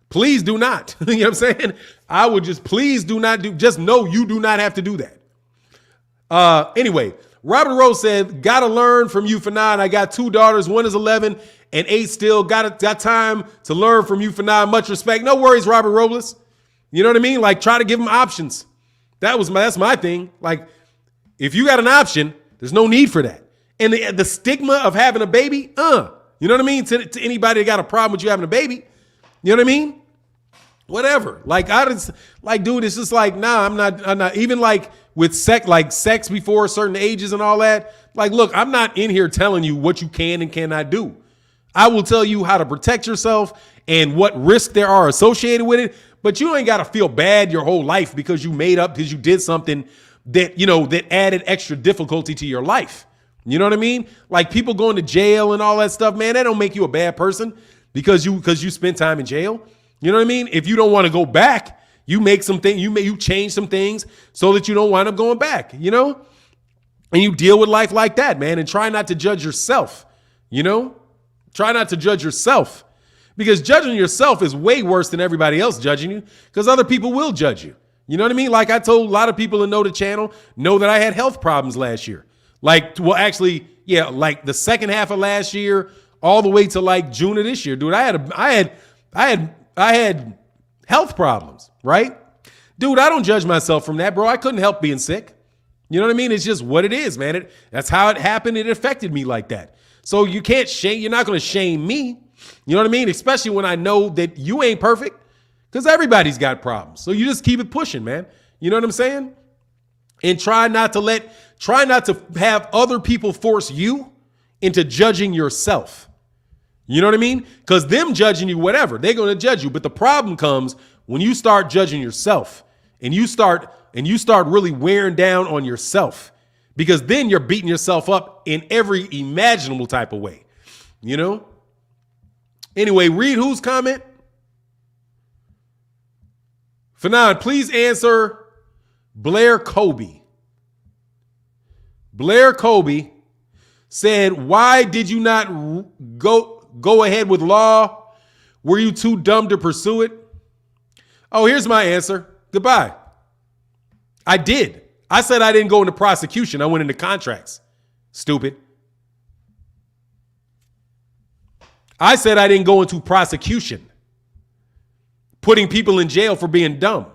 Please do not. You know what I'm saying? I would please do not just know you do not have to do that. Anyway, Robert Rose said, gotta learn from you for 9. I got 2 daughters. One is 11 and 8 still. Got time to learn from you for 9. Much respect. No worries, Robert Robles. You know what I mean? Like, try to give them options. That's my thing. Like, if you got an option, there's no need for that. And the stigma of having a baby, you know what I mean? To anybody that got a problem with you having a baby, You know what I mean? Whatever. Like I just like, dude, it's just like, nah, I'm not even like with sex before certain ages and all that. Like, look, I'm not in here telling you what you can and cannot do. I will tell you how to protect yourself and what risks there are associated with it. But you ain't got to feel bad your whole life because you did something that, that added extra difficulty to your life. You know what I mean? Like people going to jail and all that stuff, man, that don't make you a bad person because you spent time in jail. You know what I mean? If you don't want to go back, you make something, you change some things so that you don't wind up going back, and you deal with life like that, man, and try not to judge yourself, try not to judge yourself because judging yourself is way worse than everybody else judging you because other people will judge you. You know what I mean? Like I told a lot of people that know the channel know that I had health problems last year. Like the second half of last year, all the way to like June of this year, dude. I had health problems, right? Dude, I don't judge myself from that, bro. I couldn't help being sick. You know what I mean? It's just what it is, man. That's how it happened. It affected me like that. So you're not going to shame me. You know what I mean? Especially when I know that you ain't perfect because everybody's got problems. So you just keep it pushing, man. You know what I'm saying? And try not to have other people force you into judging yourself. You know what I mean? Because them judging you, whatever, they're going to judge you. But the problem comes when you start judging yourself and you start really wearing down on yourself because then you're beating yourself up in every imaginable type of way. Anyway, read whose comment? Fanon, please answer Blair Kobe. Blair Kobe said, why did you not go ahead with law? Were you too dumb to pursue it? Oh, here's my answer. Goodbye. I did. I said I didn't go into prosecution. I went into contracts. Stupid. I said I didn't go into prosecution. Putting people in jail for being dumb.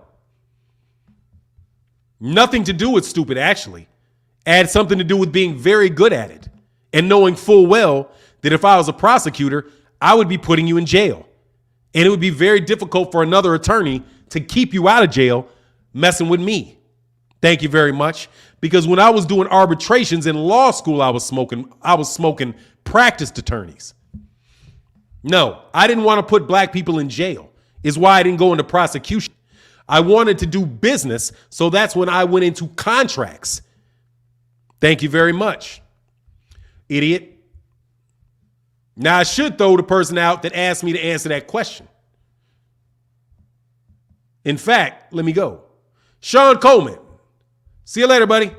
Nothing to do with stupid, actually. Had something to do with being very good at it and knowing full well that if I was a prosecutor, I would be putting you in jail. And it would be very difficult for another attorney to keep you out of jail messing with me. Thank you very much. Because when I was doing arbitrations in law school, I was smoking practiced attorneys. No, I didn't want to put black people in jail. Is why I didn't go into prosecution. I wanted to do business, so that's when I went into contracts. Thank you very much, idiot. Now, I should throw the person out that asked me to answer that question. In fact, let me go. Sean Coleman. See you later, buddy.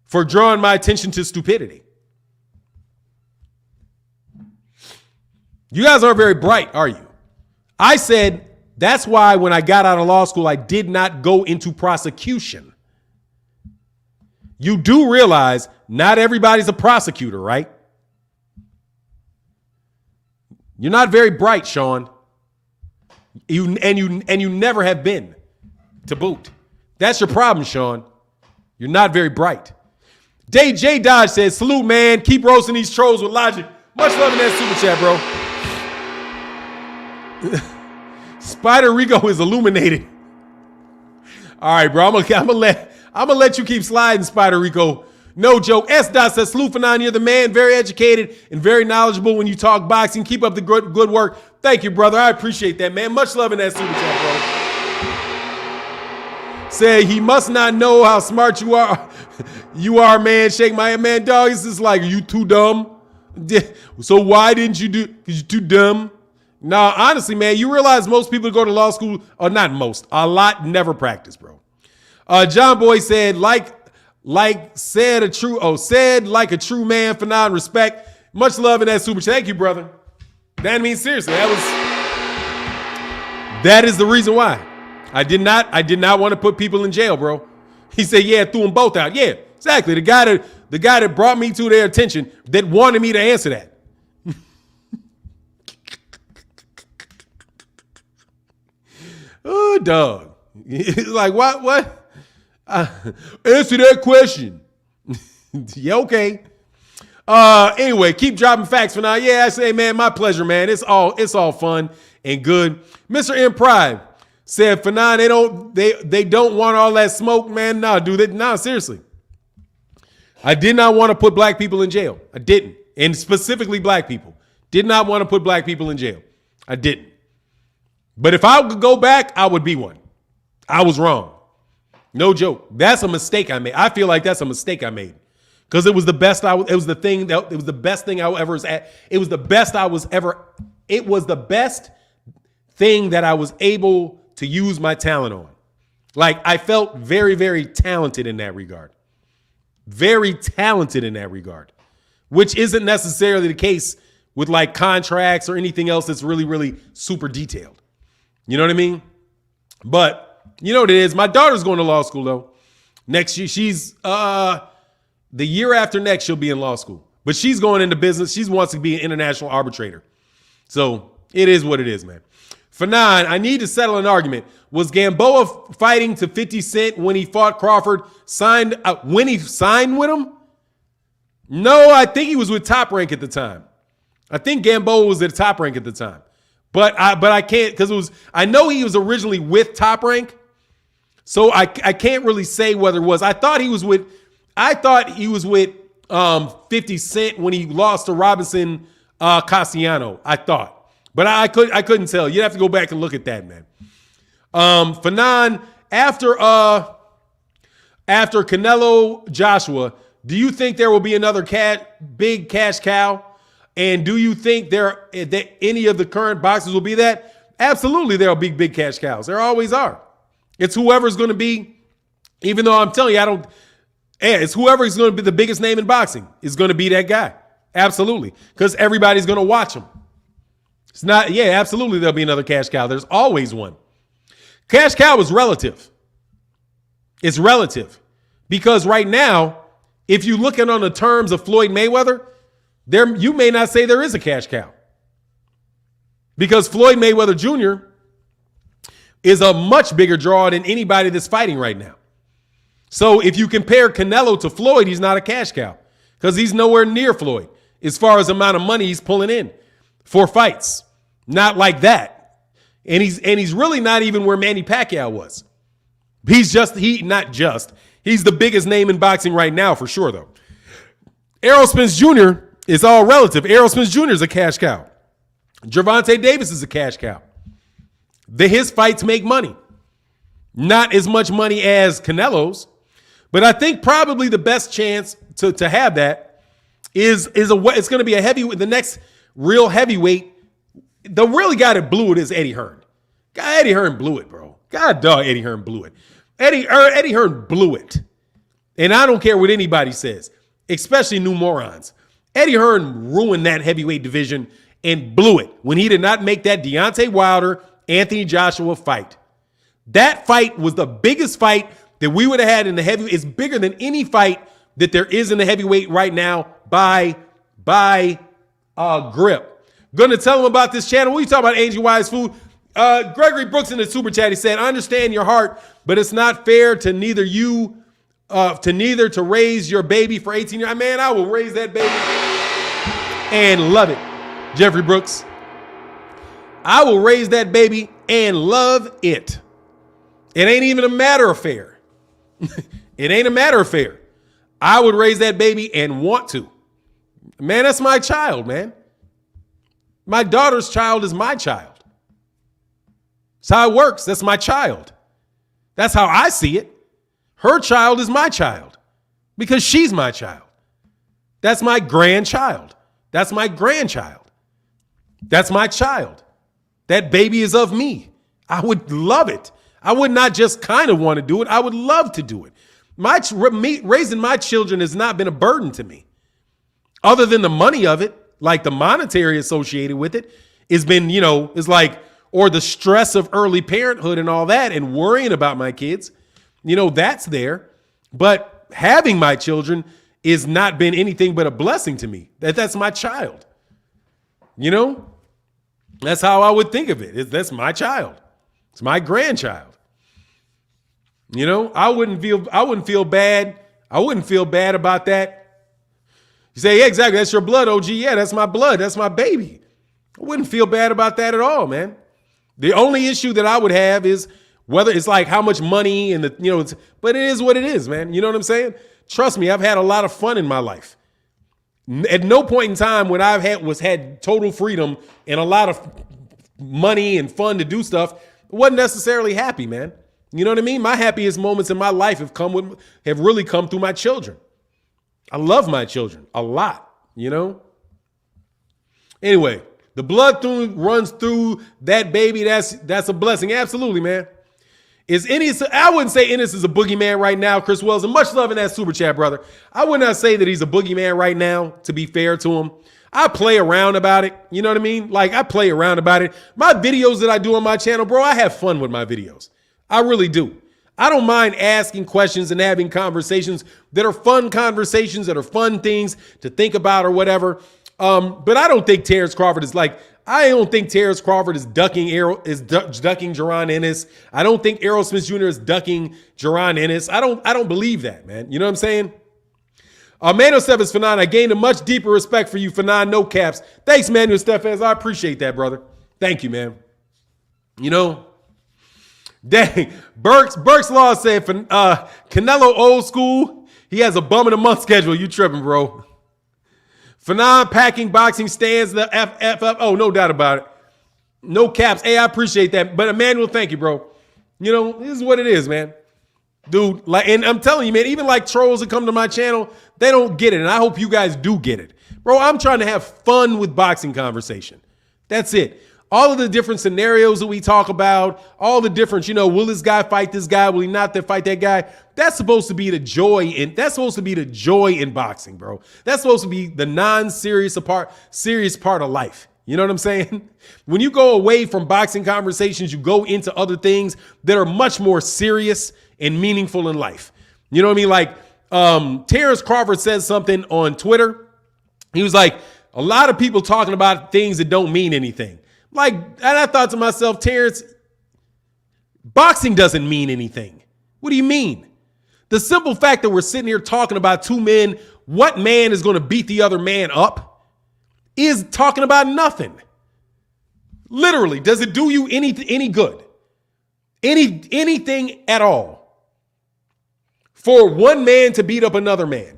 For drawing my attention to stupidity. You guys aren't very bright, are you? I said that's why when I got out of law school, I did not go into prosecution. You do realize not everybody's a prosecutor, right? You're not very bright, Sean. You never have been, to boot. That's your problem, Sean. You're not very bright. J. Dodge says, salute, man. Keep roasting these trolls with logic. Much love in that super chat, bro. Spider Rico is illuminated. All right, bro. I'm gonna let you keep sliding, Spider Rico. No joke. S. Dot says, salute for 9. You're the man. Very educated and very knowledgeable when you talk boxing. Keep up the good work. Thank you, brother. I appreciate that, man. Much love in that super chat, bro. Say he must not know how smart you are. You are, man. Shake my hand, man. Dog, it's just like, are you too dumb? So why didn't you do? Because you're too dumb. No, honestly, man, you realize most people go to law school, or not most, a lot never practice, bro. John Boy said, said like a true man for non-respect. Much love in that super chat. Thank you, brother. That means seriously, that is the reason why. I did not want to put people in jail, bro. He said, yeah, threw them both out. Yeah, exactly. The guy that brought me to their attention that wanted me to answer that. Oh, dog. It's like, what? Answer that question. Yeah, okay. Anyway, keep dropping facts for now. Yeah, I say, man, my pleasure, man. It's all fun and good. Mr. M Pride said, for now, they don't want all that smoke, man. Nah, dude. Nah, seriously. I did not want to put black people in jail. I didn't. And specifically black people. Did not want to put black people in jail. I didn't. But if I could go back, I would be one. I was wrong. No joke. That's a mistake I made. I feel like that's a mistake I made. Because it was the best it was the best thing that I was able to use my talent on. Like, I felt very, very talented in that regard. Very talented in that regard. Which isn't necessarily the case with like contracts or anything else that's really, really super detailed. You know what I mean? But you know what it is? My daughter's going to law school though. Next year, she's the year after next, she'll be in law school. But she's going into business. She wants to be an international arbitrator. So it is what it is, man. For 9, I need to settle an argument. Was Gamboa fighting to 50 Cent when he fought Crawford? When he signed with him? No, I think he was with Top Rank at the time. I think Gamboa was at Top Rank at the time. But I can't, because I know he was originally with Top Rank. So I can't really say whether it was. I thought he was with 50 Cent when he lost to Robinson Cassiano, I thought. But I couldn't tell. You'd have to go back and look at that, man. Fanon, after Canelo Joshua, do you think there will be another big cash cow? And do you think that any of the current boxers will be that? Absolutely, there will be big cash cows. There always are. It's whoever's going to be, even though I'm telling you, it's whoever's going to be the biggest name in boxing is going to be that guy. Absolutely. Because everybody's going to watch him. It's not, absolutely there'll be another cash cow. There's always one. Cash cow is relative. It's relative. Because right now, if you look at on the terms of Floyd Mayweather, you may not say there is a cash cow. Because Floyd Mayweather Jr. is a much bigger draw than anybody that's fighting right now. So if you compare Canelo to Floyd, he's not a cash cow. Because he's nowhere near Floyd as far as the amount of money he's pulling in for fights. Not like that. And he's really not even where Manny Pacquiao was. He's the biggest name in boxing right now for sure, though. Errol Spence Jr. is all relative. Errol Spence Jr. is a cash cow. Gervonta Davis is a cash cow. His fights make money. Not as much money as Canelo's. But I think probably the best chance to have that it's going to be the next real heavyweight. The really guy that blew it is Eddie Hearn. Eddie Hearn blew it, bro. God dog, Eddie Hearn blew it. Eddie Hearn blew it. And I don't care what anybody says, especially new morons. Eddie Hearn ruined that heavyweight division and blew it when he did not make that Deontay Wilder, Anthony Joshua fight. That fight was the biggest fight that we would have had in the heavyweight. It's bigger than any fight that there is in the heavyweight right now by grip. Going to tell them about this channel. What are you talking about, Angel Wise Food? Gregory Brooks in the super chat, he said, I understand your heart, but it's not fair to neither to raise your baby for 18 years. Man, I will raise that baby and love it. Jeffrey Brooks, I will raise that baby and love it. It ain't even a matter of fair. It ain't a matter of fair. I would raise that baby and want to. Man, that's my child, man. My daughter's child is my child. That's how it works. That's my child. That's how I see it. Her child is my child because she's my child. That's my grandchild. That's my grandchild. That's my child. That baby is of me. I would love it. I would not just kind of want to do it. I would love to do it. Raising my children has not been a burden to me. Other than the money of it, like the monetary associated with it, it's been, it's like, or the stress of early parenthood and all that and worrying about my kids, that's there. But having my children has not been anything but a blessing to me. That's my child. That's how I would think of it. That's my child. It's my grandchild. I wouldn't feel bad. I wouldn't feel bad about that. You say, yeah, exactly. That's your blood, OG. Yeah, that's my blood. That's my baby. I wouldn't feel bad about that at all, man. The only issue that I would have is whether it's like how much money and but it is what it is, man. You know what I'm saying? Trust me, I've had a lot of fun in my life. At no point in time when I've had total freedom and a lot of money and fun to do stuff, wasn't necessarily happy, man. You know what I mean? My happiest moments in my life have really come through my children. I love my children a lot, you know? Anyway, the blood runs through that baby. That's a blessing. Absolutely, man. I wouldn't say Ennis is a boogeyman right now, Chris Wells, and much love in that super chat, brother. I would not say that he's a boogeyman right now, to be fair to him. I play around about it. You know what I mean? Like, I play around about it. My videos that I do on my channel, bro, I have fun with my videos. I really do. I don't mind asking questions and having conversations that are fun conversations, that are fun things to think about or whatever. But I don't think Terence Crawford is ducking Jaron Ennis. I don't think Errol Smith Jr. is ducking Jaron Ennis. I don't believe that, man. You know what I'm saying? Manuel Steffes, Fanon, I gained a much deeper respect for you, Fanon, no caps. Thanks, Manuel Steffes. I appreciate that, brother. Thank you, man. You know, dang, Burke's Law said, Canelo old school. He has a bum in a month schedule. You tripping, bro. Fanon packing boxing stands the FF. Oh, no doubt about it. No caps. Hey, I appreciate that. But Emmanuel, thank you, bro. You know, this is what it is, man. Dude, and I'm telling you, man, even like trolls that come to my channel, they don't get it. And I hope you guys do get it. Bro, I'm trying to have fun with boxing conversation. That's it. All of the different scenarios that we talk about, all the different, will this guy fight this guy? Will he not fight that guy? That's supposed to be the joy in boxing, bro. That's supposed to be the non-serious serious part of life. You know what I'm saying? When you go away from boxing conversations, you go into other things that are much more serious and meaningful in life. You know what I mean? Like Terence Crawford says something on Twitter. He was like, a lot of people talking about things that don't mean anything. Like, and I thought to myself, Terence, boxing doesn't mean anything. What do you mean? The simple fact that we're sitting here talking about two men, what man is going to beat the other man up, is talking about nothing. Literally, does it do you any good? Anything at all? For one man to beat up another man.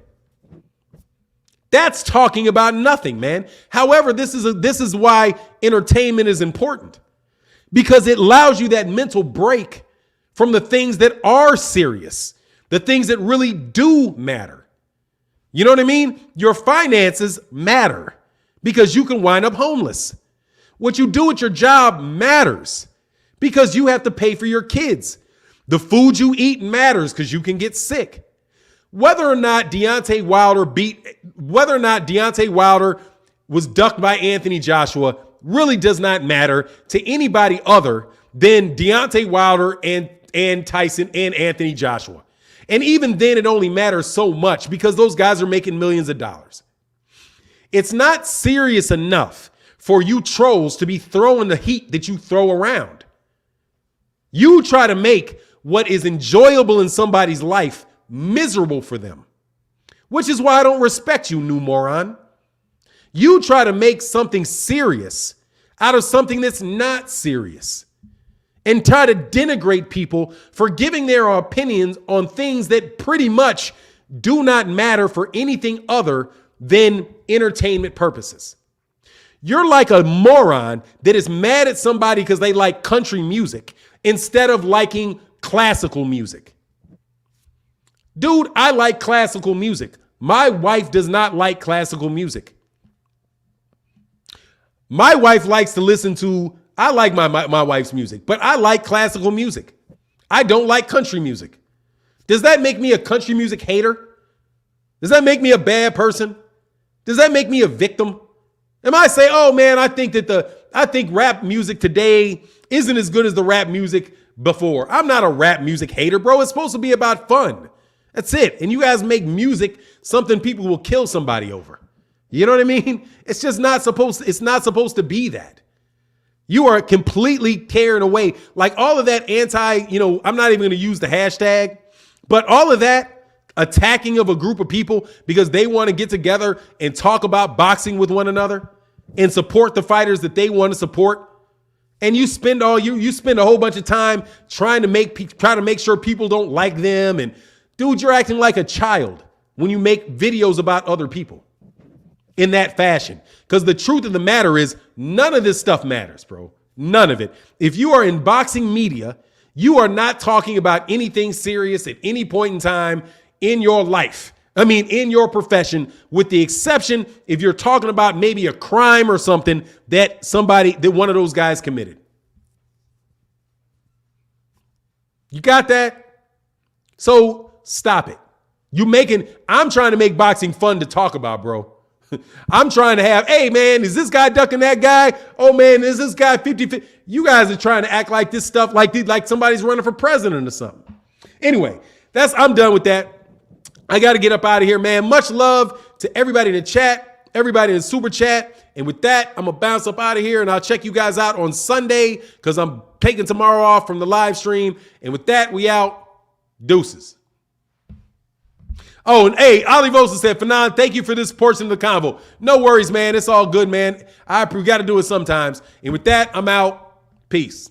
That's talking about nothing, man. However, this is why entertainment is important, because it allows you that mental break from the things that are serious, the things that really do matter. You know what I mean? Your finances matter because you can wind up homeless. What you do at your job matters because you have to pay for your kids. The food you eat matters because you can get sick. Whether or not Deontay Wilder was ducked by Anthony Joshua really does not matter to anybody other than Deontay Wilder and Tyson and Anthony Joshua. And even then, it only matters so much because those guys are making millions of dollars. It's not serious enough for you trolls to be throwing the heat that you throw around. You try to make what is enjoyable in somebody's life miserable for them, which is why I don't respect you, new moron. You try to make something serious out of something that's not serious and try to denigrate people for giving their opinions on things that pretty much do not matter for anything other than entertainment purposes. You're like a moron that is mad at somebody because they like country music instead of liking classical music. Dude, I like classical music. My wife does not like classical music. My wife likes to listen to, I like my wife's music, but I like classical music. I don't like country music. Does that make me a country music hater? Does that make me a bad person? Does that make me a victim? Am I say, oh man, I think rap music today isn't as good as the rap music before. I'm not a rap music hater, bro. It's supposed to be about fun. That's it. And you guys make music something people will kill somebody over. You know what I mean? It's just not supposed to be that. You are completely tearing away. Like all of that I'm not even going to use the hashtag, but all of that, attacking of a group of people because they want to get together and talk about boxing with one another and support the fighters that they want to support. And you spend you spend a whole bunch of time trying to make sure people don't like them. And dude, you're acting like a child when you make videos about other people in that fashion. Because the truth of the matter is none of this stuff matters, bro. None of it. If you are in boxing media, you are not talking about anything serious at any point in time in your life. I mean, in your profession, with the exception if you're talking about maybe a crime or something that one of those guys committed. You got that? So stop it. I'm trying to make boxing fun to talk about, bro. I'm trying to have, hey man, is this guy ducking that guy? Oh man, is this guy 50-50? You guys are trying to act like this stuff like somebody's running for president or something. Anyway, I'm done with that. I got to get up out of here, man. Much love to everybody in the chat, everybody in the super chat. And with that, I'm going to bounce up out of here and I'll check you guys out on Sunday because I'm taking tomorrow off from the live stream. And with that, we out. Deuces. Oh, and hey, Ali Vosa said, Fanon, thank you for this portion of the convo. No worries, man. It's all good, man. We got to do it sometimes. And with that, I'm out. Peace.